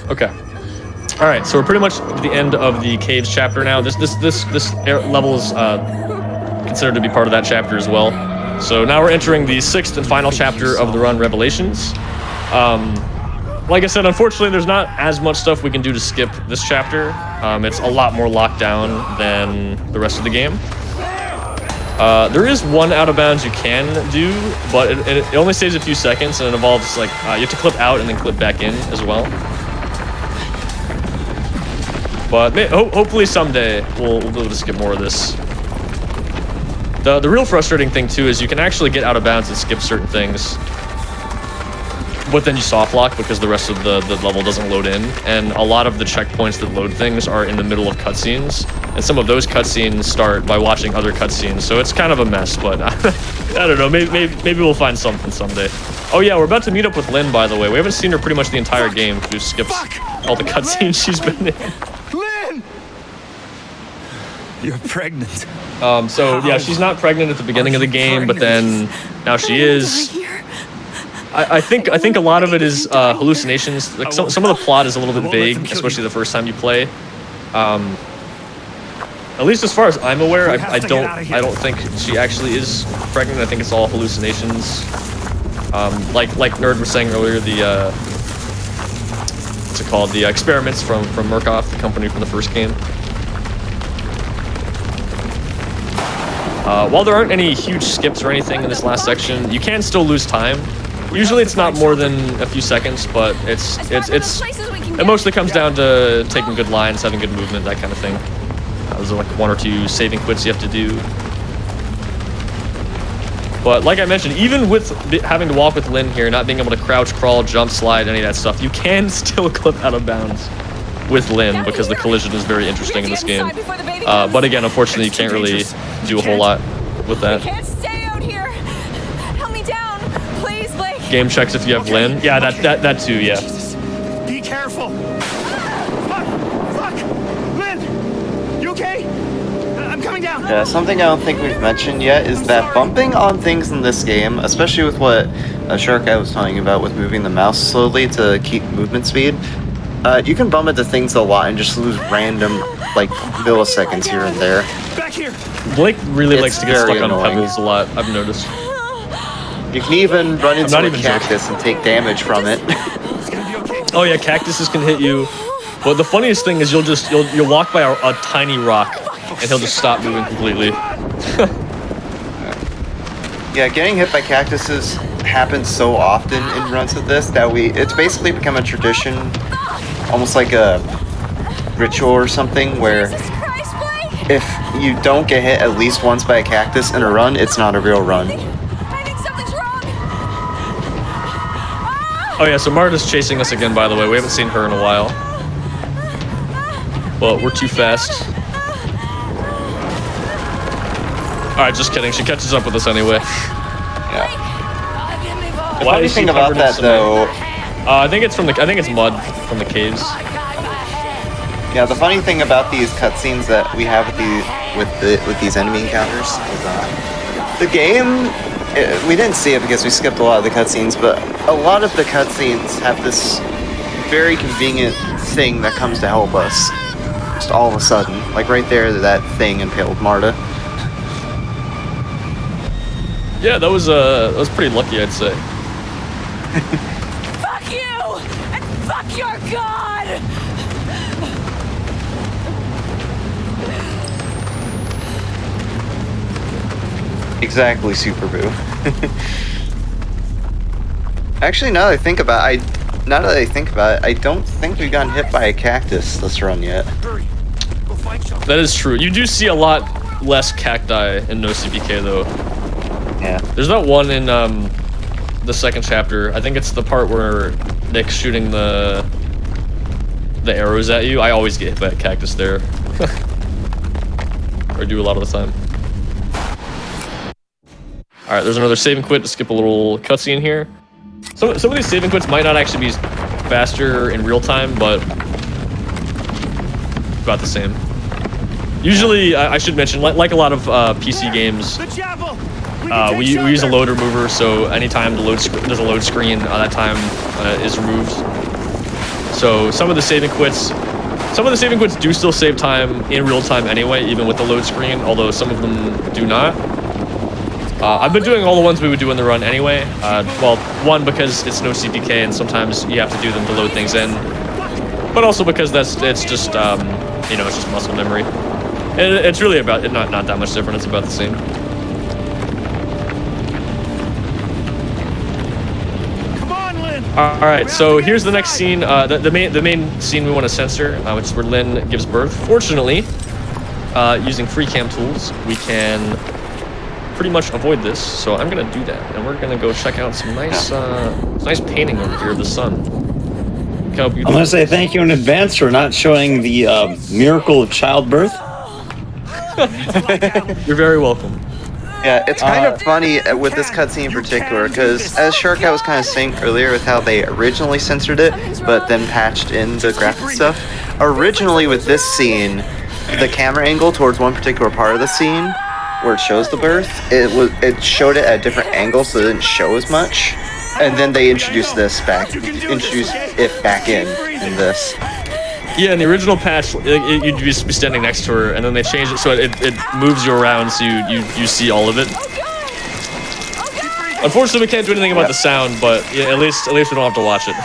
Okay. All right, so we're pretty much at the end of the caves chapter now. This level is considered to be part of that chapter as well. So now we're entering the 6th and final chapter of the run, Revelations. Like I said, unfortunately, there's not as much stuff we can do to skip this chapter. It's a lot more locked down than the rest of the game. There is one out of bounds you can do, but it only saves a few seconds, and it involves like you have to clip out and then clip back in as well. But hopefully someday we'll be able to skip more of this. The real frustrating thing too is you can actually get out of bounds and skip certain things, but then you soft lock because the rest of the level doesn't load in, and a lot of the checkpoints that load things are in the middle of cutscenes, and some of those cutscenes start by watching other cutscenes, so it's kind of a mess. But I don't know, maybe we'll find something someday. Oh yeah, we're about to meet up with Lynn, by the way. We haven't seen her pretty much the entire game because we've skipped all the cutscenes she's been in. Lynn! You're pregnant. So yeah, she's not pregnant at the beginning of the game, but then now she is. I think a lot of it is hallucinations. Like some of the plot is a little bit vague, especially the first time you play. At least as far as I'm aware, I don't think she actually is pregnant. I think it's all hallucinations. Like Nerd was saying earlier, the what's it called? The experiments from Murkoff, the company from the first game. While there aren't any huge skips or anything in this last section, you can still lose time. Usually it's not more than a few seconds, but it mostly comes down to taking good lines, having good movement, that kind of thing. There's like 1 or 2 saving quits you have to do. But like I mentioned, even with having to walk with Lynn here, not being able to crouch, crawl, jump, slide, any of that stuff, you can still clip out of bounds with Lynn because the collision is very interesting in this game. But again, unfortunately, you can't really do a whole lot with that. Game checks if you have Lynn. Yeah, that too, yeah. Be careful. Fuck. Lynn, you okay? I'm coming down. Yeah, something I don't think we've mentioned yet is that bumping on things in this game, especially with what Shark Guy was talking about with moving the mouse slowly to keep movement speed, you can bump into things a lot and just lose random, like, milliseconds here and there. Back here. Blake really likes to get stuck annoying. on pebbles a lot, I've noticed. You can even run into a cactus and take damage from it. Oh yeah, cactuses can hit you. But the funniest thing is you'll walk by a tiny rock and he'll just stop moving completely. Yeah, getting hit by cactuses happens so often in runs of this that it's basically become a tradition, almost like a ritual or something, where if you don't get hit at least once by a cactus in a run, it's not a real run. Oh yeah, so Marta's chasing us again, by the way. We haven't seen her in a while. But we're too fast. Alright, just kidding. She catches up with us anyway. Yeah. The funny thing about that, though... I think it's mud from the caves. Yeah, the funny thing about these cutscenes that we have with these enemy encounters is The game, we didn't see it because we skipped a lot of the cutscenes, but a lot of the cutscenes have this very convenient thing that comes to help us. Just all of a sudden. Like right there, that thing impaled Marta. Yeah, that was pretty lucky, I'd say. Fuck you! And fuck your god! Exactly, Super Boo. Actually, now that I think about it, I don't think we've gotten hit by a cactus this run yet. That is true. You do see a lot less cacti in No CPK though. Yeah. There's that one in the second chapter. I think it's the part where Nick's shooting the arrows at you. I always get hit by a cactus there. Or do a lot of the time. Alright, there's another save and quit to skip a little cutscene here. Some of these save and quits might not actually be faster in real time, but about the same. Usually, I should mention, like a lot of PC games, we use a load remover, so anytime there's a load screen, that time is removed. So some of the save and quits do still save time in real time anyway, even with the load screen, although some of them do not. I've been doing all the ones we would do in the run anyway. Well, one, because it's no CPK and sometimes you have to do them to load things in, but also because it's just you know, it's just muscle memory. And it's really about not that much different. It's about the same. Come on, Lynn. All right, so here's the next scene. The main scene we want to censor, which is where Lynn gives birth. Fortunately, using free cam tools, we can pretty much avoid this, so I'm gonna do that, and we're gonna go check out some nice painting over here of the sun. I want to say thank you in advance for not showing the miracle of childbirth. You're very welcome. Yeah, it's kind of funny with this cutscene in particular, because as Sharka was kind of saying earlier with how they originally censored it, but then patched in the graphic stuff. Originally with this scene, the camera angle towards one particular part of the scene where it shows the birth, it showed it at a different angle, so it didn't show as much. And then they introduced it back in this. Yeah, in the original patch, you'd be standing next to her, and then they changed it so it moves you around, so you see all of it. Unfortunately, we can't do anything about the sound, but yeah, at least we don't have to watch it.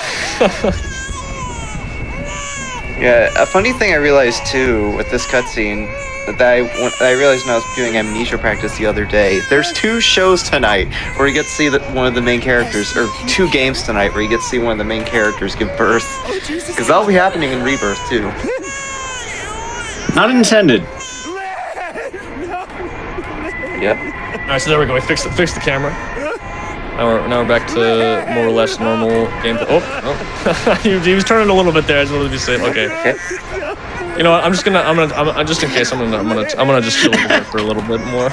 Yeah, a funny thing I realized too with this cutscene that I realized when I was doing Amnesia practice the other day. There's 2 shows tonight where you get to see one of the main characters, or 2 games tonight where you get to see one of the main characters give birth. Because that'll be happening in Rebirth too. Not intended. Yep. Alright, so there we go. We fixed the camera. Now we're back to more or less normal gameplay. Oh. he was turning a little bit there. I just wanted to be safe. Okay. You know what? I'm just in case I'm gonna just chill over here for a little bit more.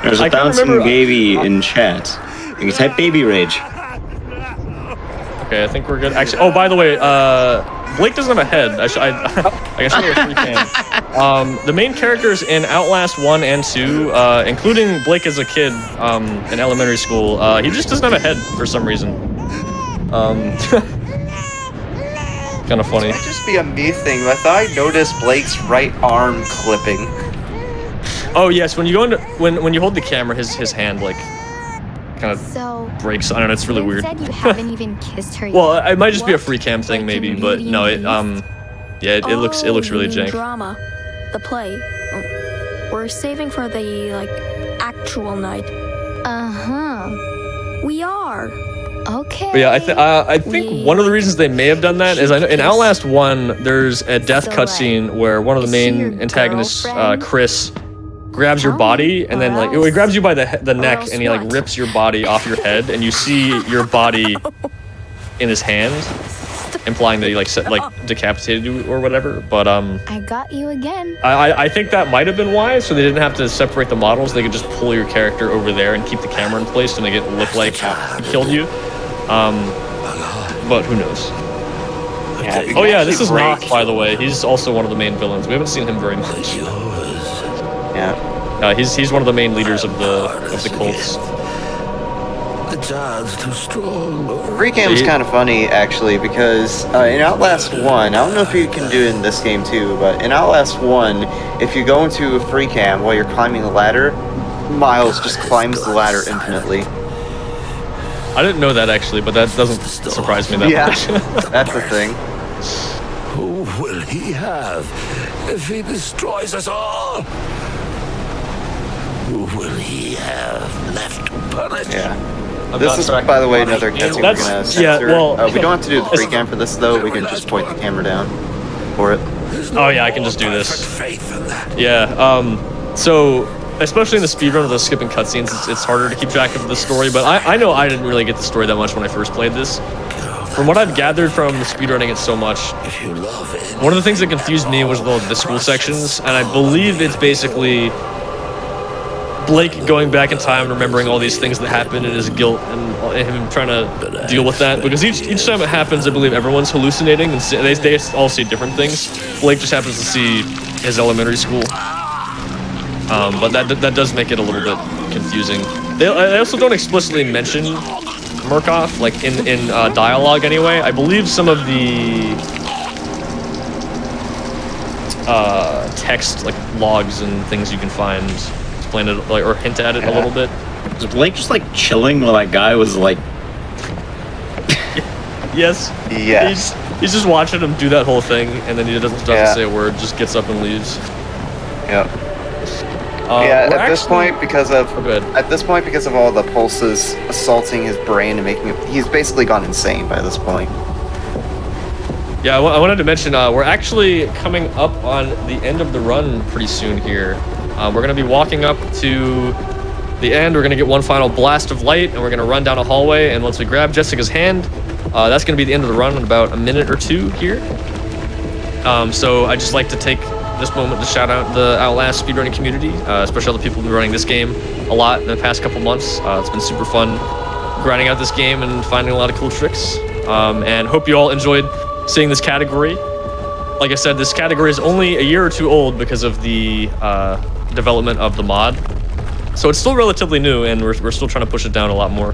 There's a bouncing baby in chat. You can type baby rage. Okay, I think we're good. Actually, oh, by the way, Blake doesn't have a head. I can show you a free cam. The main characters in Outlast 1 and 2, including Blake as a kid in elementary school, he just doesn't have a head for some reason. Kind of funny. This might just be a me thing, but I thought I noticed Blake's right arm clipping. Oh yes, when you go into when you hold the camera, his hand like kind of breaks. I don't know. It's really weird. Said you haven't even kissed her yet. Well, it might just be a free cam thing, maybe, but no, it yeah, it looks really jank. Drama, the play. We're saving for the actual night. We are. Okay. But yeah, I think one of the reasons they may have done that is I know in Outlast 1 there's a death cutscene where one of the main antagonists, Chris, grabs your body and then he grabs you by the neck and he rips your body off your head and you see your body in his hand, implying that he decapitated you or whatever. But I got you again. I think that might have been why, so they didn't have to separate the models. They could just pull your character over there and keep the camera in place to make it look like he killed you. But who knows? Yeah, oh yeah, this is Nock, by the way. He's also one of the main villains. We haven't seen him very much. Yeah. He's one of the main leaders of the cults. The child's too strong. Free cam's kind of funny, actually, because in Outlast 1, I don't know if you can do it in this game too, but in Outlast 1, if you go into a free cam while you're climbing the ladder, Miles just climbs the ladder infinitely. I didn't know that, actually, but that doesn't surprise me that much. That's the thing. Who will he have if he destroys us all? Who will he have left to punish? Yeah. This is, by the way, another cutscene we're gonna censor. Yeah, well, we don't have to do the free cam for this, though. We can just point the camera down for it. Oh yeah, I can just do this. Yeah. So, especially in the speedrun with the skipping cutscenes, it's harder to keep track of the story. But I know I didn't really get the story that much when I first played this. From what I've gathered from speedrunning it so much, one of the things that confused me was the school sections, and I believe it's basically Blake going back in time and remembering all these things that happened and his guilt and him trying to deal with that. Because each time it happens, I believe everyone's hallucinating and they all see different things. Blake just happens to see his elementary school. But that does make it a little bit confusing. They also don't explicitly mention Murkoff, like in dialogue anyway. I believe some of the text, like logs and things you can find, explain it or hint at it a little bit. Was Blake just like chilling while that guy was like? Yes. He's just watching him do that whole thing, and then he doesn't say a word, just gets up and leaves. Yep. At this point, because of all the pulses assaulting his brain and making him, he's basically gone insane by this point. Yeah, I wanted to mention we're actually coming up on the end of the run pretty soon here. We're going to be walking up to the end. We're going to get one final blast of light, and we're going to run down a hallway. And once we grab Jessica's hand, that's going to be the end of the run in about a minute or two here. So I'd just like to take this moment to shout out the Outlast speedrunning community, especially all the people who've been running this game a lot in the past couple months. It's been super fun grinding out this game and finding a lot of cool tricks. And hope you all enjoyed seeing this category. Like I said, this category is only a year or two old because of the development of the mod. So it's still relatively new, and we're still trying to push it down a lot more.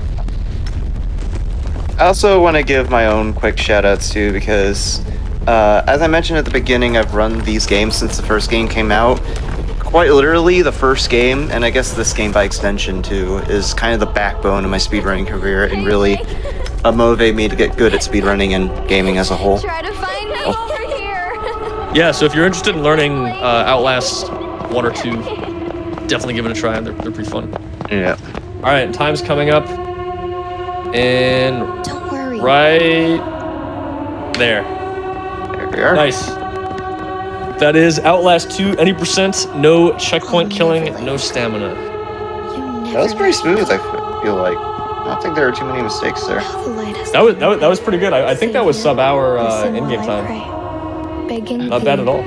I also want to give my own quick shout-outs too, because as I mentioned at the beginning, I've run these games since the first game came out. Quite literally, the first game, and I guess this game by extension too, is kind of the backbone of my speedrunning career and really motivated me to get good at speedrunning and gaming as a whole. Try to find me over here. Yeah, so if you're interested in learning Outlast 1 or 2, definitely give it a try. They're pretty fun. Yeah. All right, time's coming up. And don't worry. Right there. There we are. Nice. That is Outlast 2, any percent, no checkpoint killing, no stamina. That was pretty smooth, I feel like. I don't think there were too many mistakes there. That was pretty good. I think that was sub-hour in-game time. Not bad at all.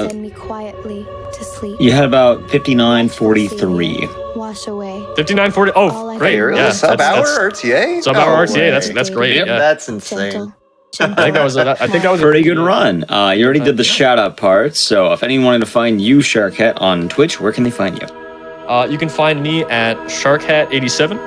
Send me quietly to sleep. You had about 59:43. Wash away. 59:40. Oh, great. Really? Yeah, sub-hour RTA? Sub-hour RTA. That's great. Yep, yeah. that's insane. I think that was a pretty good run. You already did the shout-out part, so if anyone wanted to find you, Sharkhat, on Twitch, where can they find you? You can find me at Sharkhat87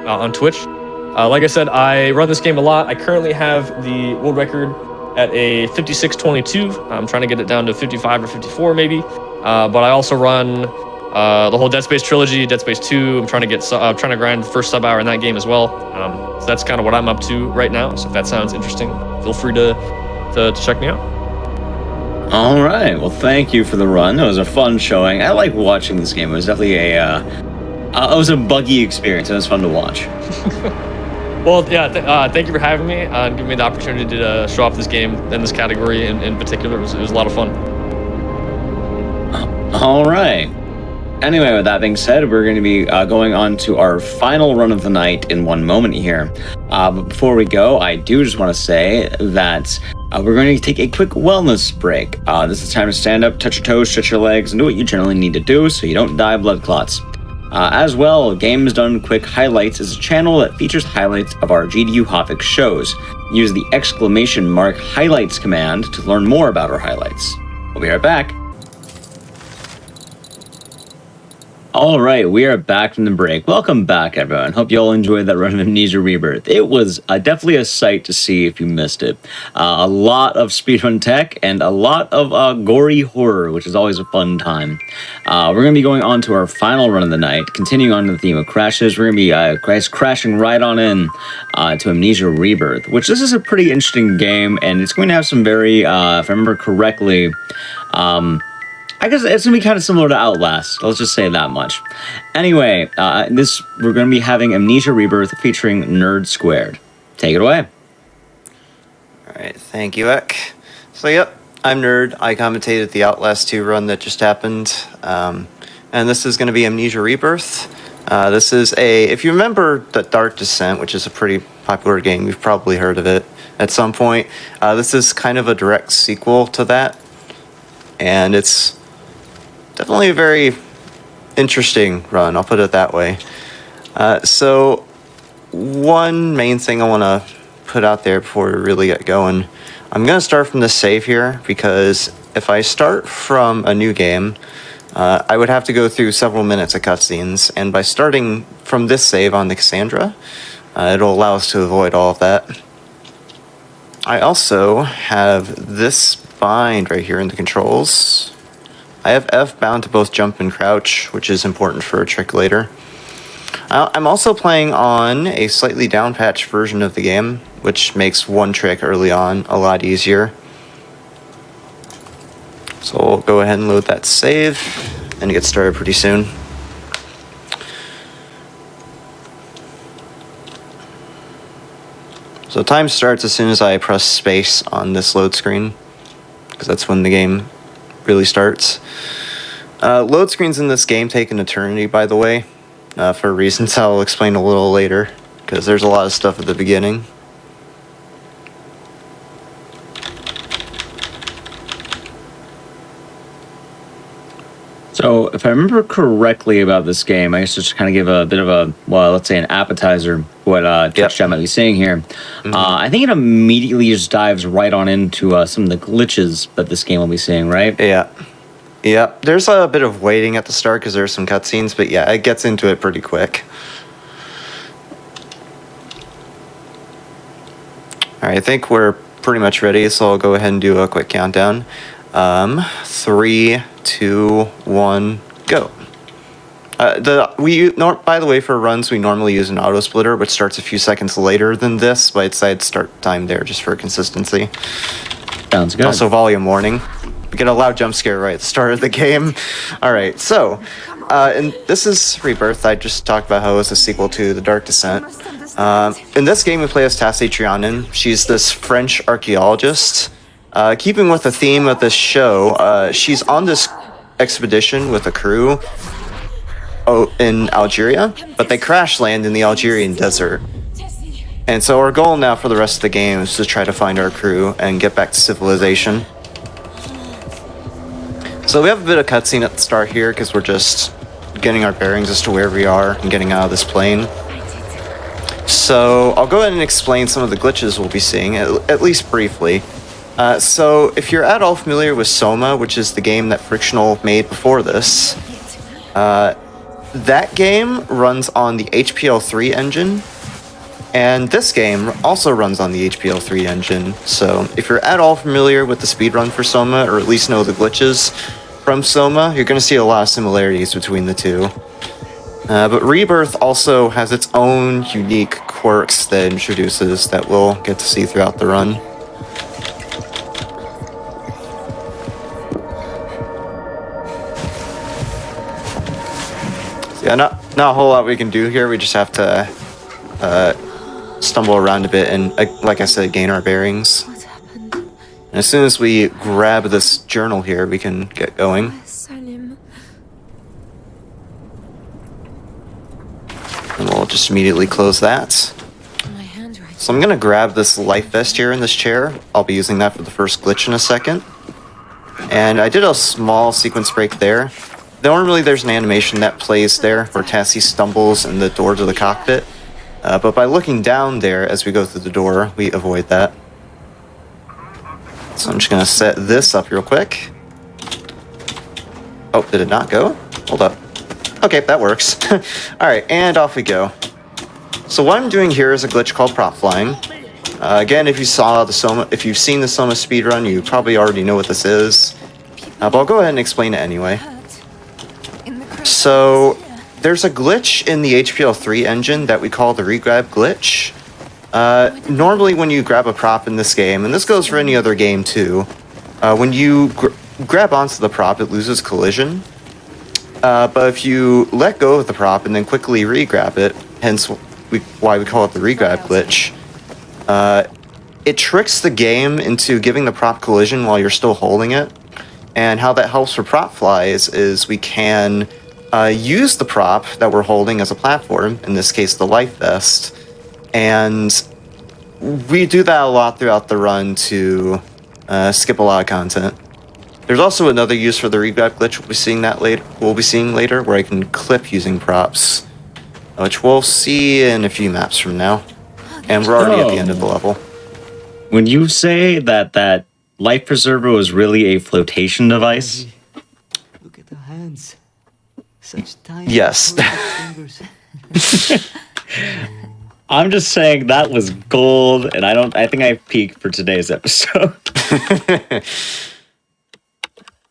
on Twitch. Like I said, I run this game a lot. I currently have the world record at a 56:22. I'm trying to get it down to 55 or 54 maybe. But I also run the whole Dead Space trilogy, Dead Space 2. I'm trying to grind the first sub-hour in that game as well. So that's kind of what I'm up to right now. So if that sounds interesting, feel free to check me out. All right. Well, thank you for the run. It was a fun showing. I like watching this game. It was definitely it was a buggy experience. It was fun to watch. Well, yeah. Thank you for having me and giving me the opportunity to show off this game and this category in particular. It was a lot of fun. All right. Anyway, with that being said, we're going to be going on to our final run of the night in one moment here. But before we go, I do just want to say that we're going to take a quick wellness break. This is time to stand up, touch your toes, stretch your legs, and do what you generally need to do so you don't die of blood clots. As well, Games Done Quick Highlights is a channel that features highlights of our GDU Hotfix shows. Use the !highlights command to learn more about our highlights. We'll be right back. All right, we are back from the break. Welcome back, everyone. Hope you all enjoyed that run of Amnesia Rebirth. It was definitely a sight to see if you missed it. A lot of speedrun tech and a lot of gory horror, which is always a fun time. We're going to be going on to our final run of the night, continuing on the theme of crashes. We're going to be crashing right on in to Amnesia Rebirth, which this is a pretty interesting game, and it's going to have some very, if I remember correctly, I guess it's going to be kind of similar to Outlast. Let's just say that much. Anyway, we're going to be having Amnesia Rebirth featuring Nerd Squared. Take it away. All right, thank you, Ek. So, yep, I'm Nerd. I commentated the Outlast 2 run that just happened. And this is going to be Amnesia Rebirth. This is if you remember the Dark Descent, which is a pretty popular game, you've probably heard of it at some point. This is kind of a direct sequel to that. And it's definitely a very interesting run, I'll put it that way. So one main thing I want to put out there before we really get going, I'm going to start from the save here, because if I start from a new game, I would have to go through several minutes of cutscenes, and by starting from this save on the Cassandra, it'll allow us to avoid all of that. I also have this bind right here in the controls. I have F bound to both jump and crouch, which is important for a trick later. I'm also playing on a slightly downpatched version of the game, which makes one trick early on a lot easier. So we'll go ahead and load that save and get started pretty soon. So time starts as soon as I press space on this load screen, because that's when the game really starts. Load screens in this game take an eternity, by the way, for reasons I'll explain a little later, because there's a lot of stuff at the beginning. So, if I remember correctly about this game, I guess just kind of give a bit of a, well, let's say an appetizer, what Touchdown might be saying here. Mm-hmm. I think it immediately just dives right on into some of the glitches that this game will be seeing, right? Yeah. Yeah, there's a bit of waiting at the start because there's some cutscenes, but yeah, it gets into it pretty quick. Alright, I think we're pretty much ready, so I'll go ahead and do a quick countdown. 3, 2, 1, go. By the way, for runs, we normally use an auto splitter, which starts a few seconds later than this, but it's I'd start time there just for consistency. Sounds good. Also, volume warning. We get a loud jump scare right at the start of the game. Alright, so, and this is Rebirth. I just talked about how it's a sequel to The Dark Descent. In this game, we play as Tassie Trianon. She's this French archaeologist. Keeping with the theme of this show, she's on this expedition with a crew in Algeria, but they crash land in the Algerian desert. And so our goal now for the rest of the game is to try to find our crew and get back to civilization. So we have a bit of cutscene at the start here because we're just getting our bearings as to where we are and getting out of this plane. So I'll go ahead and explain some of the glitches we'll be seeing, at least briefly. So if you're at all familiar with Soma, which is the game that Frictional made before this, that game runs on the HPL3 engine, and this game also runs on the HPL3 engine. So if you're at all familiar with the speedrun for Soma, or at least know the glitches from Soma, you're going to see a lot of similarities between the two. But Rebirth also has its own unique quirks that it introduces that we'll get to see throughout the run. Yeah, not a whole lot we can do here. We just have to stumble around a bit and, like I said, gain our bearings. What's happened? And as soon as we grab this journal here, we can get going. And we'll just immediately close that. So I'm going to grab this life vest here in this chair. I'll be using that for the first glitch in a second. And I did a small sequence break there. Normally there's an animation that plays there where Tassie stumbles in the door to the cockpit. But by looking down there as we go through the door, we avoid that. So I'm just going to set this up real quick. Oh, did it not go? Hold up. Okay, that works. Alright, and off we go. So what I'm doing here is a glitch called prop flying. Again, if you've seen the Soma speedrun, you probably already know what this is. But I'll go ahead and explain it anyway. So, there's a glitch in the HPL3 engine that we call the regrab glitch. Normally when you grab a prop in this game, and this goes for any other game too, when you grab onto the prop, it loses collision. But if you let go of the prop and then quickly re-grab it, hence why we call it the regrab glitch, it tricks the game into giving the prop collision while you're still holding it. And how that helps for prop flies is we can use the prop that we're holding as a platform, in this case the life vest, and we do that a lot throughout the run to skip a lot of content. There's also another use for the regrab glitch we'll be seeing later, where I can clip using props, which we'll see in a few maps from now. And we're already at the end of the level. When you say that life preserver was really a flotation device? Look at the hands. Such tiny yes. fingers. I'm just saying that was gold, and I think I peaked for today's episode.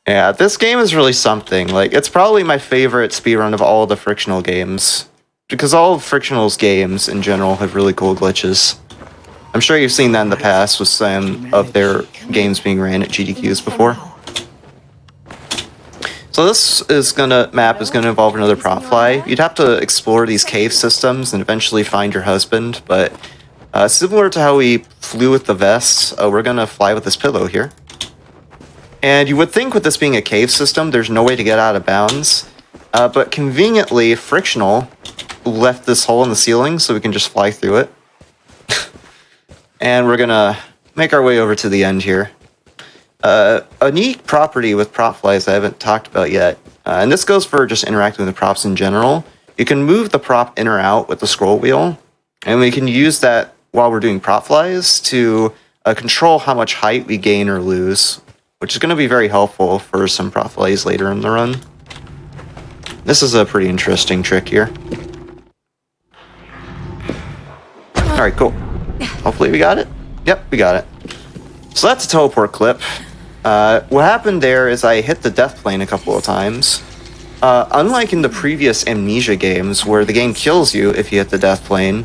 Yeah, this game is really something. Like, it's probably my favorite speedrun of all the Frictional games, because all of Frictional's games in general have really cool glitches. I'm sure you've seen that in the past with some of their games being ran at GDQs before. So this map is gonna involve another prop fly. You'd have to explore these cave systems and eventually find your husband, but similar to how we flew with the vest, we're gonna fly with this pillow here. And you would think with this being a cave system, there's no way to get out of bounds, but conveniently, Frictional left this hole in the ceiling so we can just fly through it. And we're gonna make our way over to the end here. A neat property with prop flies I haven't talked about yet, and this goes for just interacting with the props in general. You can move the prop in or out with the scroll wheel, and we can use that while we're doing prop flies to control how much height we gain or lose, which is going to be very helpful for some prop flies later in the run. This is a pretty interesting trick here. Alright, cool. Hopefully we got it. Yep, we got it. So that's a teleport clip. What happened there is I hit the death plane a couple of times. Unlike in the previous Amnesia games, where the game kills you if you hit the death plane,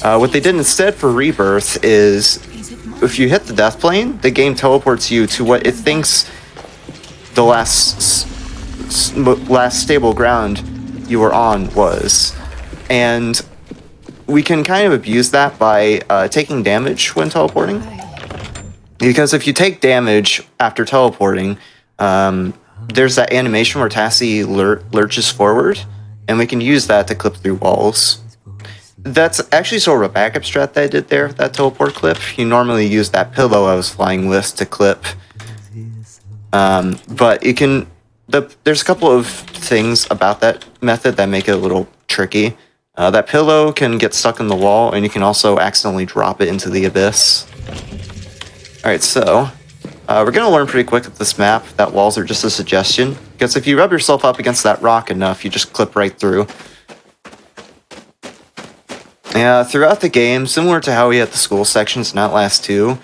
what they did instead for Rebirth is, if you hit the death plane, the game teleports you to what it thinks the last stable ground you were on was. And we can kind of abuse that by taking damage when teleporting. Because if you take damage after teleporting, there's that animation where Tassie lurches forward, and we can use that to clip through walls. That's actually sort of a backup strat that I did there, that teleport clip. You normally use that pillow I was flying with to clip. But you can... there's a couple of things about that method that make it a little tricky. That pillow can get stuck in the wall, and you can also accidentally drop it into the abyss. Alright, so... we're going to learn pretty quick with this map that walls are just a suggestion, because if you rub yourself up against that rock enough, you just clip right through. Yeah, throughout the game, similar to how we had the school sections in Outlast 2,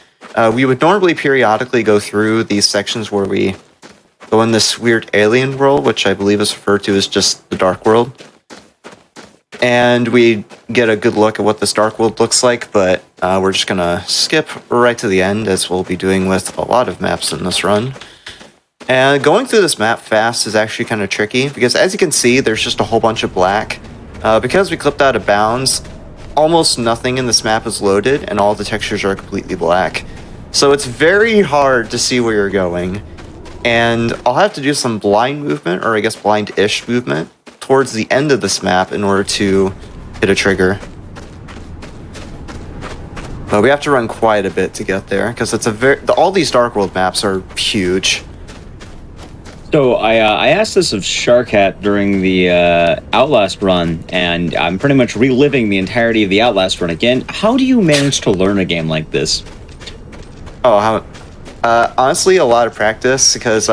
we would normally periodically go through these sections where we go in this weird alien world, which I believe is referred to as just the Dark World. And we get a good look at what this Dark World looks like, but we're just gonna skip right to the end, as we'll be doing with a lot of maps in this run. And going through this map fast is actually kind of tricky, because as you can see, there's just a whole bunch of black. Because we clipped out of bounds, almost nothing in this map is loaded, and all the textures are completely black. So it's very hard to see where you're going. And I'll have to do some blind movement, or I guess blind-ish movement, towards the end of this map in order to hit a trigger. But we have to run quite a bit to get there, because it's all these Dark World maps are huge. So I asked this of Sharkat during the Outlast run, and I'm pretty much reliving the entirety of the Outlast run again. How do you manage to learn a game like this? Oh, honestly, a lot of practice, because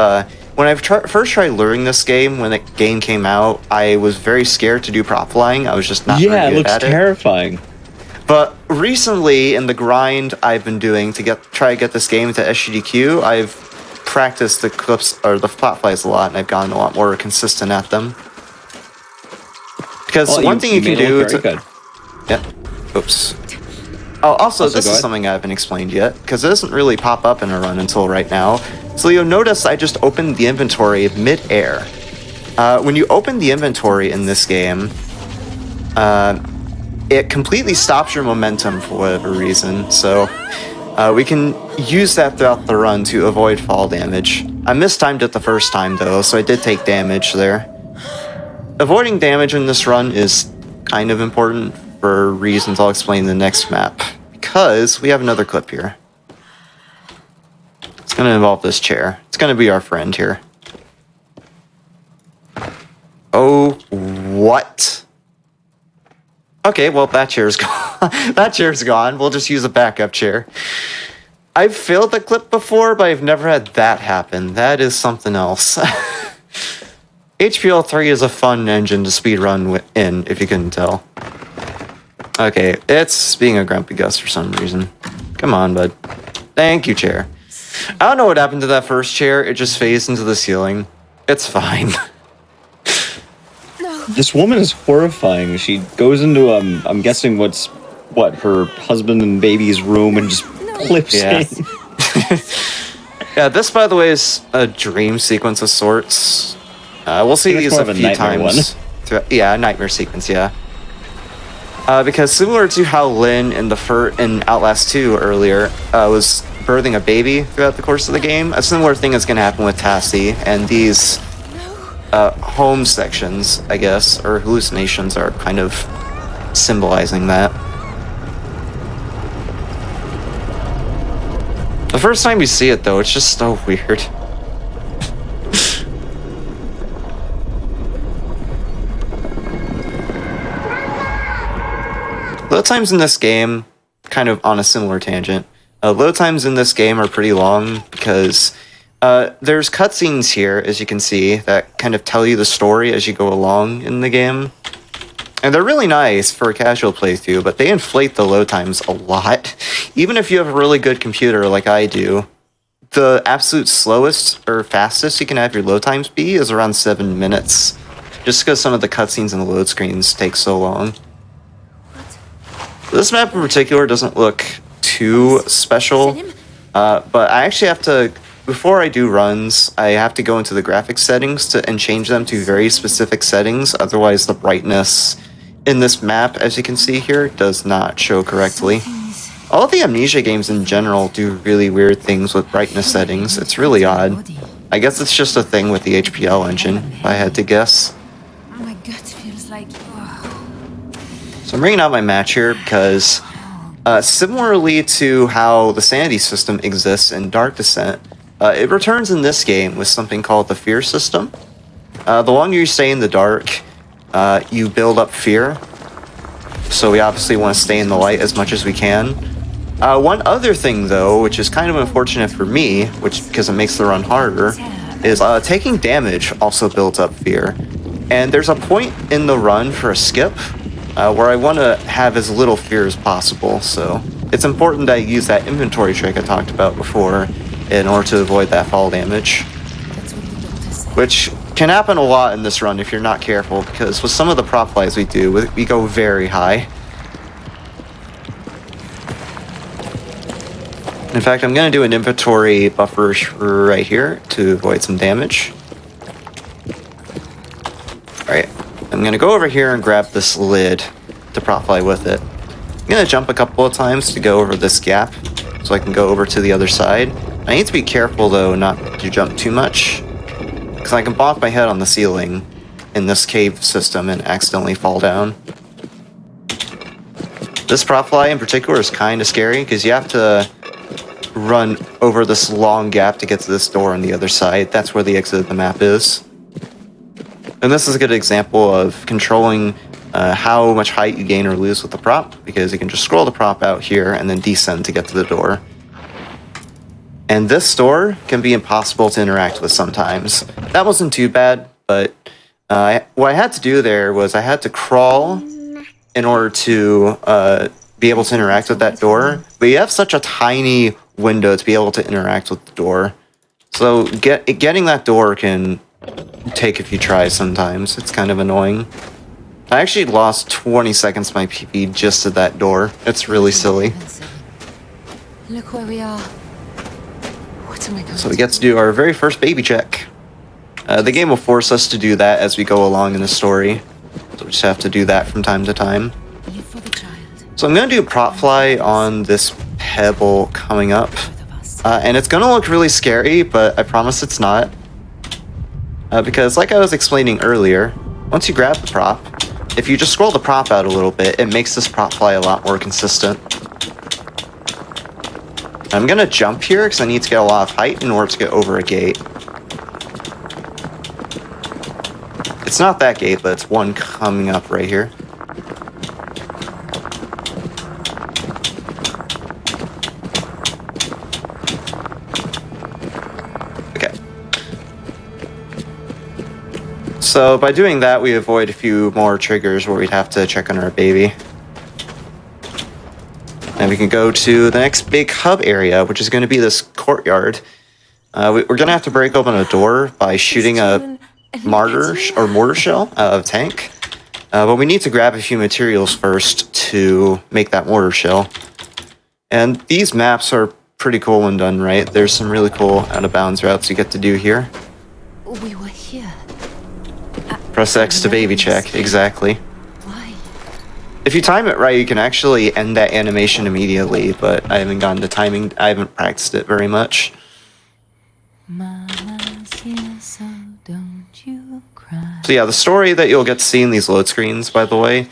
when I first tried luring this game, when the game came out, I was very scared to do prop flying. I was just not very Yeah, good it looks at terrifying. But recently, in the grind I've been doing to try to get this game to SGDQ, I've practiced the clips or the prop flies a lot, and I've gotten a lot more consistent at them. Because one thing you can do very good. Yeah. Oops. Oh, also this is something I haven't explained yet, because it doesn't really pop up in a run until right now. So you'll notice I just opened the inventory mid-air. When you open the inventory in this game, it completely stops your momentum for whatever reason. So we can use that throughout the run to avoid fall damage. I mistimed it the first time though, so I did take damage there. Avoiding damage in this run is kind of important for reasons I'll explain in the next map, because we have another clip here. It's going to involve this chair. It's going to be our friend here. Oh, what? Okay, well, that chair's gone. That chair's gone. We'll just use a backup chair. I've failed the clip before, but I've never had that happen. That is something else. HPL3 is a fun engine to speedrun in, if you couldn't tell. Okay, it's being a grumpy Gus for some reason. Come on, bud. Thank you, chair. I don't know what happened to that first chair. It just phased into the ceiling. It's fine. This woman is horrifying. She goes into, I'm guessing her husband and baby's room and just clips in. Yeah, this, by the way, is a dream sequence of sorts. We'll see these a few times. Yeah, a nightmare sequence, yeah. Because similar to how Lynn in Outlast 2 earlier was birthing a baby throughout the course of the game, a similar thing is going to happen with Tassie, and these home sections, I guess, or hallucinations are kind of symbolizing that. The first time you see it, though, it's just so weird. Load times in this game, kind of on a similar tangent, load times in this game are pretty long because there's cutscenes here, as you can see, that kind of tell you the story as you go along in the game. And they're really nice for a casual playthrough, but they inflate the load times a lot. Even if you have a really good computer like I do, the absolute slowest or fastest you can have your load times be is around 7 minutes. Just because some of the cutscenes and the load screens take so long. This map in particular doesn't look too special, but I actually have to, before I do runs, I have to go into the graphics settings and change them to very specific settings, otherwise the brightness in this map, as you can see here, does not show correctly. All of the Amnesia games in general do really weird things with brightness settings. It's really odd. I guess it's just a thing with the HPL engine, if I had to guess. My gut feels like... So I'm bringing out my match here because, similarly to how the sanity system exists in Dark Descent, it returns in this game with something called the fear system. The longer you stay in the dark, you build up fear. So we obviously want to stay in the light as much as we can. One other thing, though, which is kind of unfortunate for me, because it makes the run harder, is taking damage also builds up fear. And there's a point in the run for a skip where I want to have as little fear as possible, so it's important that I use that inventory trick I talked about before in order to avoid that fall damage. Which can happen a lot in this run if you're not careful, because with some of the prop flies we do, we go very high. In fact, I'm going to do an inventory buffer right here to avoid some damage. Alright. I'm going to go over here and grab this lid to prop fly with it. I'm going to jump a couple of times to go over this gap so I can go over to the other side. I need to be careful, though, not to jump too much, because I can bonk my head on the ceiling in this cave system and accidentally fall down. This prop fly in particular is kind of scary because you have to run over this long gap to get to this door on the other side. That's where the exit of the map is. And this is a good example of controlling how much height you gain or lose with the prop, because you can just scroll the prop out here and then descend to get to the door. And this door can be impossible to interact with sometimes. That wasn't too bad, but what I had to do there was I had to crawl in order to be able to interact with that door. But you have such a tiny window to be able to interact with the door. So getting that door can take a few tries sometimes. It's kind of annoying. I actually lost 20 seconds of my PP just at that door. It's really silly. Look where we are. What am I going So we get to do our very first baby check. The game will force us to do that as we go along in the story. So we just have to do that from time to time. So I'm going to do prop fly on this pebble coming up. And it's going to look really scary, but I promise it's not. Because like I was explaining earlier, once you grab the prop, if you just scroll the prop out a little bit, it makes this prop fly a lot more consistent. I'm going to jump here because I need to get a lot of height in order to get over a gate. It's not that gate, but it's one coming up right here. Okay. So by doing that, we avoid a few more triggers where we'd have to check on our baby. And we can go to the next big hub area, which is going to be this courtyard. We're going to have to break open a door by shooting a mortar shell out of a tank. But we need to grab a few materials first to make that mortar shell. And these maps are pretty cool when done right. There's some really cool out-of-bounds routes you get to do here. We were here. Press X to baby check, exactly. Why? If you time it right, you can actually end that animation immediately, but I haven't gotten to timing. I haven't practiced it very much. Mama's here, so don't you cry. So yeah, the story that you'll get to see in these load screens, by the way,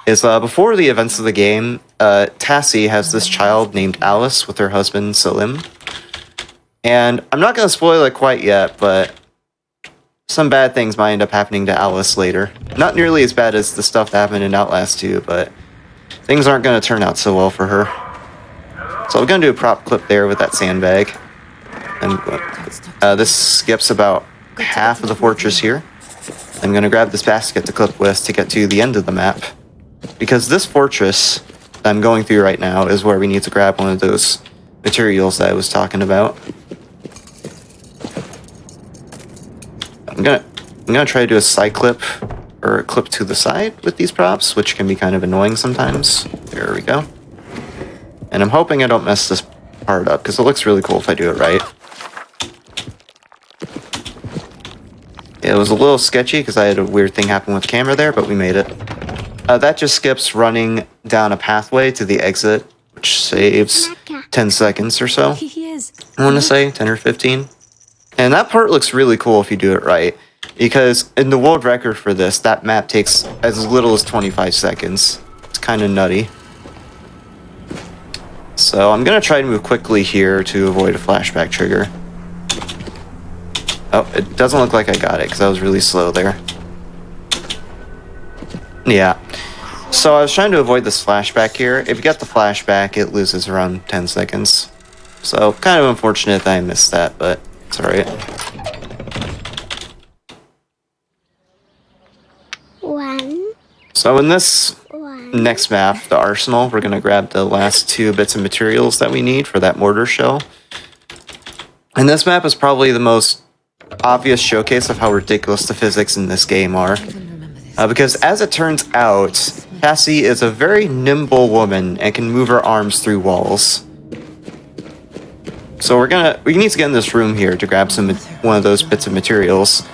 is before the events of the game, Tassie has this child named Alice with her husband, Salim. And I'm not going to spoil it quite yet, but some bad things might end up happening to Alice later. Not nearly as bad as the stuff that happened in Outlast 2, but things aren't going to turn out so well for her. So I'm going to do a prop clip there with that sandbag. And this skips about half of the fortress here. I'm going to grab this basket to clip with to get to the end of the map. Because this fortress that I'm going through right now is where we need to grab one of those materials that I was talking about. I'm gonna try to do a side clip or a clip to the side with these props, which can be kind of annoying sometimes. There we go. And I'm hoping I don't mess this part up because it looks really cool if I do it right. It was a little sketchy because I had a weird thing happen with the camera there, but we made it. That just skips running down a pathway to the exit, which saves 10 seconds or so. I want to say 10 or 15. And that part looks really cool if you do it right, because in the world record for this, that map takes as little as 25 seconds. It's kind of nutty. So I'm going to try to move quickly here to avoid a flashback trigger. Oh, it doesn't look like I got it because I was really slow there. Yeah. So I was trying to avoid this flashback here. If you get the flashback, it loses around 10 seconds. So kind of unfortunate that I missed that, but it's alright. So in this next map, the arsenal, we're going to grab the last 2 bits of materials that we need for that mortar shell. And this map is probably the most obvious showcase of how ridiculous the physics in this game are. Because as it turns out, Cassie is a very nimble woman and can move her arms through walls. So we need to get in this room here to grab one of those bits of materials.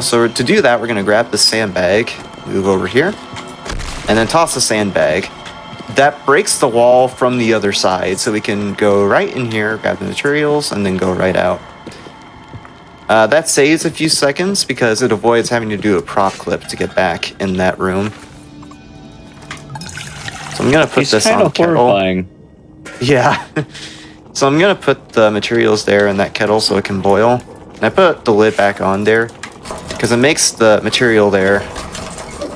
So to do that, we're going to grab the sandbag, move over here, and then toss the sandbag. That breaks the wall from the other side, so we can go right in here, grab the materials, and then go right out. That saves a few seconds because it avoids having to do a prop clip to get back in that room. So I'm going to put this on kettle. Horrifying. Yeah. So I'm going to put the materials there in that kettle so it can boil. And I put the lid back on there because it makes the material there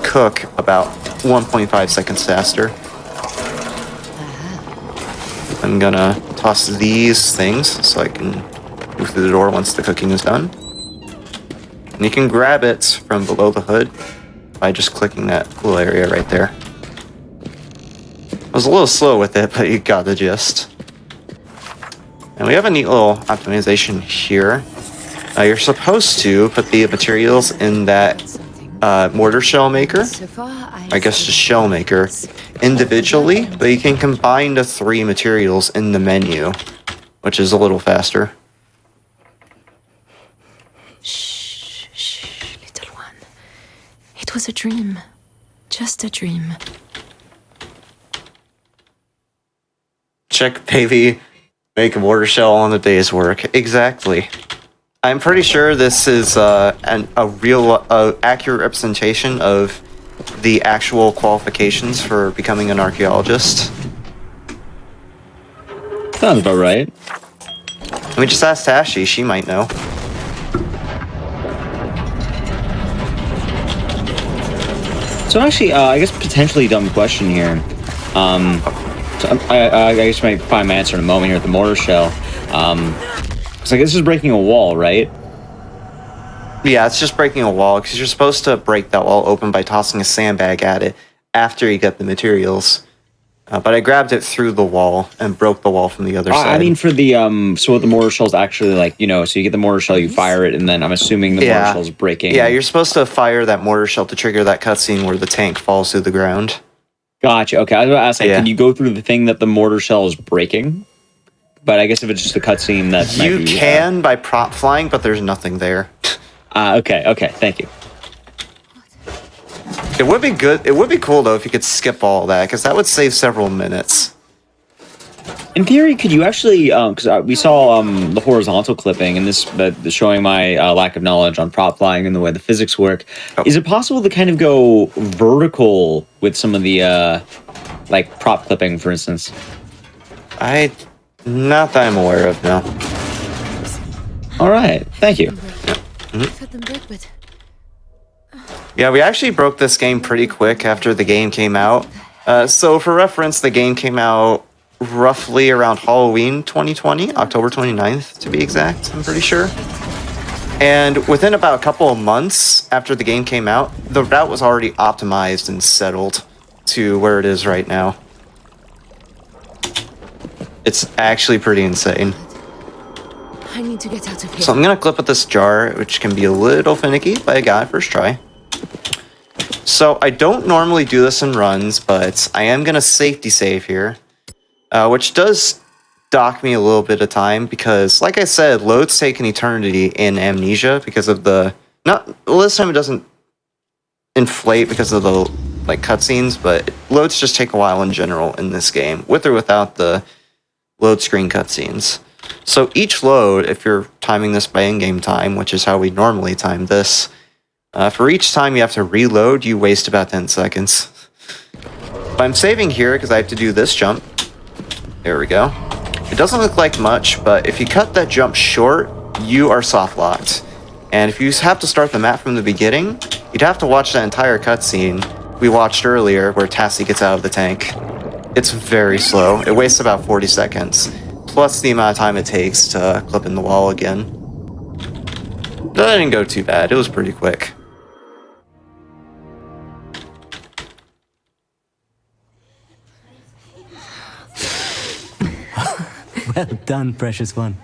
cook about 1.5 seconds faster. I'm going to toss these things so I can move through the door once the cooking is done. And you can grab it from below the hood by just clicking that little area right there. I was a little slow with it, but you got the gist. And we have a neat little optimization here. You're supposed to put the materials in that mortar shell maker, I guess just shell maker, individually, but you can combine the 3 materials in the menu, which is a little faster. Shh, shh, little one. It was a dream. Just a dream. Check, baby. Make a mortar shell on a day's work. Exactly. I'm pretty sure this is a real, accurate representation of the actual qualifications for becoming an archaeologist. Sounds about right. Let me just ask Tashi, she might know. So actually, I guess potentially dumb question here. So I guess you might find my answer in a moment here with the mortar shell. It's like this is breaking a wall, right? Yeah, it's just breaking a wall, because you're supposed to break that wall open by tossing a sandbag at it after you get the materials. But I grabbed it through the wall and broke the wall from the other side. I mean, for the, so what the mortar shell's actually like, you know, so you get the mortar shell, you fire it, and then I'm assuming the mortar shell's breaking. Yeah, you're supposed to fire that mortar shell to trigger that cutscene where the tank falls through the ground. Gotcha. Okay, I was about to ask, like, can you go through the thing that the mortar shell is breaking? But I guess if it's just a cutscene, that might be... You can by prop flying, but there's nothing there. Okay, thank you. It would be good. It would be cool, though, if you could skip all that, because that would save several minutes. In theory, could you actually, because we saw the horizontal clipping and this, showing my lack of knowledge on prop flying and the way the physics work. Is it possible to kind of go vertical with some of the, like, prop clipping, for instance? Not that I'm aware of, no. All right, thank you. Yeah, we actually broke this game pretty quick after the game came out. So for reference, the game came out roughly around Halloween 2020, October 29th to be exact, I'm pretty sure. And within about a couple of months after the game came out, the route was already optimized and settled to where it is right now. It's actually pretty insane. I need to get out of here. So I'm gonna clip with this jar, which can be a little finicky, but I got it first try. So I don't normally do this in runs, but I am gonna safety save here, which does dock me a little bit of time because, like I said, loads take an eternity in Amnesia because of the this time it doesn't inflate because of the cutscenes, but loads just take a while in general in this game, with or without the load screen cutscenes. So each load, if you're timing this by in-game time, which is how we normally time this, for each time you have to reload, you waste about 10 seconds. But I'm saving here because I have to do this jump. There we go. It doesn't look like much, but if you cut that jump short, you are soft locked. And if you have to start the map from the beginning, you'd have to watch that entire cutscene we watched earlier where Tassie gets out of the tank. It's very slow. It wastes about 40 seconds. Plus the amount of time it takes to clip in the wall again. That didn't go too bad. It was pretty quick. Well done, precious one.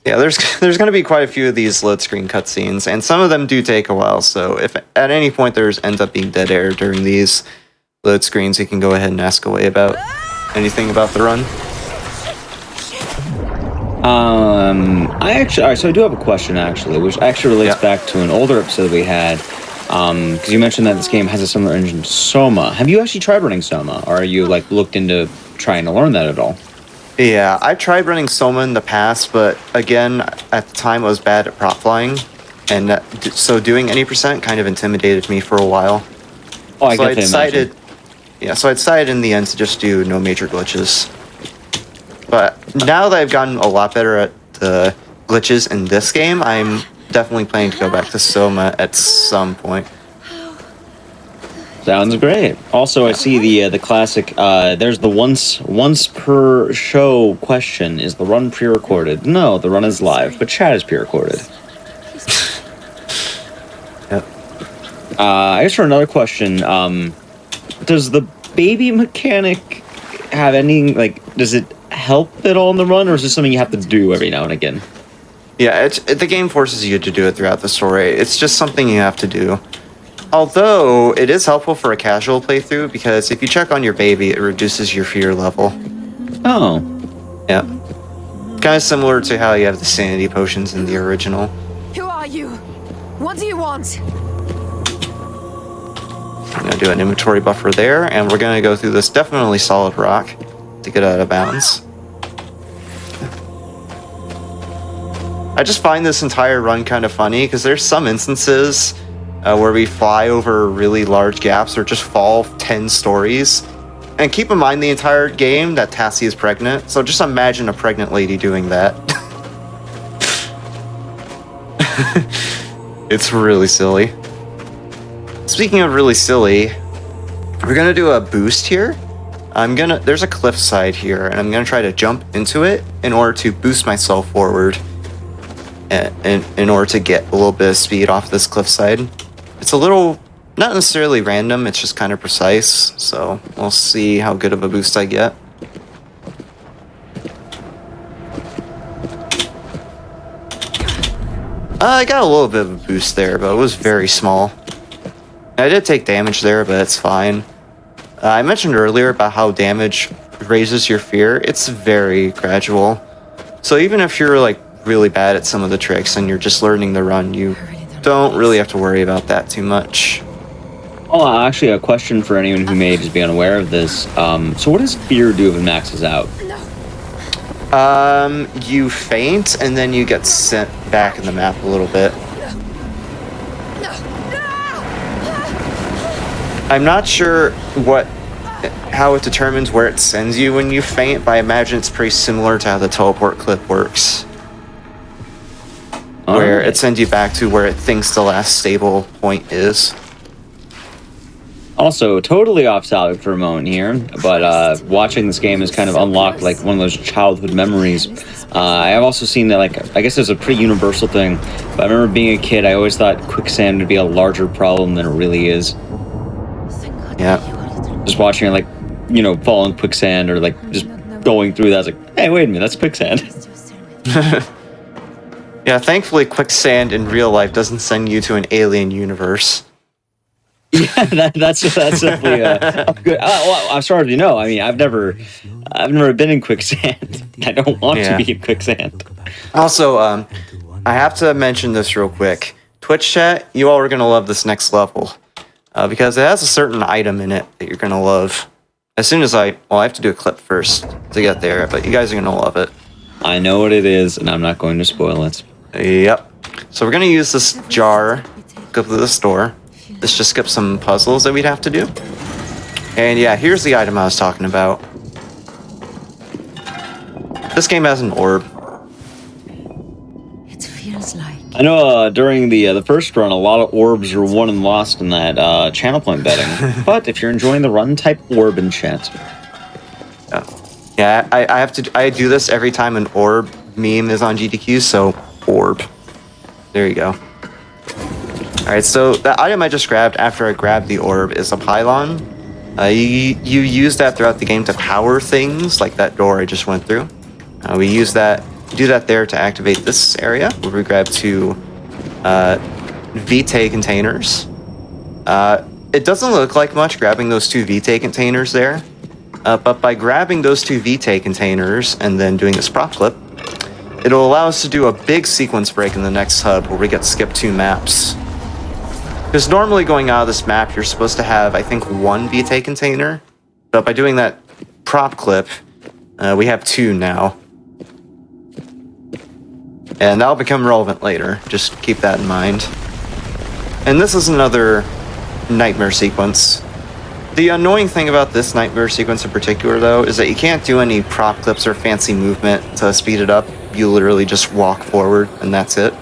Yeah, there's going to be quite a few of these load screen cutscenes, and some of them do take a while, so if at any point ends up being dead air during these load screens, you can go ahead and ask away about anything about the run. So I do have a question actually, which actually relates back to an older episode we had. Because you mentioned that this game has a similar engine to Soma. Have you actually tried running Soma, or are you looked into trying to learn that at all? Yeah, I tried running Soma in the past, but again, at the time I was bad at prop flying, and so doing any percent kind of intimidated me for a while. Oh, I get to imagine. Yeah, so I decided in the end to just do no major glitches. But now that I've gotten a lot better at the glitches in this game, I'm definitely planning to go back to Soma at some point. Sounds great. Also, I see the classic. There's the once per show question: is the run pre-recorded? No, the run is live, but chat is pre-recorded. Yep. I guess for another question, does the baby mechanic have any Does it help at all in the run, or is this something you have to do every now and again? Yeah, the game forces you to do it throughout the story. It's just something you have to do. Although, it is helpful for a casual playthrough, because if you check on your baby, it reduces your fear level. Oh. Yeah. Kind of similar to how you have the sanity potions in the original. Who are you? What do you want? I'm going to do an inventory buffer there, and we're going to go through this definitely solid rock to get out of bounds. I just find this entire run kind of funny, because there's some instances where we fly over really large gaps or just fall 10 stories. And keep in mind the entire game that Tassie is pregnant, so just imagine a pregnant lady doing that. It's really silly. Speaking of really silly, we're gonna do a boost here. There's a cliffside here, and I'm gonna try to jump into it in order to boost myself forward. And in order to get a little bit of speed off this cliffside. It's a little, not necessarily random, it's just kind of precise, so we'll see how good of a boost I get. I got a little bit of a boost there, but it was very small. I did take damage there, but it's fine. I mentioned earlier about how damage raises your fear. It's very gradual. So even if you're really bad at some of the tricks and you're just learning the run, you don't really have to worry about that too much. Oh, actually, a question for anyone who may just be unaware of this. So what does fear do if it maxes out? You faint, and then you get sent back in the map a little bit. I'm not sure how it determines where it sends you when you faint, but I imagine it's pretty similar to how the teleport clip works. Where it sends you back to where it thinks the last stable point is. Also, totally off topic for a moment here, but watching this game has kind of unlocked one of those childhood memories. I have also seen that I guess there's a pretty universal thing, but I remember being a kid, I always thought quicksand would be a larger problem than it really is. Yeah. Just watching it fall in quicksand or just going through that, I was like, hey, wait a minute, that's quicksand. Yeah, thankfully quicksand in real life doesn't send you to an alien universe. Yeah, that's definitely a good. I'm sorry to know. I mean, I've never been in quicksand. I don't want to be in quicksand. Also, I have to mention this real quick. Twitch chat, you all are gonna love this next level because it has a certain item in it that you're gonna love. As soon as I have to do a clip first to get there, but you guys are gonna love it. I know what it is, and I'm not going to spoil it. Yep. So we're gonna use this jar. Go to the store. This just skips some puzzles that we'd have to do. And yeah, here's the item I was talking about. This game has an orb. It feels like... I know during the first run, a lot of orbs were won and lost in that channel point betting. But if you're enjoying the run, type orb in chat. Yeah, I do this every time an orb meme is on GDQ, so orb. There you go. Alright, so the item I just grabbed after I grabbed the orb is a pylon. You use that throughout the game to power things, like that door I just went through. We do that there to activate this area, where we grab two Vitae containers. It doesn't look like much grabbing those two Vitae containers there, but by grabbing those two Vitae containers and then doing this prop clip, it'll allow us to do a big sequence break in the next hub where we get skipped 2 maps. Because normally going out of this map, you're supposed to have, I think, 1 Vitae container. But by doing that prop clip, we have 2 now. And that'll become relevant later. Just keep that in mind. And this is another nightmare sequence. The annoying thing about this nightmare sequence in particular, though, is that you can't do any prop clips or fancy movement to speed it up. You literally just walk forward, and that's it.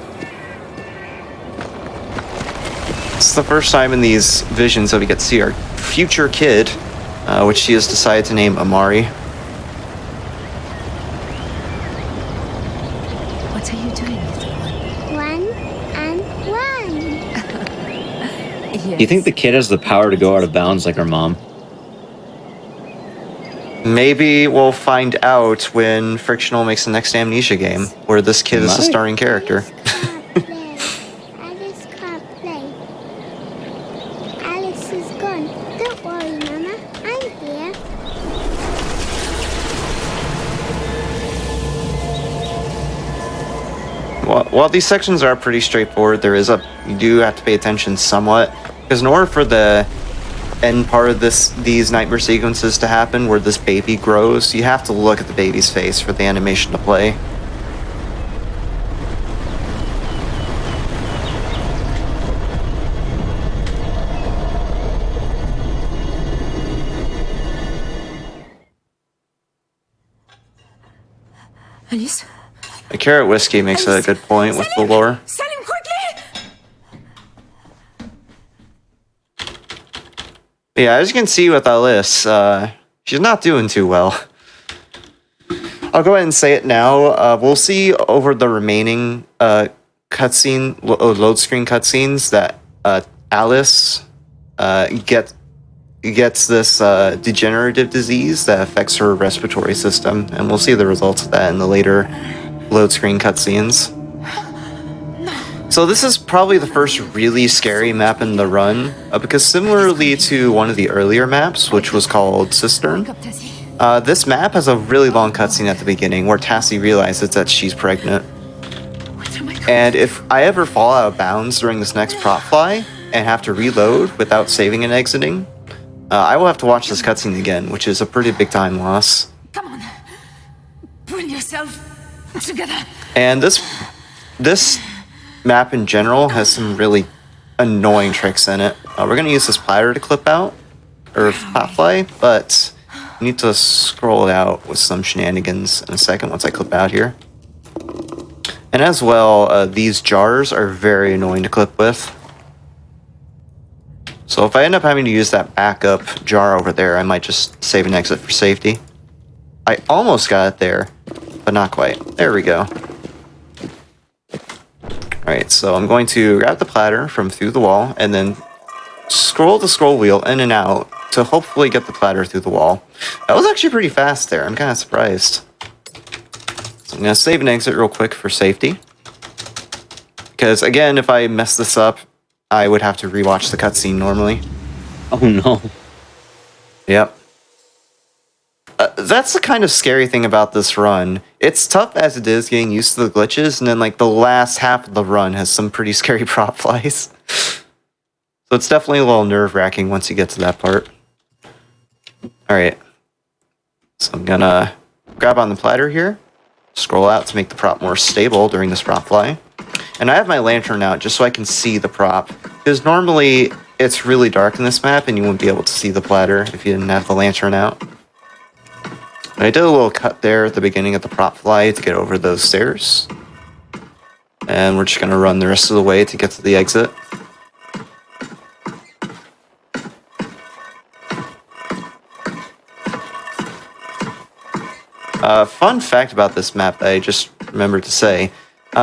is the first time in these visions that we get to see our future kid, which she has decided to name Amari. What are you doing, little one? One and one. Do you think the kid has the power to go out of bounds like her mom? Maybe we'll find out when Frictional makes the next Amnesia game, where this kid is the starring character. Alice can't play. Alice is gone. Don't worry, Mama. I'm here. While these sections are pretty straightforward, you do have to pay attention somewhat, because in order for the end part of these nightmare sequences to happen, where this baby grows, you have to look at the baby's face for the animation to play. Alice? A Carrot Whiskey makes a good point with the lore. Salim, quickly! Yeah, as you can see with Alice, she's not doing too well. I'll go ahead and say it now. We'll see over the remaining load screen cutscenes that Alice gets this degenerative disease that affects her respiratory system, and we'll see the results of that in the later load screen cutscenes. So this is probably the first really scary map in the run, because similarly to one of the earlier maps, which was called Cistern, this map has a really long cutscene at the beginning where Tassie realizes that she's pregnant. And if I ever fall out of bounds during this next prop fly and have to reload without saving and exiting, I will have to watch this cutscene again, which is a pretty big time loss. Come on. Pull yourself together. And this map in general has some really annoying tricks in it. We're going to use this platter to clip out, or pop fly, but I need to scroll it out with some shenanigans in a second once I clip out here. And as well, these jars are very annoying to clip with. So if I end up having to use that backup jar over there, I might just save and exit for safety. I almost got it there, but not quite. There we go. Alright, so I'm going to grab the platter from through the wall and then scroll the scroll wheel in and out to hopefully get the platter through the wall. That was actually pretty fast there. I'm kind of surprised. So I'm going to save and exit real quick for safety. Because again, if I mess this up, I would have to rewatch the cutscene normally. Oh no. Yep. That's the kind of scary thing about this run. It's tough as it is getting used to the glitches, and then like the last half of the run has some pretty scary prop flies. So it's definitely a little nerve-wracking once you get to that part. Alright. So I'm gonna grab on the platter here, scroll out to make the prop more stable during this prop fly. And I have my lantern out just so I can see the prop, because normally it's really dark in this map and you wouldn't be able to see the platter if you didn't have the lantern out. I did a little cut there at the beginning of the prop fly to get over those stairs. And we're just going to run the rest of the way to get to the exit. Fun fact about this map that I just remembered to say.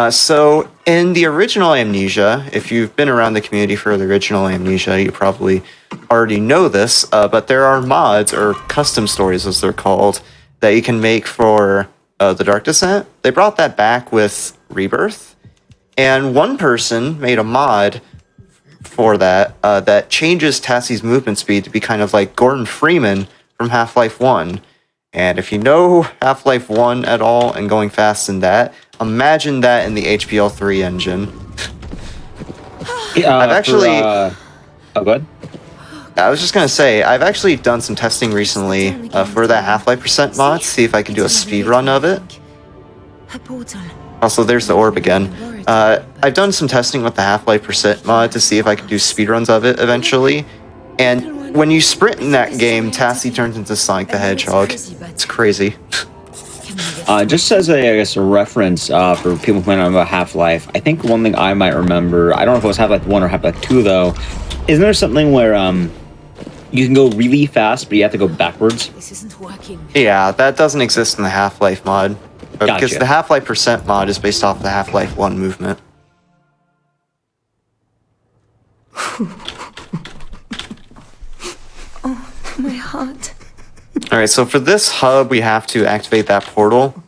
So in the original Amnesia, if you've been around the community for the original Amnesia, you probably already know this, but there are mods, or custom stories as they're called, that you can make for the Dark Descent. They brought that back with Rebirth, and one person made a mod for that that changes Tassie's movement speed to be kind of like Gordon Freeman from Half-Life 1. And if you know Half-Life 1 at all and going fast in that, imagine that in the HPL3 engine. Yeah, I've actually... oh, go ahead. I was just going to say, I've actually done some testing recently for that Half-Life percent mod, to see if I can do a speed run of it. Also, there's the orb again. I've done some testing with the Half-Life percent mod to see if I can do speedruns of it eventually. And when you sprint in that game, Tassie turns into Sonic the Hedgehog. It's crazy. Just as I guess a reference for people who might know about Half-Life, I think one thing I might remember, I don't know if it was Half-Life 1 or Half-Life 2 though, isn't there something where you can go really fast but you have to go backwards? This isn't working. Yeah, that doesn't exist in the Half-Life mod. Because Gotcha. the Half-Life percent mod is based off the Half-Life 1 movement. Oh, my heart. Alright, so for this hub, we have to activate that portal.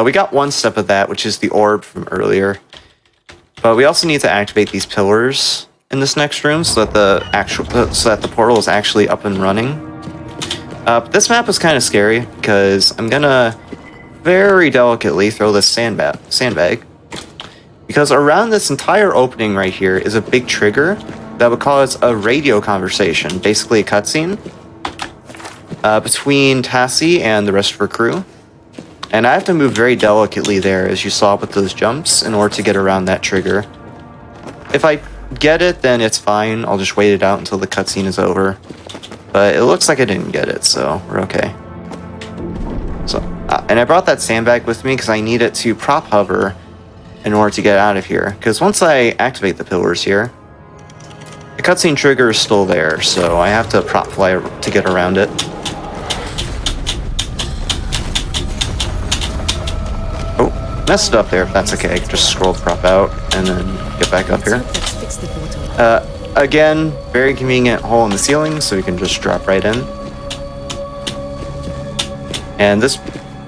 We got one step of that, which is the orb from earlier. But we also need to activate these pillars in this next room so that the portal is actually up and running. This map is kind of scary because I'm gonna very delicately throw this sandbag. Because around this entire opening right here is a big trigger that would cause a radio conversation, basically a cutscene, between Tassie and the rest of her crew. And I have to move very delicately there, as you saw with those jumps, in order to get around that trigger. If I get it, then it's fine. I'll just wait it out until the cutscene is over. But it looks like I didn't get it, so we're okay. So, and I brought that sandbag with me because I need it to prop hover in order to get out of here. Because once I activate the pillars here, the cutscene trigger is still there, so I have to prop fly to get around it. Oh, messed up there, but that's okay. Just scroll the prop out and then get back up here. Again, very convenient hole in the ceiling, so you can just drop right in. And this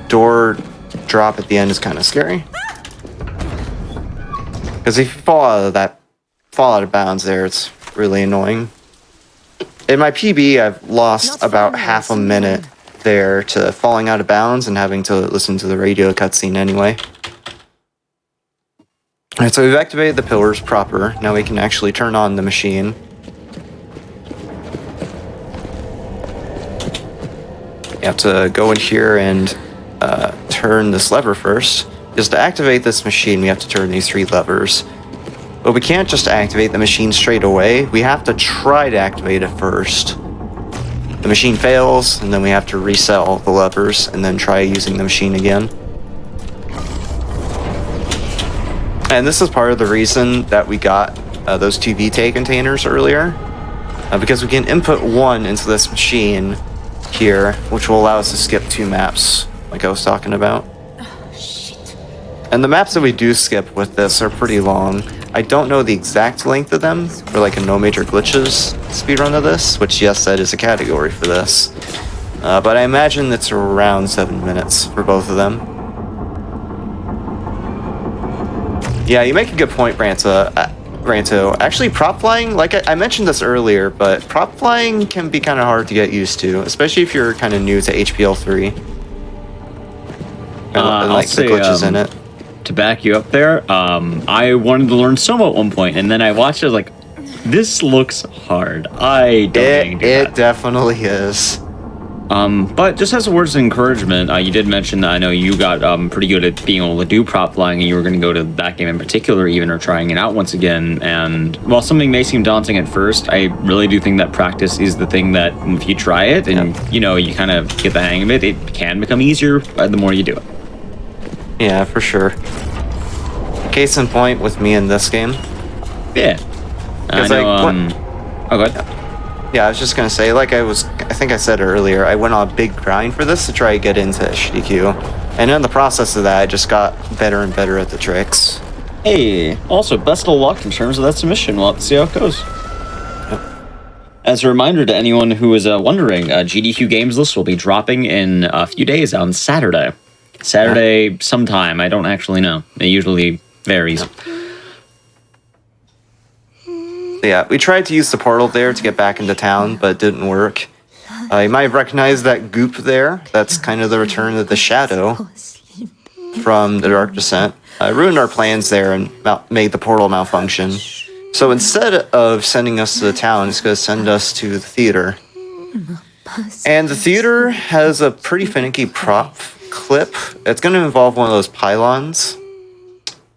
door drop at the end is kind of scary. Because if you fall out of bounds there, it's really annoying. In my PB, I've lost about half a minute there to falling out of bounds and having to listen to the radio cutscene anyway. Alright, so we've activated the pillars proper. Now we can actually turn on the machine. You have to go in here and turn this lever first. Just to activate this machine, we have to turn these 3 levers. But we can't just activate the machine straight away. We have to try to activate it first. The machine fails, and then we have to reset all the levers and then try using the machine again. And this is part of the reason that we got those 2 VTA containers earlier. Because we can input 1 into this machine here, which will allow us to skip 2 maps, like I was talking about. And the maps that we do skip with this are pretty long. I don't know the exact length of them for like a no major glitches speedrun of this, which yes, that is a category for this. But I imagine it's around 7 minutes for both of them. Yeah, you make a good point, Ranto. Actually, prop flying, like I mentioned this earlier, but prop flying can be kind of hard to get used to, especially if you're kind of new to HPL3. And like the glitches in it. To back you up there, I wanted to learn Soma at one point, and then I watched it, I was like, this looks hard. I don't think it definitely is. But just as a words of encouragement, you did mention that I know you got pretty good at being able to do prop flying, and you were going to go to that game in particular even, or trying it out once again. And while something may seem daunting at first, I really do think that practice is the thing that if you try it and you know, you kind of get the hang of it, it can become easier the more you do it. Yeah, for sure. Case in point with me in this game. Yeah. I know, oh, go ahead. Yeah, I was just gonna say, like I think I said earlier, I went on a big grind for this to try to get into HDQ. And in the process of that, I just got better and better at the tricks. Hey, also, best of luck in terms of that submission. We'll have to see how it goes. As a reminder to anyone who is wondering, GDQ Games List will be dropping in a few days on Saturday. Sometime, I don't actually know. It usually varies. Yeah, we tried to use the portal there to get back into town, but it didn't work. You might have recognized that goop there. That's kind of the return of the shadow from the Dark Descent. Ruined our plans there and made the portal malfunction. So instead of sending us to the town, it's going to send us to the theater. And the theater has a pretty finicky prop clip. It's going to involve one of those pylons.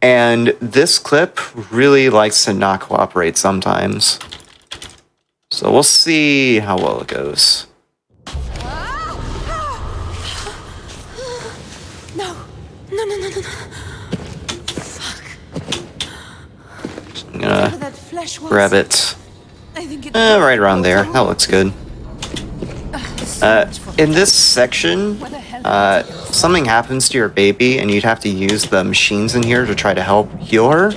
And this clip really likes to not cooperate sometimes. So we'll see how well it goes. No, grab it right around there. That looks good. In this section, something happens to your baby and you'd have to use the machines in here to try to help heal her.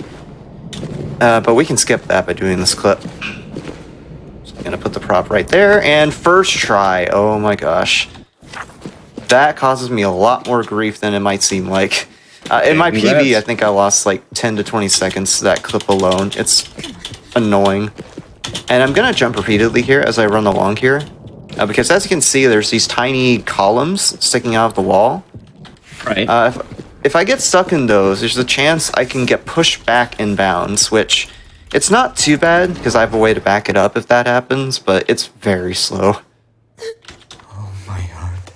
But we can skip that by doing this clip. So I'm gonna put the prop right there, and first try. Oh my gosh. That causes me a lot more grief than it might seem like. In my PB, I think I lost like 10 to 20 seconds to that clip alone. It's annoying. And I'm gonna jump repeatedly here as I run along here. Because as you can see, there's these tiny columns sticking out of the wall. Right. If I get stuck in those, there's a chance I can get pushed back in bounds, which it's not too bad because I have a way to back it up if that happens, but it's very slow. Oh, my heart.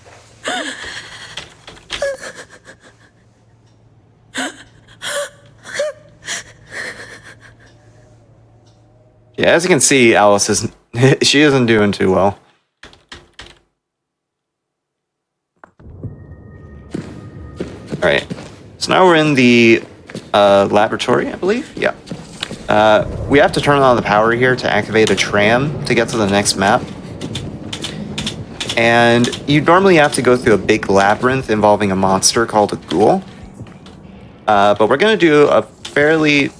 Yeah, as you can see, Alice isn't she isn't doing too well. Alright, so now we're in the laboratory, I believe? Yeah. We have to turn on the power here to activate a tram to get to the next map. And you normally have to go through a big labyrinth involving a monster called a ghoul. But we're going to do a fairly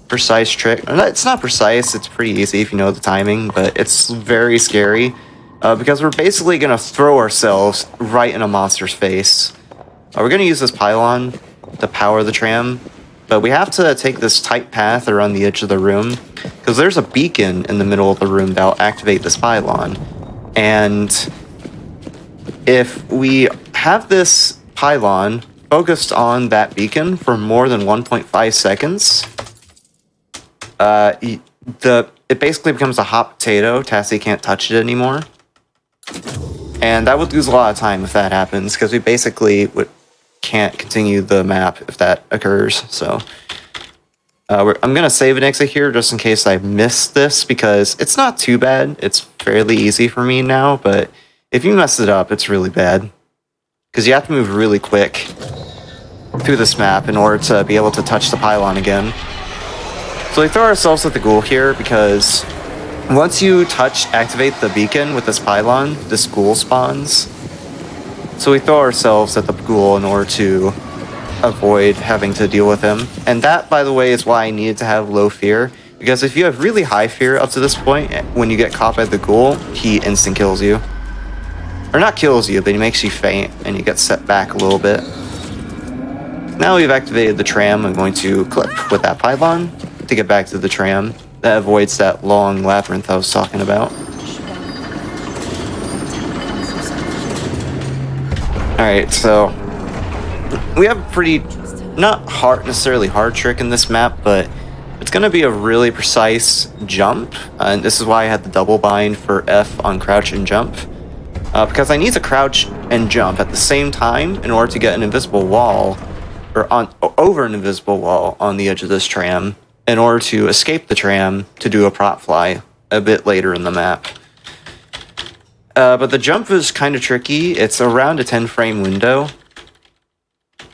precise trick. It's not precise, it's pretty easy if you know the timing, but it's very scary. Because we're basically going to throw ourselves right in a monster's face. We're going to use this pylon to power the tram, but we have to take this tight path around the edge of the room, because there's a beacon in the middle of the room that will activate this pylon. And if we have this pylon focused on that beacon for more than 1.5 seconds, it basically becomes a hot potato. Tassie can't touch it anymore. And that would lose a lot of time if that happens, because we basically can't continue the map if that occurs. So I'm going to save and exit here just in case I miss this, because it's not too bad. It's fairly easy for me now, but if you mess it up, it's really bad. Because you have to move really quick through this map in order to be able to touch the pylon again. So we throw ourselves at the ghoul here, because once you activate the beacon with this pylon, this ghoul spawns. So we throw ourselves at the ghoul in order to avoid having to deal with him. And that, by the way, is why I needed to have low fear. Because if you have really high fear up to this point, when you get caught by the ghoul, he instant kills you. Or not kills you, but he makes you faint and you get set back a little bit. Now we've activated the tram, I'm going to clip with that pylon to get back to the tram. That avoids that long labyrinth I was talking about. Alright, so we have a pretty, not necessarily hard trick in this map, but it's going to be a really precise jump. And this is why I had the double bind for F on crouch and jump. Because I need to crouch and jump at the same time in order to get an invisible wall, or over an invisible wall on the edge of this tram, in order to escape the tram to do a prop fly a bit later in the map. But the jump is kind of tricky. It's around a 10 frame window.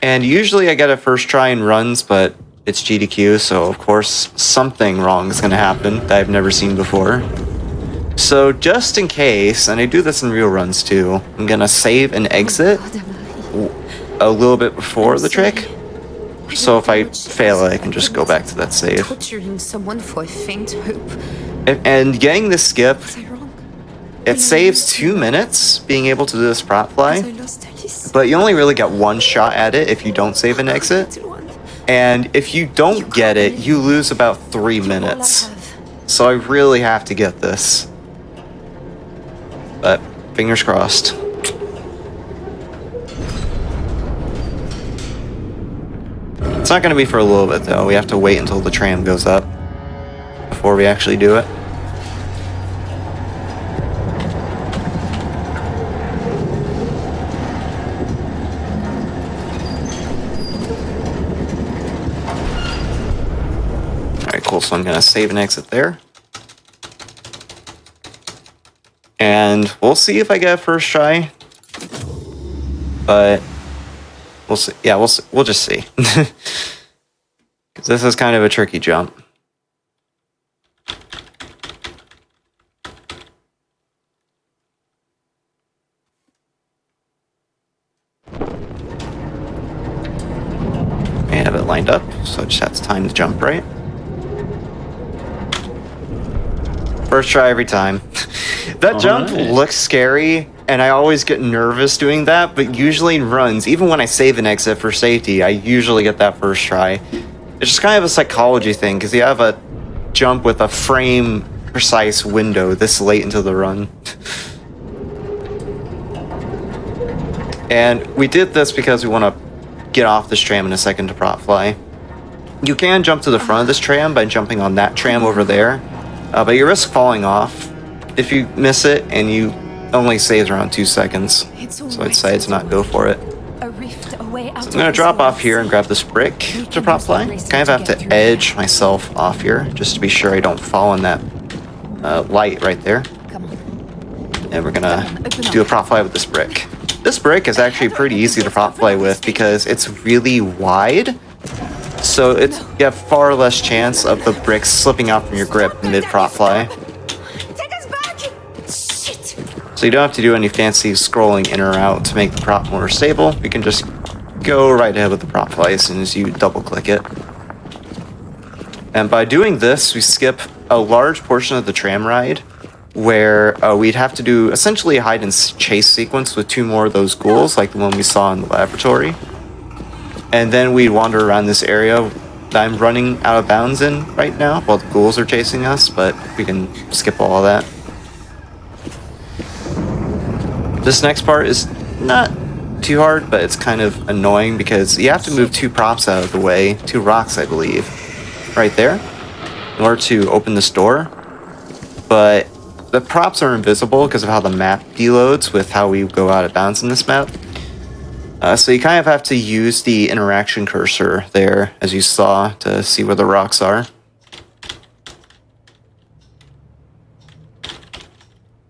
And usually I get it first try and runs, but it's GDQ, so of course something wrong is going to happen that I've never seen before. So just in case, and I do this in real runs too, I'm going to save and exit a little bit before the trick. So if I fail it, I can just go back to that save. Torturing someone for a faint hope. And getting this skip, it saves 2 minutes being able to do this prop fly, but you only really get one shot at it if you don't save and exit. And if you don't get it, you lose about 3 minutes. So I really have to get this. But fingers crossed. It's not going to be for a little bit though. We have to wait until the tram goes up before we actually do it. Alright, cool. So I'm going to save and exit there. And we'll see if I get a first try. But we'll see. Yeah, we'll just see. Because this is kind of a tricky jump. lined up, so I just have to time the jump right. First try every time. That jump looks scary, and I always get nervous doing that, but usually in runs, even when I save and exit for safety, I usually get that first try. It's just kind of a psychology thing, because you have a jump with a frame precise window this late into the run. And we did this because we want to get off this tram in a second to prop fly. You can jump to the front of this tram by jumping on that tram over there, but you risk falling off if you miss it, and you only saves around 2 seconds. So I decided to not go for it. So I'm going to drop off here and grab this brick to prop fly. Kind of have to edge myself off here just to be sure I don't fall in that light right there. And we're going to do a prop fly with this brick. This brick is actually pretty easy to prop fly with because it's really wide. So you have far less chance of the brick slipping out from your grip mid prop fly. So you don't have to do any fancy scrolling in or out to make the prop more stable. You can just go right ahead with the prop fly as soon as you double click it. And by doing this, we skip a large portion of the tram ride where we'd have to do essentially a hide and chase sequence with 2 more of those ghouls, like the one we saw in the laboratory. And then we'd wander around this area that I'm running out of bounds in right now while the ghouls are chasing us, but we can skip all of that. This next part is not too hard, but it's kind of annoying because you have to move 2 props out of the way, 2 rocks, I believe, right there, in order to open this door. But the props are invisible because of how the map deloads with how we go out of bounds in this map. So you kind of have to use the interaction cursor there, as you saw, to see where the rocks are.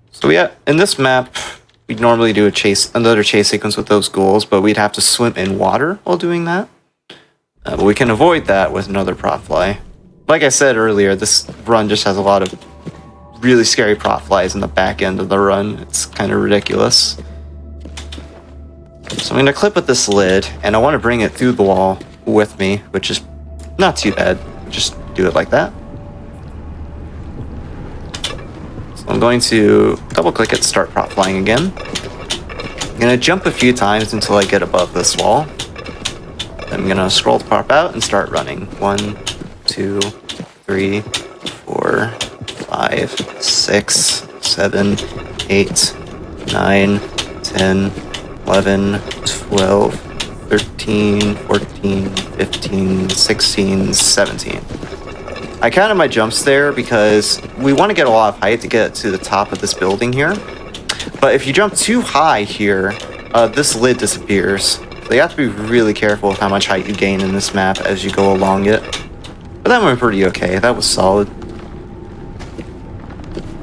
So yeah, in this map, we'd normally do another chase sequence with those ghouls, but we'd have to swim in water while doing that. But we can avoid that with another prop fly. Like I said earlier, this run just has a lot of really scary prop flies in the back end of the run. It's kind of ridiculous. So I'm going to clip with this lid, and I want to bring it through the wall with me, which is not too bad. Just do it like that. So I'm going to double click it, start prop flying again. I'm going to jump a few times until I get above this wall. Then I'm going to scroll the prop out and start running. 1, 2, 3, 4, 5, 6, 7, 8, 9, 10, 11, 12, 13, 14, 15, 16, 17. I counted my jumps there because we want to get a lot of height to get to the top of this building here. But if you jump too high here, this lid disappears. So you have to be really careful with how much height you gain in this map as you go along it. But that went pretty okay. That was solid.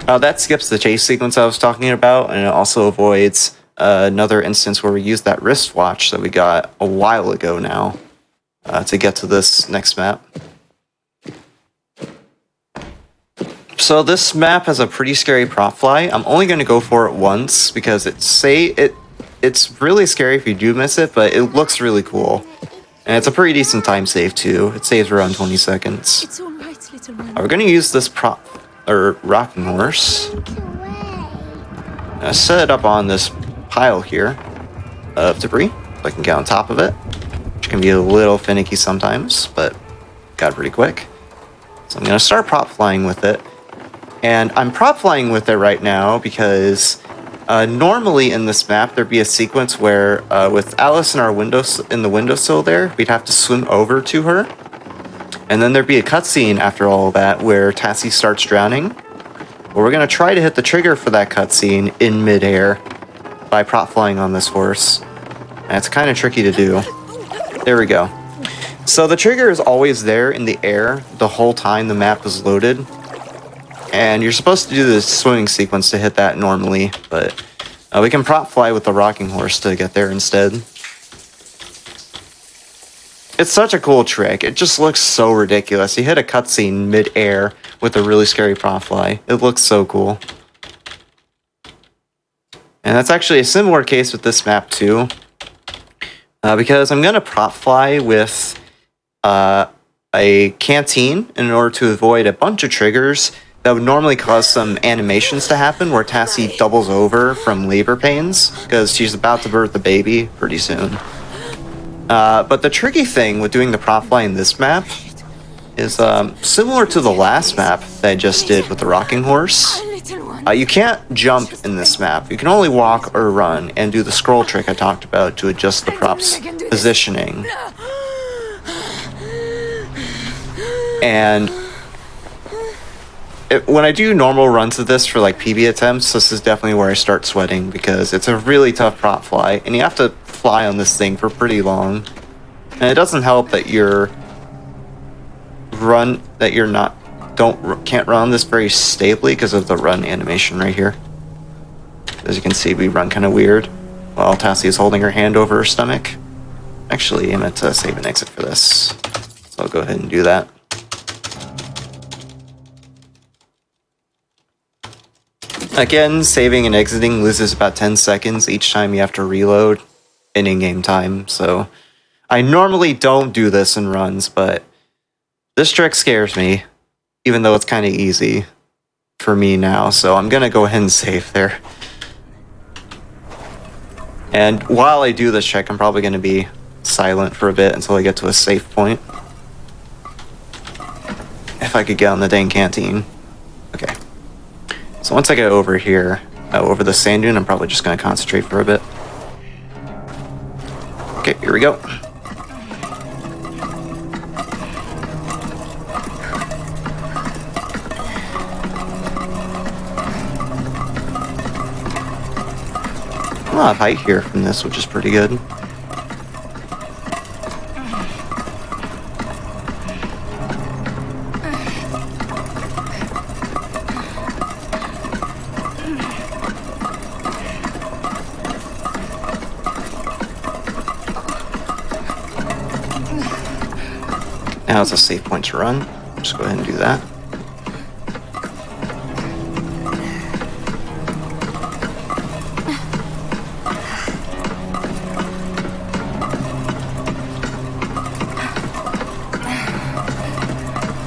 That skips the chase sequence I was talking about, and it also avoids another instance where we used that wristwatch that we got a while ago now to get to this next map. So this map has a pretty scary prop fly. I'm only going to go for it once because it's really scary if you do miss it, but it looks really cool. And it's a pretty decent time save too. It saves around 20 seconds. It's all right, little one. We're going to use this rocking horse. Set it up on this pile here of debris so I can get on top of it, which can be a little finicky sometimes, but got it pretty quick. So I'm going to start prop flying with it. And I'm prop flying with it right now because normally in this map there'd be a sequence where with Alice in the windowsill there, we'd have to swim over to her. And then there'd be a cutscene after all of that where Tassie starts drowning. Well, we're going to try to hit the trigger for that cutscene in midair by prop flying on this horse. And it's kind of tricky to do. There we go. So the trigger is always there in the air the whole time the map is loaded. And you're supposed to do this swimming sequence to hit that normally, but we can prop fly with the rocking horse to get there instead. It's such a cool trick. It just looks so ridiculous. You hit a cutscene mid-air with a really scary prop fly. It looks so cool. And that's actually a similar case with this map too. Because I'm going to prop fly with a canteen in order to avoid a bunch of triggers that would normally cause some animations to happen where Tassie doubles over from labor pains because she's about to birth a baby pretty soon. But the tricky thing with doing the prop fly in this map is similar to the last map that I just did with the rocking horse. You can't jump in this map. You can only walk or run and do the scroll trick I talked about to adjust the prop's positioning. And when I do normal runs of this for like PB attempts, this is definitely where I start sweating because it's a really tough prop fly and you have to fly on this thing for pretty long. And it doesn't help that can't run this very stably because of the run animation right here. As you can see, we run kind of weird while Tassie is holding her hand over her stomach. Actually, I meant to save an exit for this, so I'll go ahead and do that. Again, saving and exiting loses about 10 seconds each time you have to reload in in-game time, so I normally don't do this in runs, but this trick scares me, even though it's kind of easy for me now, so I'm gonna go ahead and save there. And while I do this trick, I'm probably gonna be silent for a bit until I get to a safe point. If I could get on the dang canteen. Okay. So once I get over here, over the sand dune, I'm probably just gonna concentrate for a bit. Okay, here we go. A lot of height here from this, which is pretty good. Now it's a safe point to run. Just go ahead and do that.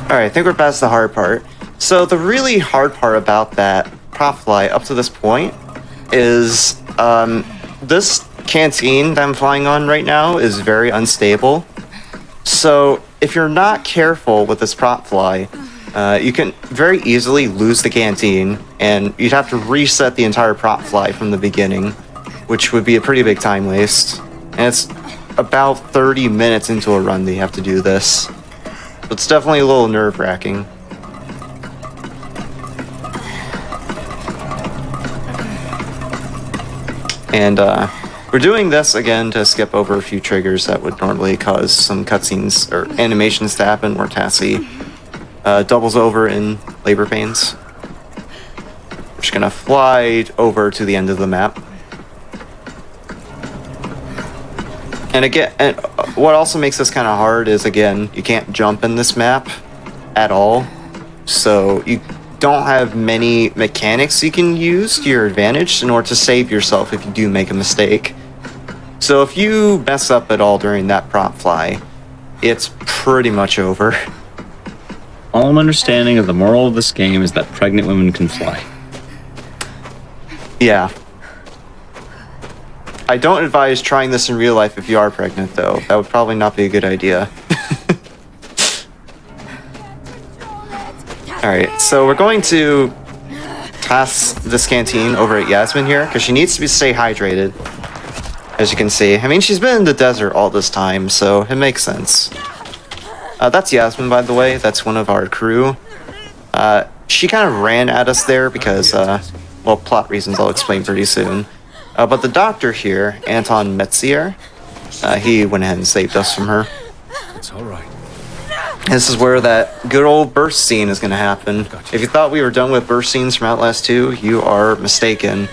Alright, I think we're past the hard part. So the really hard part about that prop fly up to this point is this canteen that I'm flying on right now is very unstable. So if you're not careful with this prop fly, you can very easily lose the canteen and you'd have to reset the entire prop fly from the beginning, which would be a pretty big time waste. And it's about 30 minutes into a run that you have to do this. It's definitely a little nerve-wracking. And we're doing this again to skip over a few triggers that would normally cause some cutscenes or animations to happen where Tassie doubles over in labor pains. We're just gonna fly over to the end of the map. And again, what also makes this kind of hard is, again, you can't jump in this map at all. So you don't have many mechanics you can use to your advantage in order to save yourself if you do make a mistake. So if you mess up at all during that prop fly, it's pretty much over. All I'm understanding of the moral of this game is that pregnant women can fly. Yeah. I don't advise trying this in real life if you are pregnant, though. That would probably not be a good idea. Alright, so we're going to toss this canteen over at Yasmin here, because she needs to stay hydrated, as you can see. I mean, she's been in the desert all this time, so it makes sense. That's Yasmin, by the way. That's one of our crew. She kind of ran at us there because, well, plot reasons I'll explain pretty soon. But the doctor here, Anton Metzier, he went ahead and saved us from her. It's all right. This is where that good old burst scene is going to happen. If you thought we were done with burst scenes from Outlast 2, you are mistaken.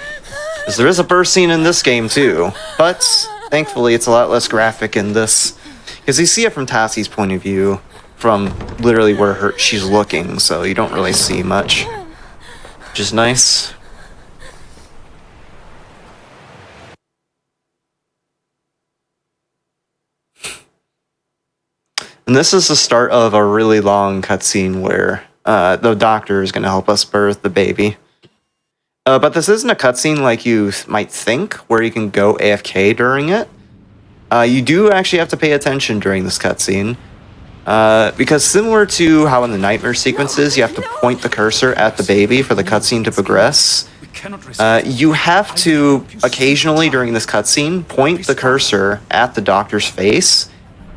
Because there is a burst scene in this game too, but thankfully it's a lot less graphic in this. Because you see it from Tassie's point of view, from literally where she's looking, so you don't really see much, which is nice. And this is the start of a really long cutscene where the doctor is going to help us birth the baby. But this isn't a cutscene like you might think, where you can go AFK during it. You do actually have to pay attention during this cutscene. Because similar to how in the nightmare sequences, you have to point the cursor at the baby for the cutscene to progress. You have to occasionally during this cutscene point the cursor at the doctor's face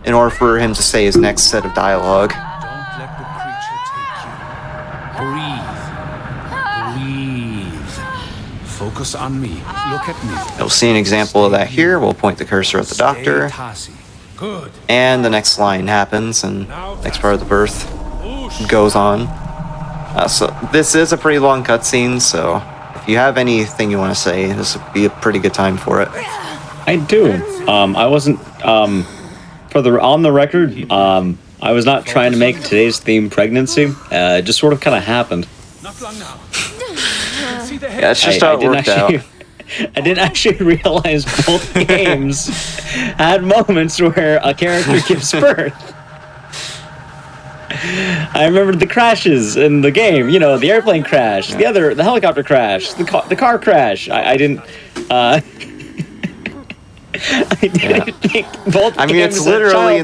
in order for him to say his next set of dialogue. Don't let the creature take you. Breathe. Breathe. Focus on me. Look at me. You'll see an example of that here. We'll point the cursor at the doctor. Good. And the next line happens, and next part of the birth goes on. So this is a pretty long cutscene, so if you have anything you want to say, this would be a pretty good time for it. I do. I wasn't on the record. I was not trying to make today's theme pregnancy. It just sort of kind of happened. Not long now. Yeah, it's just how it worked out. I didn't actually realize both games had moments where a character gives birth. I remembered the crashes in the game. You know, the airplane crash, the helicopter crash, the car crash. I didn't. I didn't think both. I mean, it's literally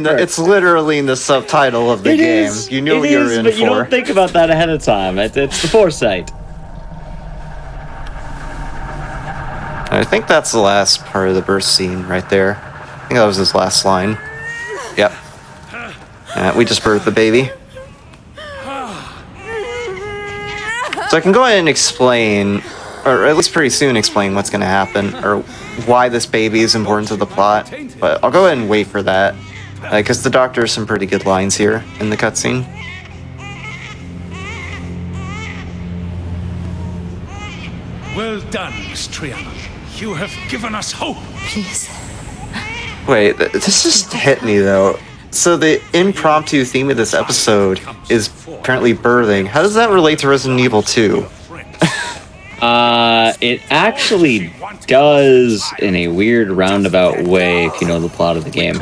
in the subtitle of the game. You knew what you were in but for. You don't think about that ahead of time. It's the foresight. I think that's the last part of the birth scene right there. I think that was his last line. Yep. We just birthed the baby. So I can go ahead and explain, or at least pretty soon explain what's going to happen, or why this baby is important to the plot. But I'll go ahead and wait for that, because the doctor has some pretty good lines here in the cutscene. Well done, Miss Triana. You have given us hope. Please. Wait, this just hit me though. So the impromptu theme of this episode is apparently birthing. How does that relate to Resident Evil 2? It actually does in a weird roundabout way if you know the plot of the game.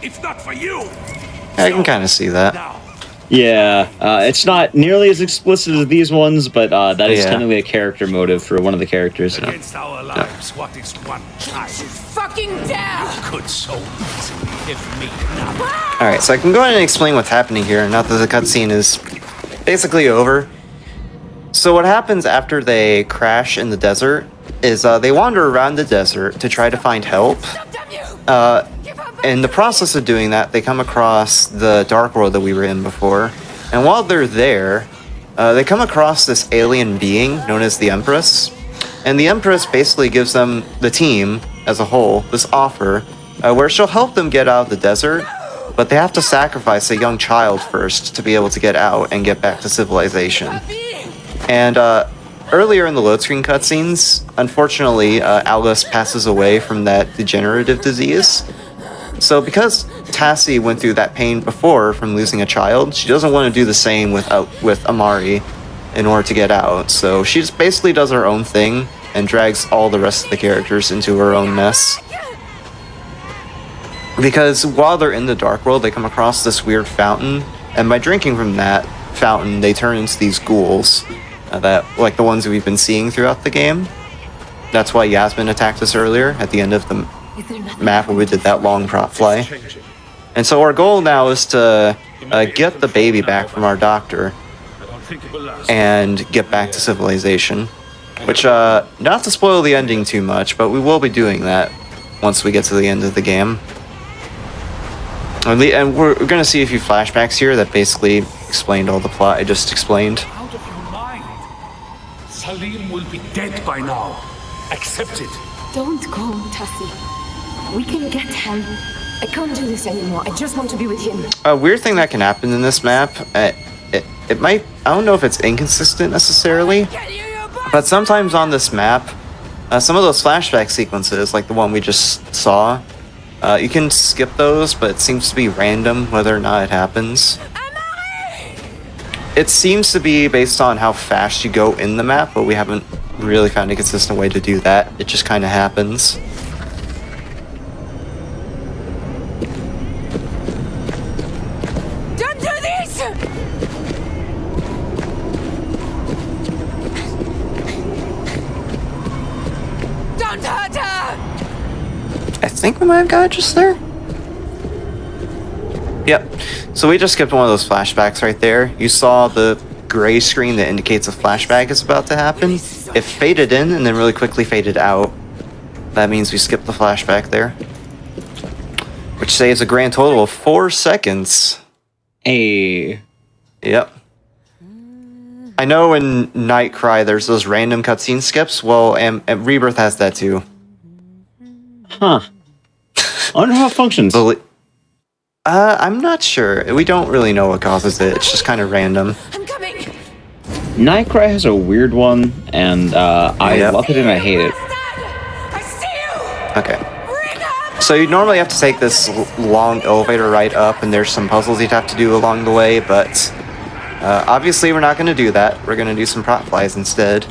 If not for you. I can kind of see that. Yeah, it's not nearly as explicit as these ones, but that is technically a character motive for one of the characters. Against our lives, what is one child? Fucking down! Could so easily give me now. Alright, so I can go ahead and explain what's happening here, now that the cutscene is basically over. So what happens after they crash in the desert is they wander around the desert to try to find help. In the process of doing that, they come across the dark world that we were in before. And while they're there, they come across this alien being known as the Empress. And the Empress basically gives them, the team as a whole, this offer where she'll help them get out of the desert, but they have to sacrifice a young child first to be able to get out and get back to civilization. And earlier in the load screen cutscenes, unfortunately, Alice passes away from that degenerative disease. So because Tassie went through that pain before from losing a child, she doesn't want to do the same with Amari in order to get out. So she just basically does her own thing and drags all the rest of the characters into her own mess. Because while they're in the dark world, they come across this weird fountain, and by drinking from that fountain, they turn into these ghouls, that like the ones we've been seeing throughout the game. That's why Yasmin attacked us earlier at the end of the map where we did that long prop fly. And so our goal now is to get the baby back from our doctor and get back to civilization. Which, not to spoil the ending too much, but we will be doing that once we get to the end of the game. And we're going to see a few flashbacks here that basically explained all the plot I just explained. Out of your mind. Salim will be dead by now. Accept it. Don't go, Tassie. We can get help. I can't do this anymore. I just want to be with him. A weird thing that can happen in this map, it might, I don't know if it's inconsistent necessarily, but sometimes on this map, some of those flashback sequences, like the one we just saw, you can skip those, but it seems to be random whether or not it happens. It seems to be based on how fast you go in the map, but we haven't really found a consistent way to do that. It just kind of happens. think we might have got it just there. Yep. So we just skipped one of those flashbacks right there. You saw the gray screen that indicates a flashback is about to happen. It faded in and then really quickly faded out. That means we skipped the flashback there. Which saves a grand total of 4 seconds. Hey. Yep. I know in Nightcry there's those random cutscene skips. Well, and Rebirth has that too. Huh. I wonder how it functions. I'm not sure. We don't really know what causes it. It's just kind of random. Nightcry has a weird one, and I love it and I hate it. Okay. So you normally have to take this long elevator ride up, and there's some puzzles you'd have to do along the way, but obviously we're not going to do that. We're going to do some prop flies instead.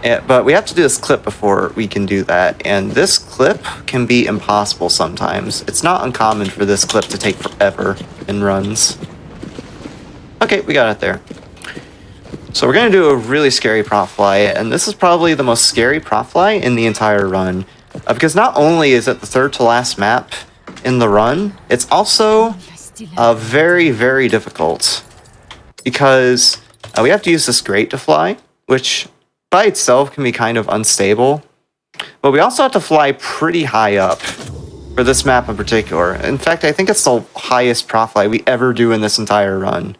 But we have to do this clip before we can do that, and this clip can be impossible sometimes. It's not uncommon for this clip to take forever in runs. Okay, we got it there. So we're going to do a really scary prop fly, and this is probably the most scary prop fly in the entire run. Because not only is it the third to last map in the run, it's also very, very difficult. Because we have to use this grate to fly, which by itself can be kind of unstable. But we also have to fly pretty high up for this map in particular. In fact, I think it's the highest prop fly we ever do in this entire run.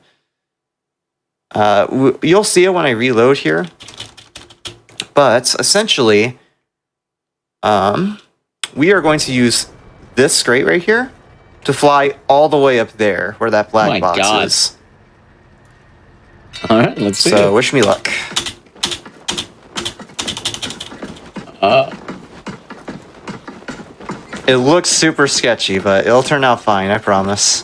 You'll see it when I reload here. But essentially, we are going to use this grate right here to fly all the way up there where that black box is. All right, let's see. So wish me luck. It looks super sketchy, but it'll turn out fine, I promise.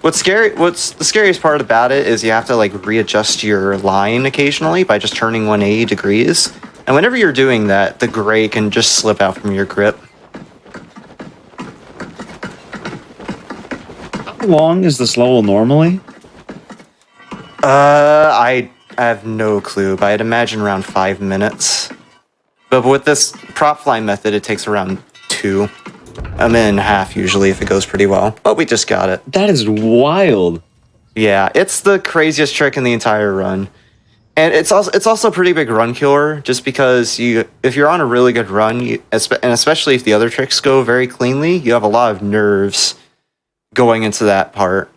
What's the scariest part about it is you have to like readjust your line occasionally by just turning 180 degrees. And whenever you're doing that, the gray can just slip out from your grip. How long is this level normally? I have no clue, but I'd imagine around 5 minutes. But with this prop fly method, it takes around 2. A minute and a half usually if it goes pretty well. But we just got it. That is wild. Yeah, it's the craziest trick in the entire run. And it's also a pretty big run killer, just because if you're on a really good run, and especially if the other tricks go very cleanly, you have a lot of nerves going into that part.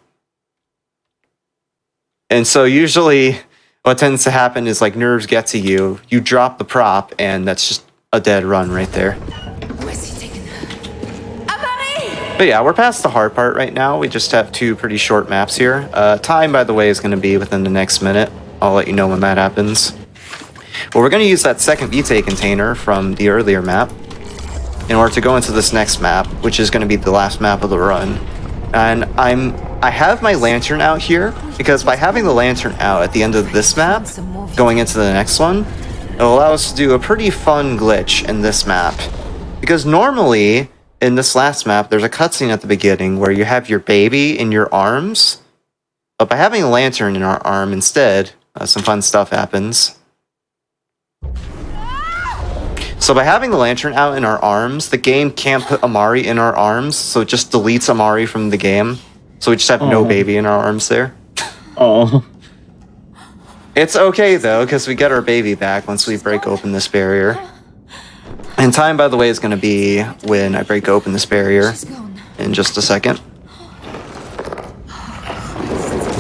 And so usually what tends to happen is like nerves get to you, you drop the prop, and that's just a dead run right there. But yeah, we're past the hard part right now. We just have 2 pretty short maps here. Time, by the way, is going to be within the next minute. I'll let you know when that happens. Well, we're going to use that second Vitae container from the earlier map in order to go into this next map, which is going to be the last map of the run. And I have my lantern out here, because by having the lantern out at the end of this map, going into the next one, it'll allow us to do a pretty fun glitch in this map. Because normally, in this last map, there's a cutscene at the beginning where you have your baby in your arms. But by having a lantern in our arm instead, some fun stuff happens. So by having the lantern out in our arms, the game can't put Amari in our arms, so it just deletes Amari from the game. So we just have no baby in our arms there. Oh. It's okay though, because we get our baby back once we break open this barrier. And time, by the way, is going to be when I break open this barrier in just a second.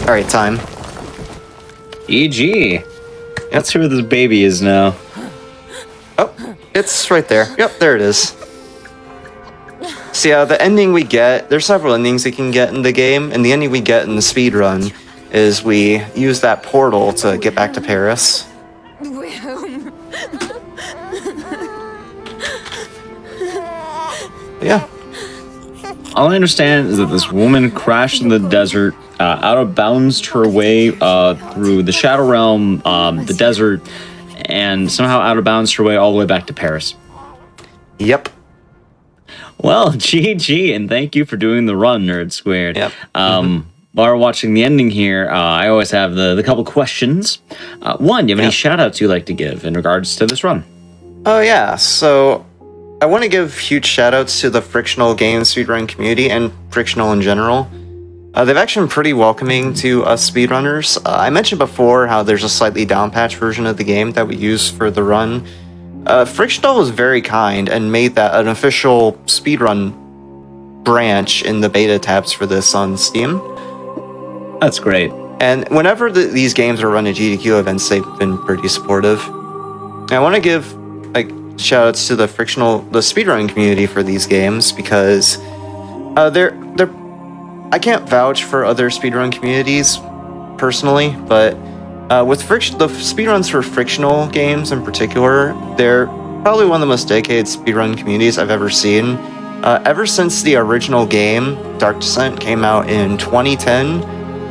Alright, time. EG. Let's see where this baby is now. Oh, it's right there. Yep, there it is. See, the ending we get, there's several endings we can get in the game, and the ending we get in the speedrun is we use that portal to get back to Paris. Yeah. All I understand is that this woman crashed in the desert, out of bounds her way through the Shadow Realm, the desert, and somehow out of bounds her way all the way back to Paris. Yep. Well, GG, and thank you for doing the run, Nerd Squared. Yep. While we're watching the ending here, I always have the couple questions. One, do you have any shout-outs you'd like to give in regards to this run? Oh, yeah. So, I want to give huge shoutouts to the Frictional Games speedrun community and Frictional in general. They've actually been pretty welcoming to us speedrunners. I mentioned before how there's a slightly downpatched version of the game that we use for the run. Frictional was very kind and made that an official speedrun branch in the beta tabs for this on Steam. That's great. And whenever these games are run at GDQ events, they've been pretty supportive. And I want to give shoutouts to the speedrunning community for these games because they're I can't vouch for other speedrun communities personally, but with the speedruns for Frictional games in particular, they're probably one of the most dedicated speedrun communities I've ever seen. Ever since the original game, Dark Descent, came out in 2010,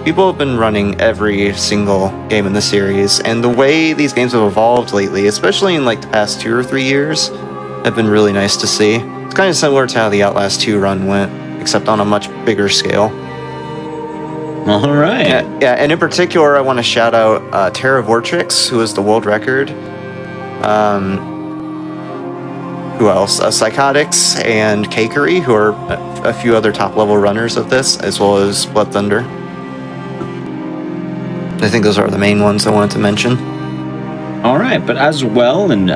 people have been running every single game in the series, and the way these games have evolved lately, especially in like the past 2 or 3 years, have been really nice to see. It's kind of similar to how the Outlast 2 run went, except on a much bigger scale. All right. Yeah, and in particular, I want to shout out Terra Vortrix, who is the world record. Who else? Psychotics and Cakery, who are a few other top-level runners of this, as well as Blood Thunder. I think those are the main ones I wanted to mention. All right, but as well, and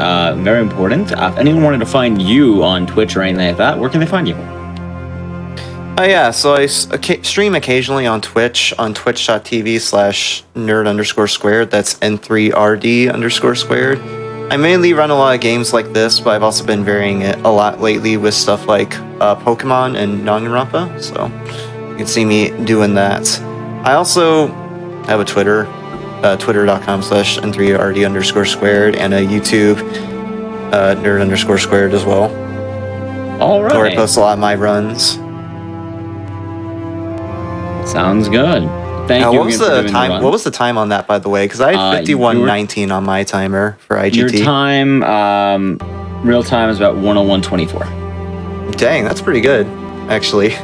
very important, if anyone wanted to find you on Twitch or anything like that, where can they find you? Yeah, so I stream occasionally on Twitch, on twitch.tv/nerd_squared. That's N3RD_squared. I mainly run a lot of games like this, but I've also been varying it a lot lately with stuff like Pokemon and Danganronpa, so you can see me doing that. I also have a Twitter, twitter.com/N3RD_squared, and a YouTube, nerd_squared as well. All right. Where I post a lot of my runs. Sounds good. Thank you. What was the time? What was the time on that, by the way? Because I had 51:19 on my timer for IGT. Your time, real time, is about 1:01:24. Dang, that's pretty good, actually.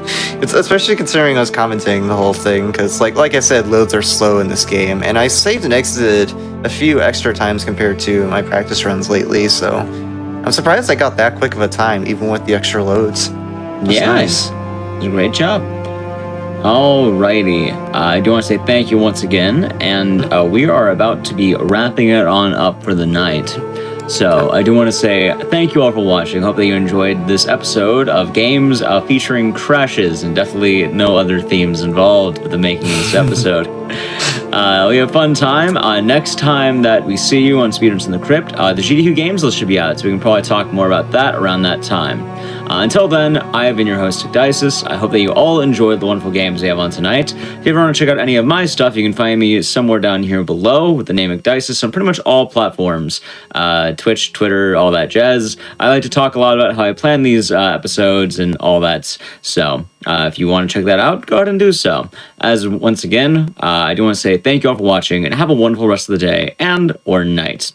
It's especially considering I was commenting the whole thing, because like I said, loads are slow in this game, and I saved and exited a few extra times compared to my practice runs lately. So I'm surprised I got that quick of a time, even with the extra loads. That's nice. It was a great job. Alrighty, I do want to say thank you once again, and we are about to be wrapping it on up for the night. So I do want to say thank you all for watching. Hope that you enjoyed this episode of games featuring crashes, and definitely no other themes involved with the making of this episode. We have a fun time. Next time that we see you on Speedruns From the Crypt, the GDQ games list should be out, so we can probably talk more about that around that time. Until then, I have been your host, Dices. I hope that you all enjoyed the wonderful games we have on tonight. If you ever want to check out any of my stuff, you can find me somewhere down here below with the name Dices on pretty much all platforms. Twitch, Twitter, all that jazz. I like to talk a lot about how I plan these episodes and all that. So if you want to check that out, go ahead and do so. As once again, I do want to say thank you all for watching and have a wonderful rest of the day and or night.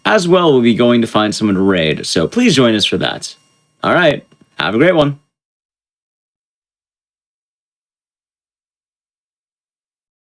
As well, we'll be going to find someone to raid, so please join us for that. All right, have a great one.